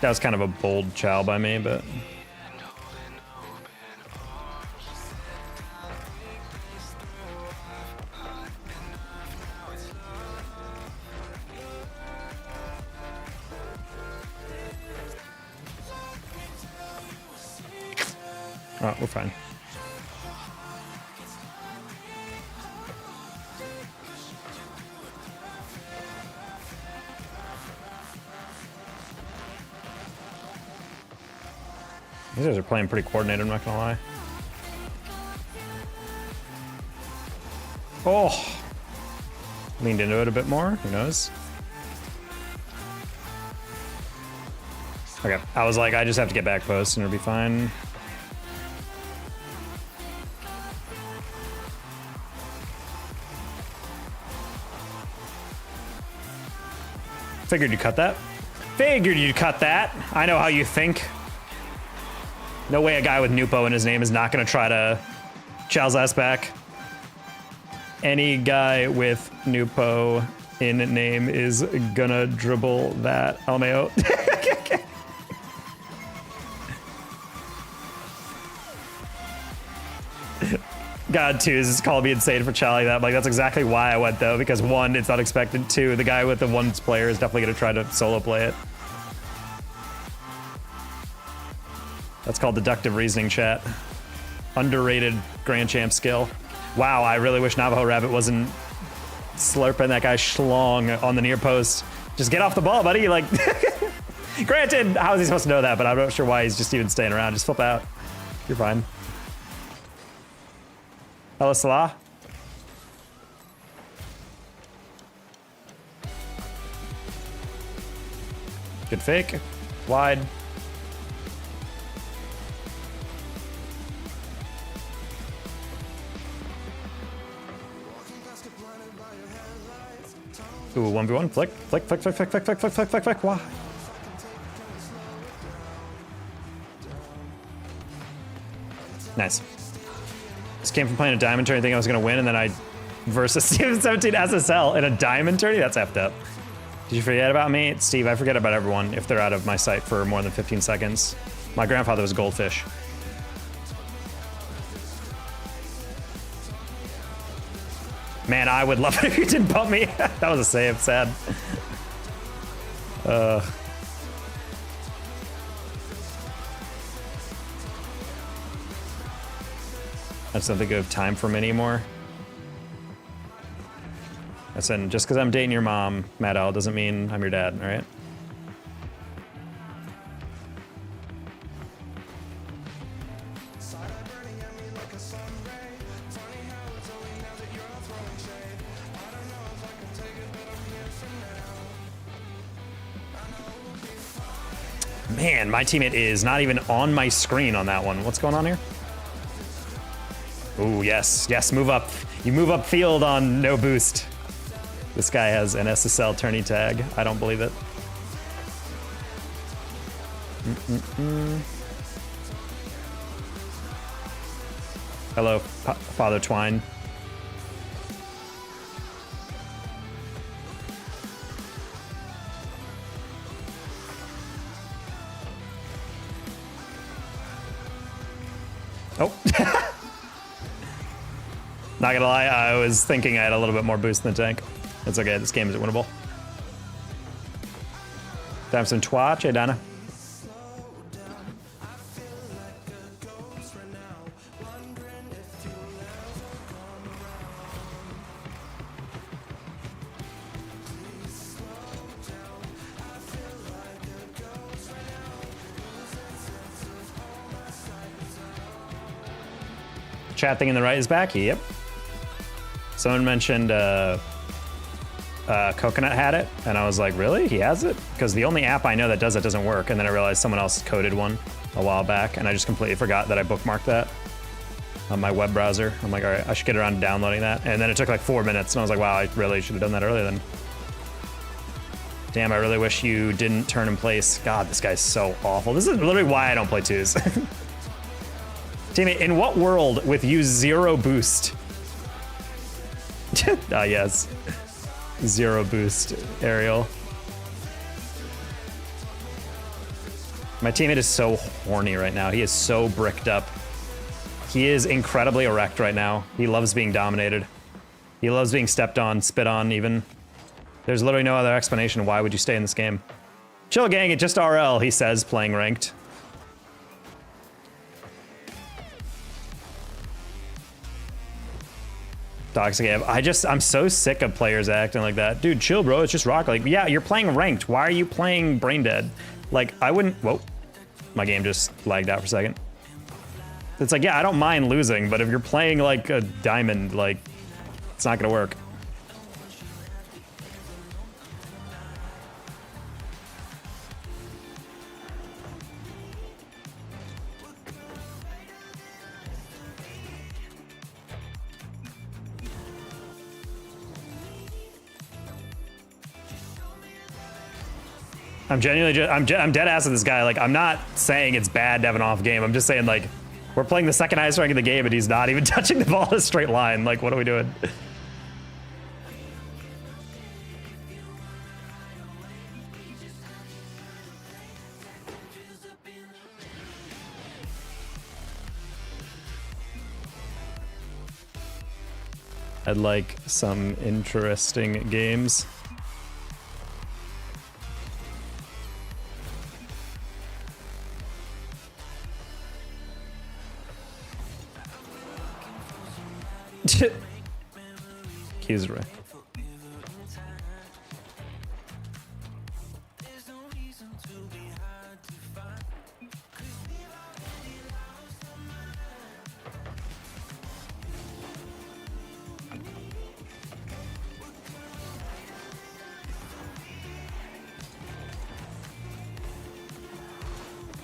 That was kind of a bold chow by me, but... Oh, we're fine. These guys are playing pretty coordinated, I'm not gonna lie. Oh! Leaned into it a bit more, who knows? Okay, I was like, I just have to get back post and it'll be fine. Figured you'd cut that. Figured you'd cut that. I know how you think. No way a guy with Nupo in his name is not gonna try to Chow's ass back. Any guy with Nupo in name is gonna dribble that LMAO. God, two is called me insane for chow like that. Like, that's exactly why I went, though, because one, it's unexpected. Two, the guy with the one player is definitely going to try to solo play it. That's called deductive reasoning, chat. Underrated Grand Champ skill. Wow, I really wish Navajo Rabbit wasn't slurping that guy schlong on the near post. Just get off the ball, buddy. Like, granted, how is he supposed to know that? But I'm not sure why he's just even staying around. Just flip out. You're fine. Hello, Salah. Good fake. Wide. Ooh, 1v1. Flick. Flick, flick, flick, flick, flick, flick, flick, flick, flick, flick. Wow. Nice. Just came from playing a diamond tourney thinking I was gonna win, and then I versus Steven 17 SSL in a diamond tourney? That's effed up. Did you forget about me? Steve, I forget about everyone if they're out of my sight for more than 15 seconds. My grandfather was a goldfish. Man, I would love it if you didn't bump me. That was a save, sad. I just don't think I have time for him anymore. I said, just because I'm dating your mom, Matt L, doesn't mean I'm your dad, all right? Man, my teammate is not even on my screen on that one. What's going on here? Ooh, yes, yes, move up. You move up field on no boost. This guy has an SSL tourney tag. I don't believe it. Hello, Father Twine. Oh. Not gonna lie, I was thinking I had a little bit more boost in the tank. It's okay, this game is winnable. Time some twatch, hey Donna. Chat thing in the right is back, yep. Someone mentioned Coconut had it, and I was like, really? He has it? Because the only app I know that does it doesn't work, and then I realized someone else coded one a while back, and I just completely forgot that I bookmarked that on my web browser. I'm like, all right, I should get around to downloading that. And then it took like 4 minutes, and I was like, wow, I really should have done that earlier then. Damn, I really wish you didn't turn in place. God, this guy's so awful. This is literally why I don't play twos. Teammate, in what world with you 0 boost? Ah, yes. 0 boost, Ariel. My teammate is so horny right now. He is so bricked up. He is incredibly erect right now. He loves being dominated. He loves being stepped on, spit on even. There's literally no other explanation. Why would you stay in this game? Chill gang, it just RL, he says, playing ranked. Toxic Ab. I'm so sick of players acting like that. Dude, chill, bro. It's just Rocket League. Yeah, you're playing ranked. Why are you playing Brain Dead? Like, I wouldn't. Whoa. My game just lagged out for a second. It's like, yeah, I don't mind losing, but if you're playing like a diamond, like, it's not gonna work. I'm genuinely I'm dead ass at this guy. Like, I'm not saying it's bad to have an off game. I'm just saying, like, we're playing the second highest rank in the game and he's not even touching the ball in a straight line. Like, what are we doing? I'd like some interesting games. Keys right.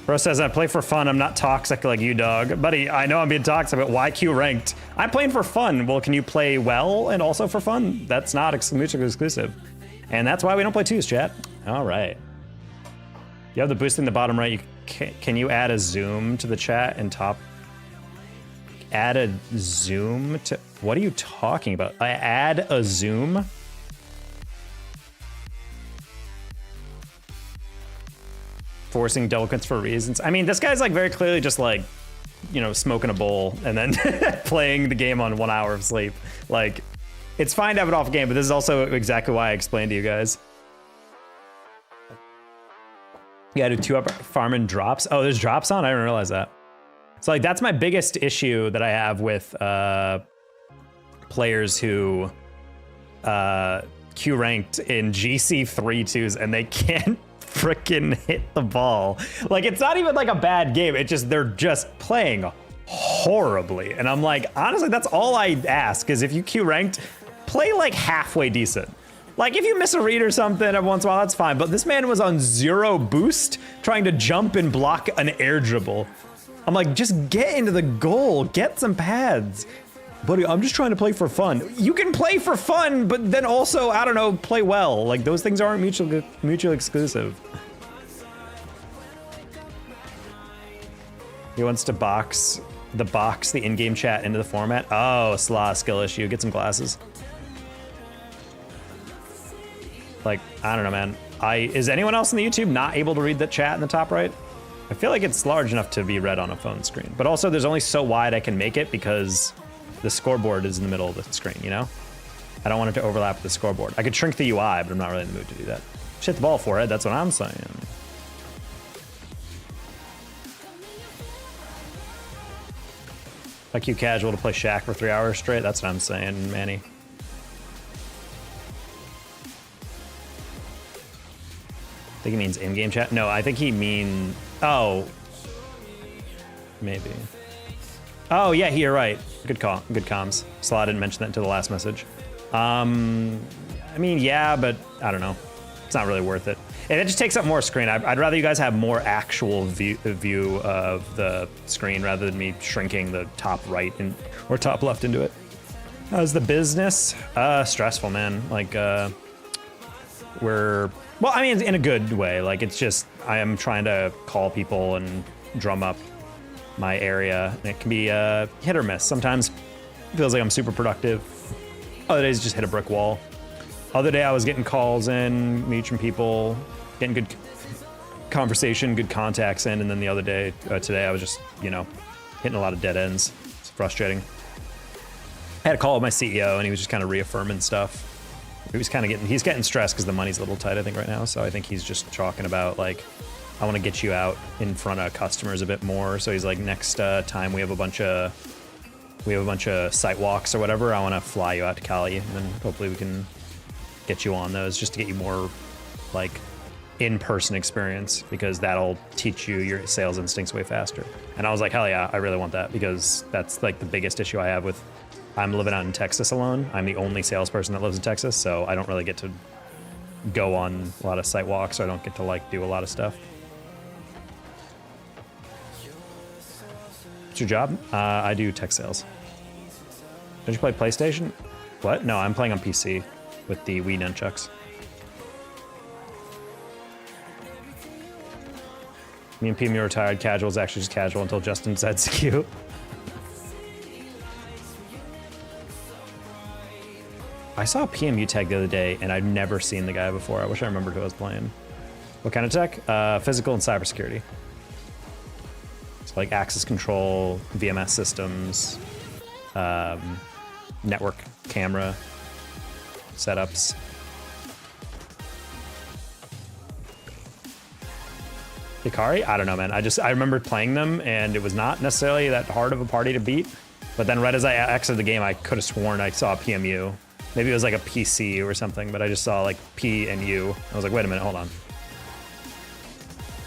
Bro says, I play for fun. I'm not toxic like you, dog. Buddy, I know I'm being toxic, but why Q ranked? I'm playing for fun. Well, can you play well and also for fun? That's not mutually exclusive. And that's why we don't play twos, chat. All right. You have the boost in the bottom right. Can you add a zoom to the chat and top? Add a zoom to... What are you talking about? I add a zoom? Forcing delinquents for reasons. I mean, this guy's like very clearly just like, you know, smoking a bowl and then playing the game on 1 hour of sleep. Like, it's fine to have an off game, but this is also exactly why I explained to you guys. Yeah, do 2 up farming drops. Oh, there's drops on? I didn't realize that. So like, that's my biggest issue that I have with players who Q ranked in GC 3-2s and they can't freaking hit the ball. Like, it's not even like a bad game. It just, they're just playing horribly. And I'm like, honestly, that's all I ask is if you Q ranked, play like halfway decent. Like, if you miss a read or something every once in a while, that's fine. But this man was on 0 boost trying to jump and block an air dribble. I'm like, just get into the goal, get some pads. Buddy, I'm just trying to play for fun. You can play for fun, but then also, I don't know, play well. Like, those things aren't mutually exclusive. He wants to box the in-game chat into the format. Oh, slaw, skill issue. Get some glasses. Like, I don't know, man. Is anyone else in the YouTube not able to read the chat in the top right? I feel like it's large enough to be read on a phone screen. But also, there's only so wide I can make it because the scoreboard is in the middle of the screen, you know? I don't want it to overlap with the scoreboard. I could shrink the UI, but I'm not really in the mood to do that. Shit the ball for it, that's what I'm saying. Like you casual to play Shaq for 3 hours straight, that's what I'm saying, Manny. I think he means in-game chat. No, I think he mean, oh. Maybe. Oh yeah, you're right. Good call, good comms. Slaw didn't mention that until the last message. I mean, yeah, but I don't know. It's not really worth it. And it just takes up more screen. I'd rather you guys have more actual view of the screen rather than me shrinking the top right or top left into it. How's the business? Stressful, man. Like, well, I mean, in a good way. Like, it's just, I am trying to call people and drum up my area. And it can be hit or miss. Sometimes it feels like I'm super productive. Other days just hit a brick wall. Other day I was getting calls in, meeting people, getting good conversation, good contacts in, and then the other day, today I was just, you know, hitting a lot of dead ends. It's frustrating. I had a call with my CEO and he was just kind of reaffirming stuff. He was kind of he's getting stressed because the money's a little tight, I think, right now. So I think he's just talking about, like, I want to get you out in front of customers a bit more. So he's like, next time we have a bunch of site walks or whatever, I want to fly you out to Cali, and then hopefully we can get you on those just to get you more, like, in-person experience because that'll teach you your sales instincts way faster. And I was like, hell yeah, I really want that because that's like the biggest issue I have with, I'm living out in Texas alone. I'm the only salesperson that lives in Texas, so I don't really get to go on a lot of site walks, or I don't get to like do a lot of stuff. What's your job? I do tech sales. Don't you play PlayStation? What? No, I'm playing on PC with the Wii nunchucks. Me and PMU retired. Casual is actually just casual until Justin said it's cute. I saw a PMU tag the other day, and I've never seen the guy before. I wish I remembered who I was playing. What kind of tech? Physical and cybersecurity. So like access control, VMS systems, network camera setups. Ikari? I don't know, man. I remember playing them, and it was not necessarily that hard of a party to beat. But then right as I exited the game, I could have sworn I saw a PMU. Maybe it was like a PC or something, but I just saw like P and U. I was like, wait a minute, hold on.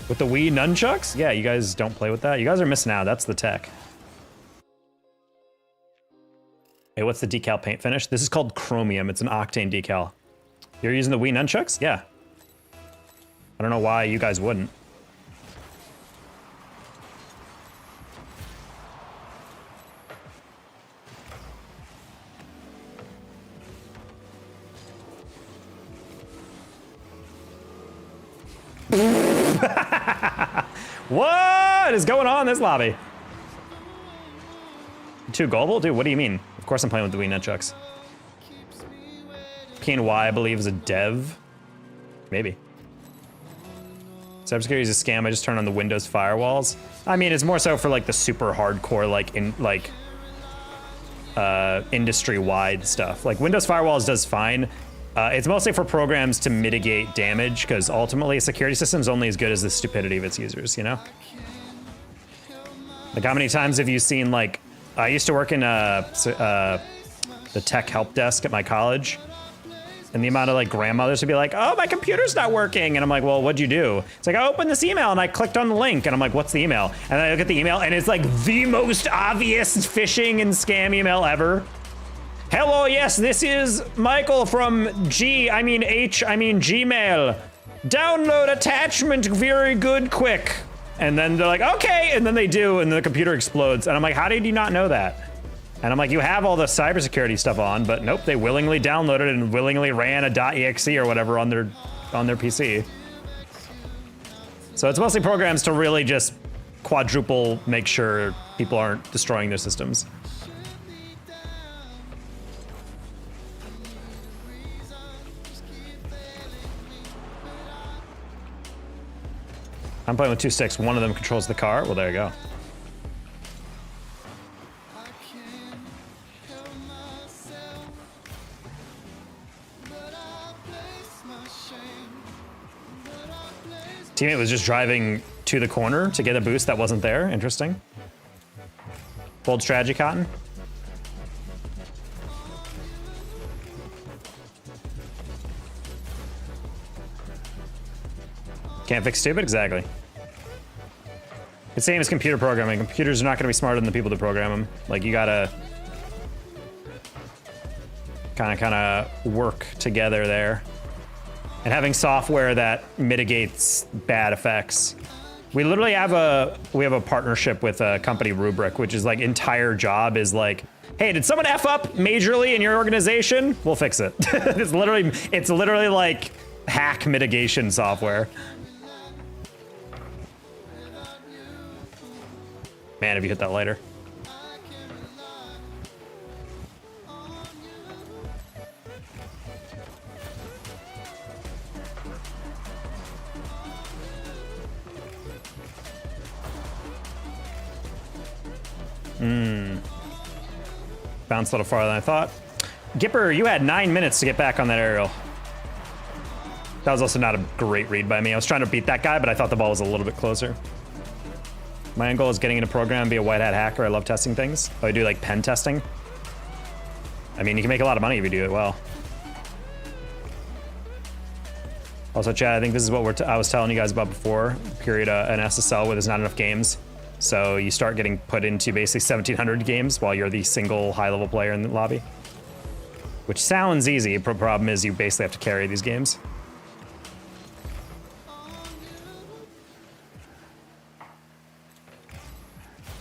With the Wii nunchucks? Yeah, you guys don't play with that? You guys are missing out. That's the tech. Hey, what's the decal paint finish? This is called chromium. It's an octane decal. You're using the Wii nunchucks? Yeah. I don't know why you guys wouldn't. What is going on in this lobby? Too global? Dude, what do you mean? Of course I'm playing with the Wii nunchucks. PNY, I believe, is a dev. Maybe. Cybersecurity is a scam. I just turned on the Windows firewalls. I mean, it's more so for like the super hardcore, like industry-wide stuff. Like Windows firewalls does fine. It's mostly for programs to mitigate damage, because ultimately a security system is only as good as the stupidity of its users, you know? Like how many times have you seen, like, I used to work in the tech help desk at my college, and the amount of like grandmothers would be like, oh, my computer's not working. And I'm like, well, what'd you do? It's like, I opened this email and I clicked on the link, and I'm like, what's the email? And I look at the email and it's like the most obvious phishing and scam email ever. Hello, yes, this is Michael from Gmail. Download attachment, very good, quick. And then they're like, okay, and then they do, and the computer explodes. And I'm like, how did you not know that? And I'm like, you have all the cybersecurity stuff on, but nope, they willingly downloaded it and willingly ran a .exe or whatever on their PC. So it's mostly programs to really just quadruple make sure people aren't destroying their systems. I'm playing with 2 sticks. One of them controls the car. Well, there you go. Teammate was just driving to the corner to get a boost that wasn't there. Interesting. Bold strategy, Cotton. Can't fix stupid? Exactly. It's the same as computer programming. Computers are not going to be smarter than the people that program them. Like, you gotta kind of work together there. And having software that mitigates bad effects. We literally have a partnership with a company, Rubrik, which is like entire job is like, hey, did someone F up majorly in your organization? We'll fix it. It's literally like hack mitigation software. Man, have you hit that lighter? Bounced a little farther than I thought. Gipper, you had 9 minutes to get back on that aerial. That was also not a great read by me. I was trying to beat that guy, but I thought the ball was a little bit closer. My end goal is getting into a program and be a white hat hacker. I love testing things. Oh, I do like pen testing. I mean, you can make a lot of money if you do it well. Also, Chad, I think this is what I was telling you guys about before. Period an SSL where there's not enough games. So you start getting put into basically 1,700 games while you're the single high-level player in the lobby. Which sounds easy, but the problem is you basically have to carry these games.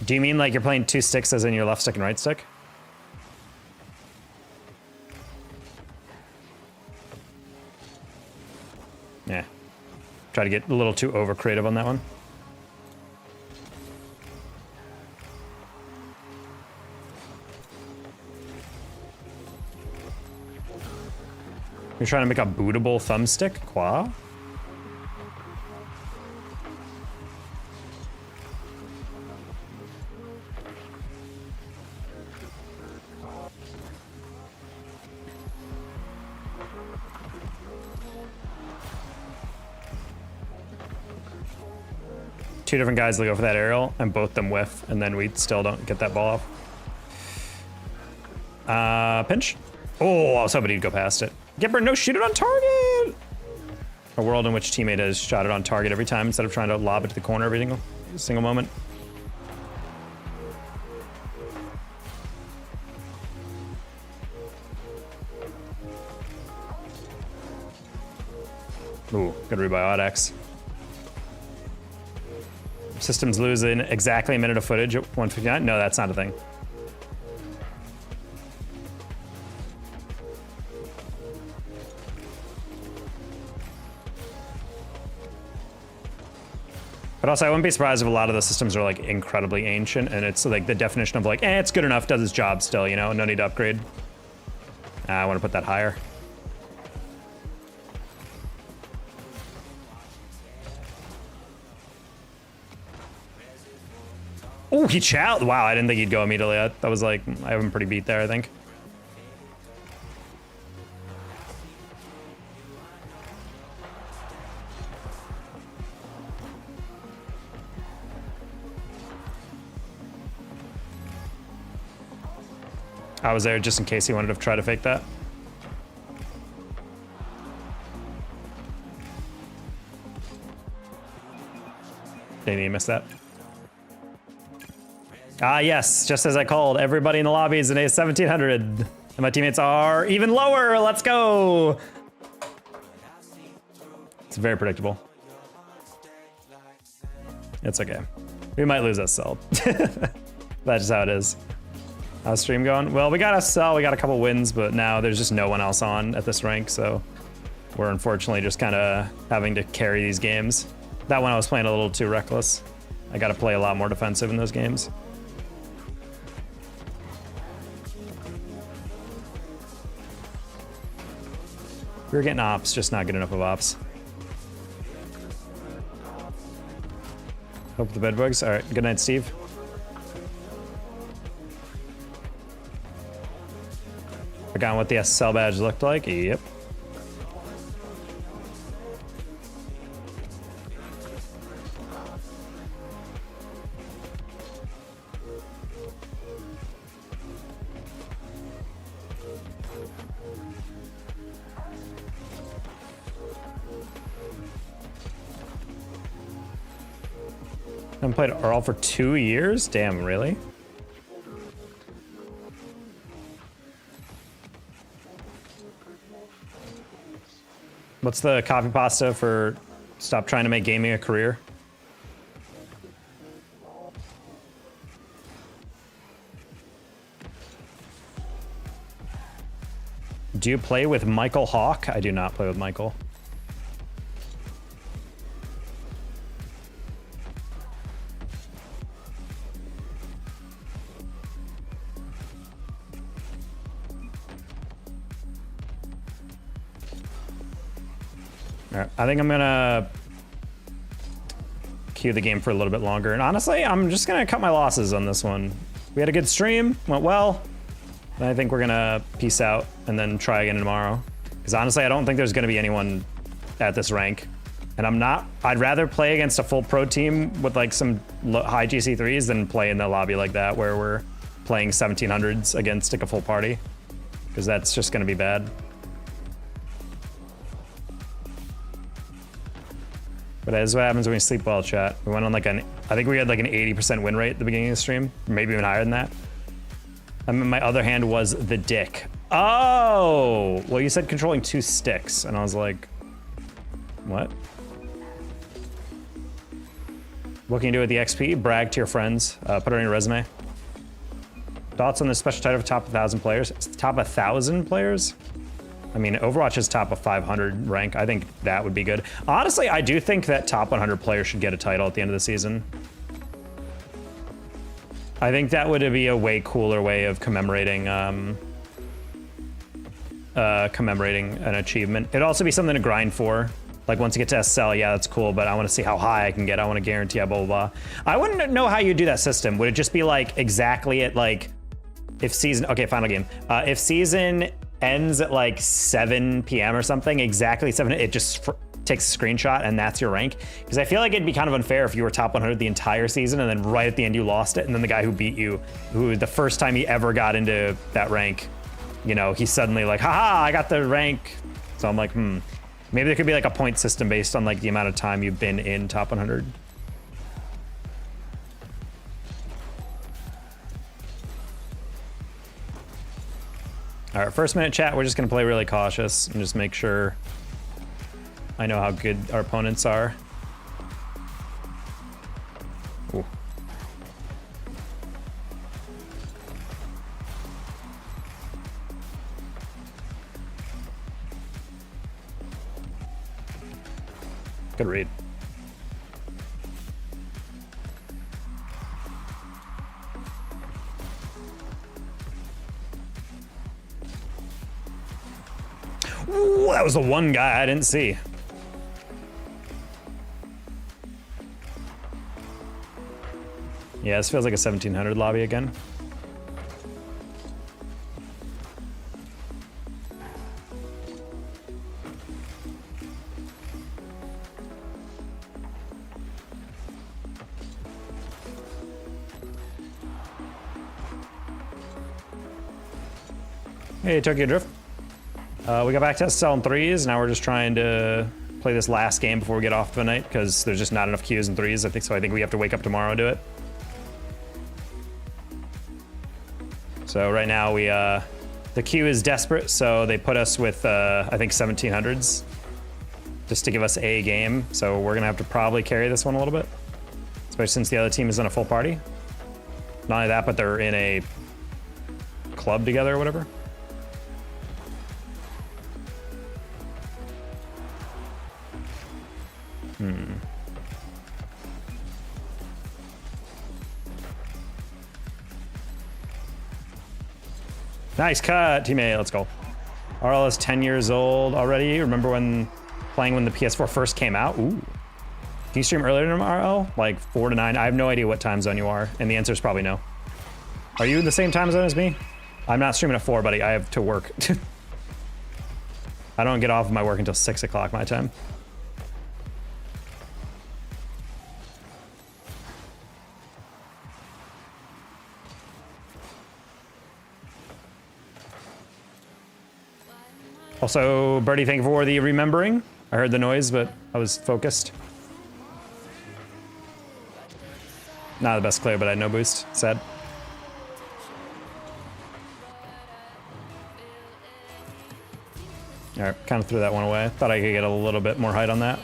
Do you mean like you're playing 2 sticks as in your left stick and right stick? Yeah. Try to get a little too over creative on that one. You're trying to make a bootable thumbstick? Qua? Two different guys that go for that aerial, and both them whiff, and then we still don't get that ball off. Pinch. Oh, I was hoping he'd go past it. Gipper, no, shoot it on target! A world in which teammate has shot it on target every time instead of trying to lob it to the corner every single moment. Ooh, good read by Audax. Systems losing exactly a minute of footage at 159. No, that's not a thing. But also, I wouldn't be surprised if a lot of the systems are like incredibly ancient, and it's like the definition of like, it's good enough, does its job still, you know, no need to upgrade. I want to put that higher. Oh, he chowed. Wow, I didn't think he'd go immediately. That was like, I have him pretty beat there, I think. I was there just in case he wanted to try to fake that. Didn't even miss that. Ah, yes, just as I called, everybody in the lobby is an A1700. And my teammates are even lower. Let's go. It's very predictable. It's okay. We might lose SL. That's just how it is. How's stream going? Well, we got SL, we got a couple wins, but now there's just no one else on at this rank, so we're unfortunately just kind of having to carry these games. That one I was playing a little too reckless. I got to play a lot more defensive in those games. We were getting ops, just not good enough of ops. Hope the bedbugs. All right, good night, Steve. Forgot what the SSL badge looked like. Yep. I haven't played Earl for 2 years? Damn, really? What's the copy pasta for stop trying to make gaming a career? Do you play with Michael Hawk? I do not play with Michael. I think I'm gonna queue the game for a little bit longer. And honestly, I'm just gonna cut my losses on this one. We had a good stream, went well. And I think we're gonna peace out and then try again tomorrow. Because honestly, I don't think there's gonna be anyone at this rank. And I'd rather play against a full pro team with like some high GC3s than play in the lobby like that where we're playing 1700s against like a full party. Because that's just gonna be bad. But that's what happens when we sleep well, chat. We went on like I think we had like an 80% win rate at the beginning of the stream, maybe even higher than that. I mean, my other hand was the dick. Oh, well, you said controlling 2 sticks, and I was like, what? What can you do with the XP? Brag to your friends. Put it on your resume. Thoughts on the special title of top 1,000 players? It's top 1,000 players? I mean, Overwatch is top of 500 rank. I think that would be good. Honestly, I do think that top 100 players should get a title at the end of the season. I think that would be a way cooler way of commemorating commemorating an achievement. It'd also be something to grind for. Like once you get to SL, yeah, that's cool, but I want to see how high I can get. I want to guarantee blah, blah, blah. I wouldn't know how you do that system. Would it just be like exactly at like, if season, okay, final game. If season ends at like 7 p.m. or something, exactly 7, it just takes a screenshot and that's your rank? Because I feel like it'd be kind of unfair if you were top 100 the entire season and then right at the end you lost it, and then the guy who beat you, who the first time he ever got into that rank, you know, he's suddenly like, haha, I got the rank. So I'm like, maybe there could be like a point system based on like the amount of time you've been in top 100. All right, first minute chat, we're just gonna play really cautious and just make sure I know how good our opponents are. Ooh. Good read. Ooh, that was the one guy I didn't see. Yeah, this feels like a 1700 lobby again. Hey, Tokyo Drift. We got back to selling 3s. Now we're just trying to play this last game before we get off for the night because there's just not enough queues in 3s. I think we have to wake up tomorrow and do it. So right now the queue is desperate, so they put us with I think 1700s just to give us a game. So we're gonna have to probably carry this one a little bit, especially since the other team is in a full party. Not only that, but they're in a club together or whatever. Nice cut, teammate. Let's go. RL is 10 years old already. Remember when playing when the PS4 first came out? Ooh. Can you stream earlier than RL? Like 4 to 9? I have no idea what time zone you are, and the answer is probably no. Are you in the same time zone as me? I'm not streaming at 4, buddy. I have to work. I don't get off of my work until 6 o'clock my time. Also, Birdie, thank you for the remembering. I heard the noise, but I was focused. Not the best player, but I had no boost. Sad. All right, kind of threw that one away. Thought I could get a little bit more height on that.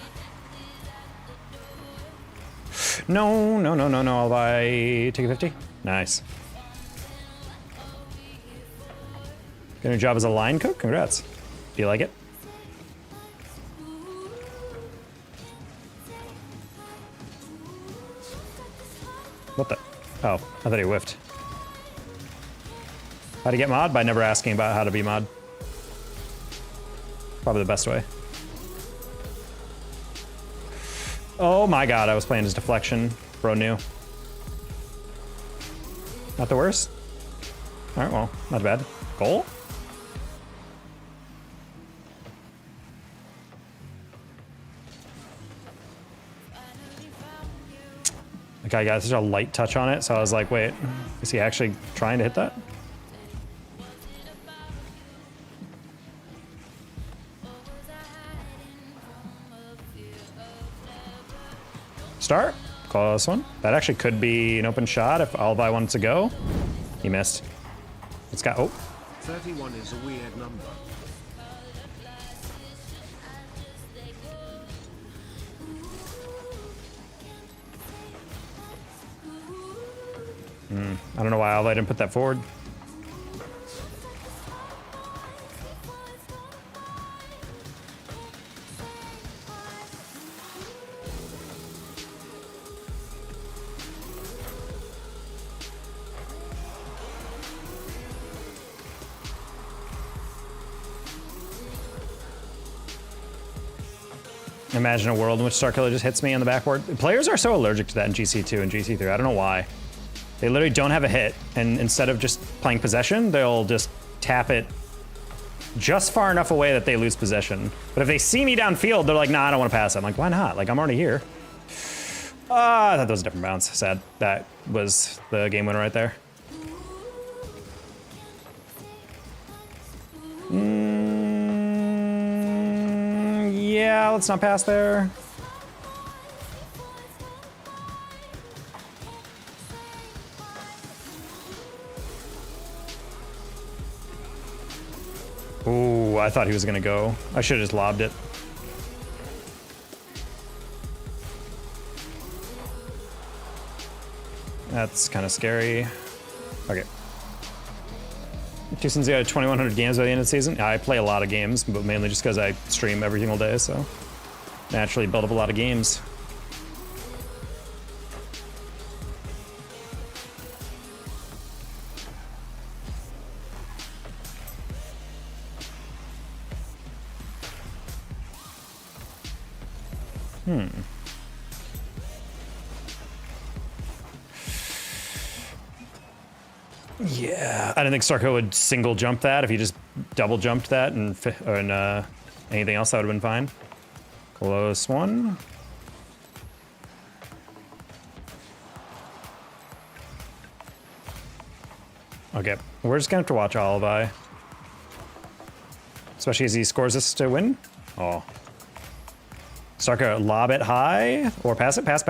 No, no, no, no, no. I'll buy take a 50. Nice. Got a job as a line cook? Congrats. Do you like it? What the? Oh, I thought he whiffed. How to get mod? By never asking about how to be mod. Probably the best way. Oh my god, I was playing his deflection. Bro knew. Not the worst? Alright, well, not bad. Goal? The guy got such a light touch on it, so I was like, wait, is he actually trying to hit that? Start. Close one. That actually could be an open shot if Alvi wanted to go. He missed. It's got, oh. 31 is a weird number. I don't know why Alvi didn't put that forward. Imagine a world in which Starkiller just hits me on the backboard. Players are so allergic to that in GC2 and GC3. I don't know why. They literally don't have a hit, and instead of just playing possession, they'll just tap it just far enough away that they lose possession. But if they see me downfield, they're like, nah, I don't want to pass it. I'm like, why not? Like, I'm already here. I thought that was a different bounce. Sad. That was the game winner right there. Yeah, let's not pass there. Ooh, I thought he was gonna go. I should have just lobbed it. That's kind of scary. Okay. Since you had 2,100 games by the end of the season, I play a lot of games, but mainly just because I stream every single day, so naturally build up a lot of games. Yeah, I didn't think Starko would single jump that. If he just double jumped that and anything else, that would have been fine. Close one. Okay, we're just gonna have to watch Alvi. Especially as he scores this to win. Oh. Starko, lob it high or pass it. Pass.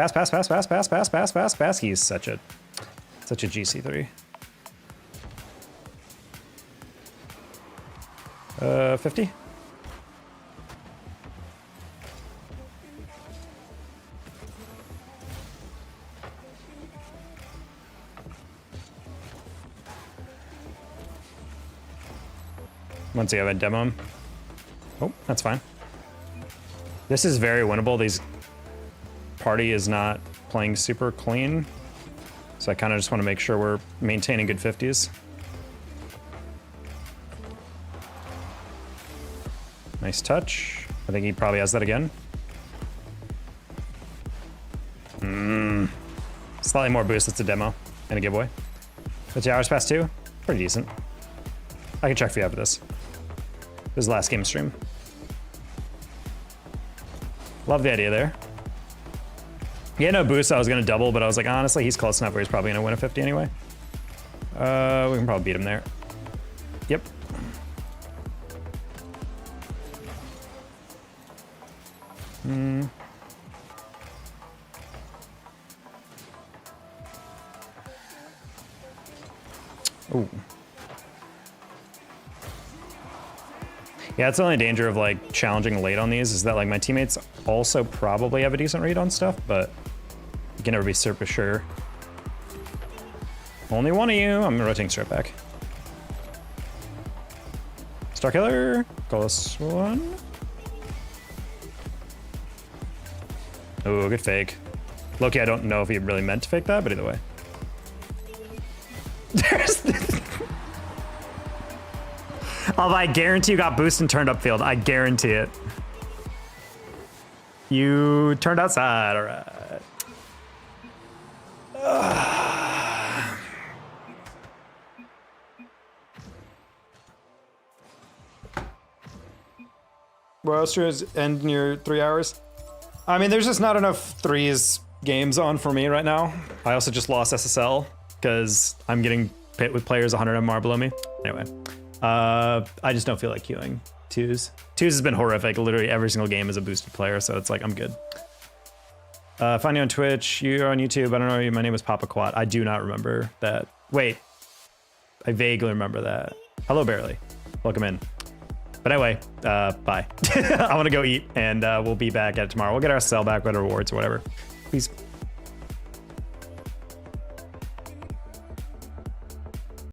He's such a GC3. 50. Once you have a demo him. Oh, that's fine. This is very winnable. These party is not playing super clean. So I kind of just want to make sure we're maintaining good 50s. Nice touch. I think he probably has that again. Slightly more boost. It's a demo and a giveaway. 50 hours past 2. Pretty decent. I can check for you after this. This is the last game stream. Love the idea there. He had no boost, so I was going to double, but I was like, honestly, he's close enough where he's probably going to win a 50 anyway. We can probably beat him there. Yep. Ooh. Yeah, that's the only danger of like challenging late on these is that like my teammates also probably have a decent read on stuff, but you can never be super sure. Only one of you. I'm rotating straight back. Starkiller, close one. Oh, good fake. Loki, I don't know if he really meant to fake that, but either way. Oh, I guarantee you got boost and turned upfield. I guarantee it. You turned outside, all right. Roaster is ending your 3 hours. I mean, there's just not enough threes games on for me right now. I also just lost SSL because I'm getting pit with players 100 MR below me. Anyway, I just don't feel like queuing twos. Twos has been horrific. Literally every single game is a boosted player, so it's like I'm good. Find you on Twitch. You're on YouTube. I don't know. My name is Papa Quat. I do not remember that. Wait. I vaguely remember that. Hello, Barely. Welcome in. But anyway, bye. I want to go eat, and we'll be back at it tomorrow. We'll get our sell back, whatever rewards or whatever. Peace.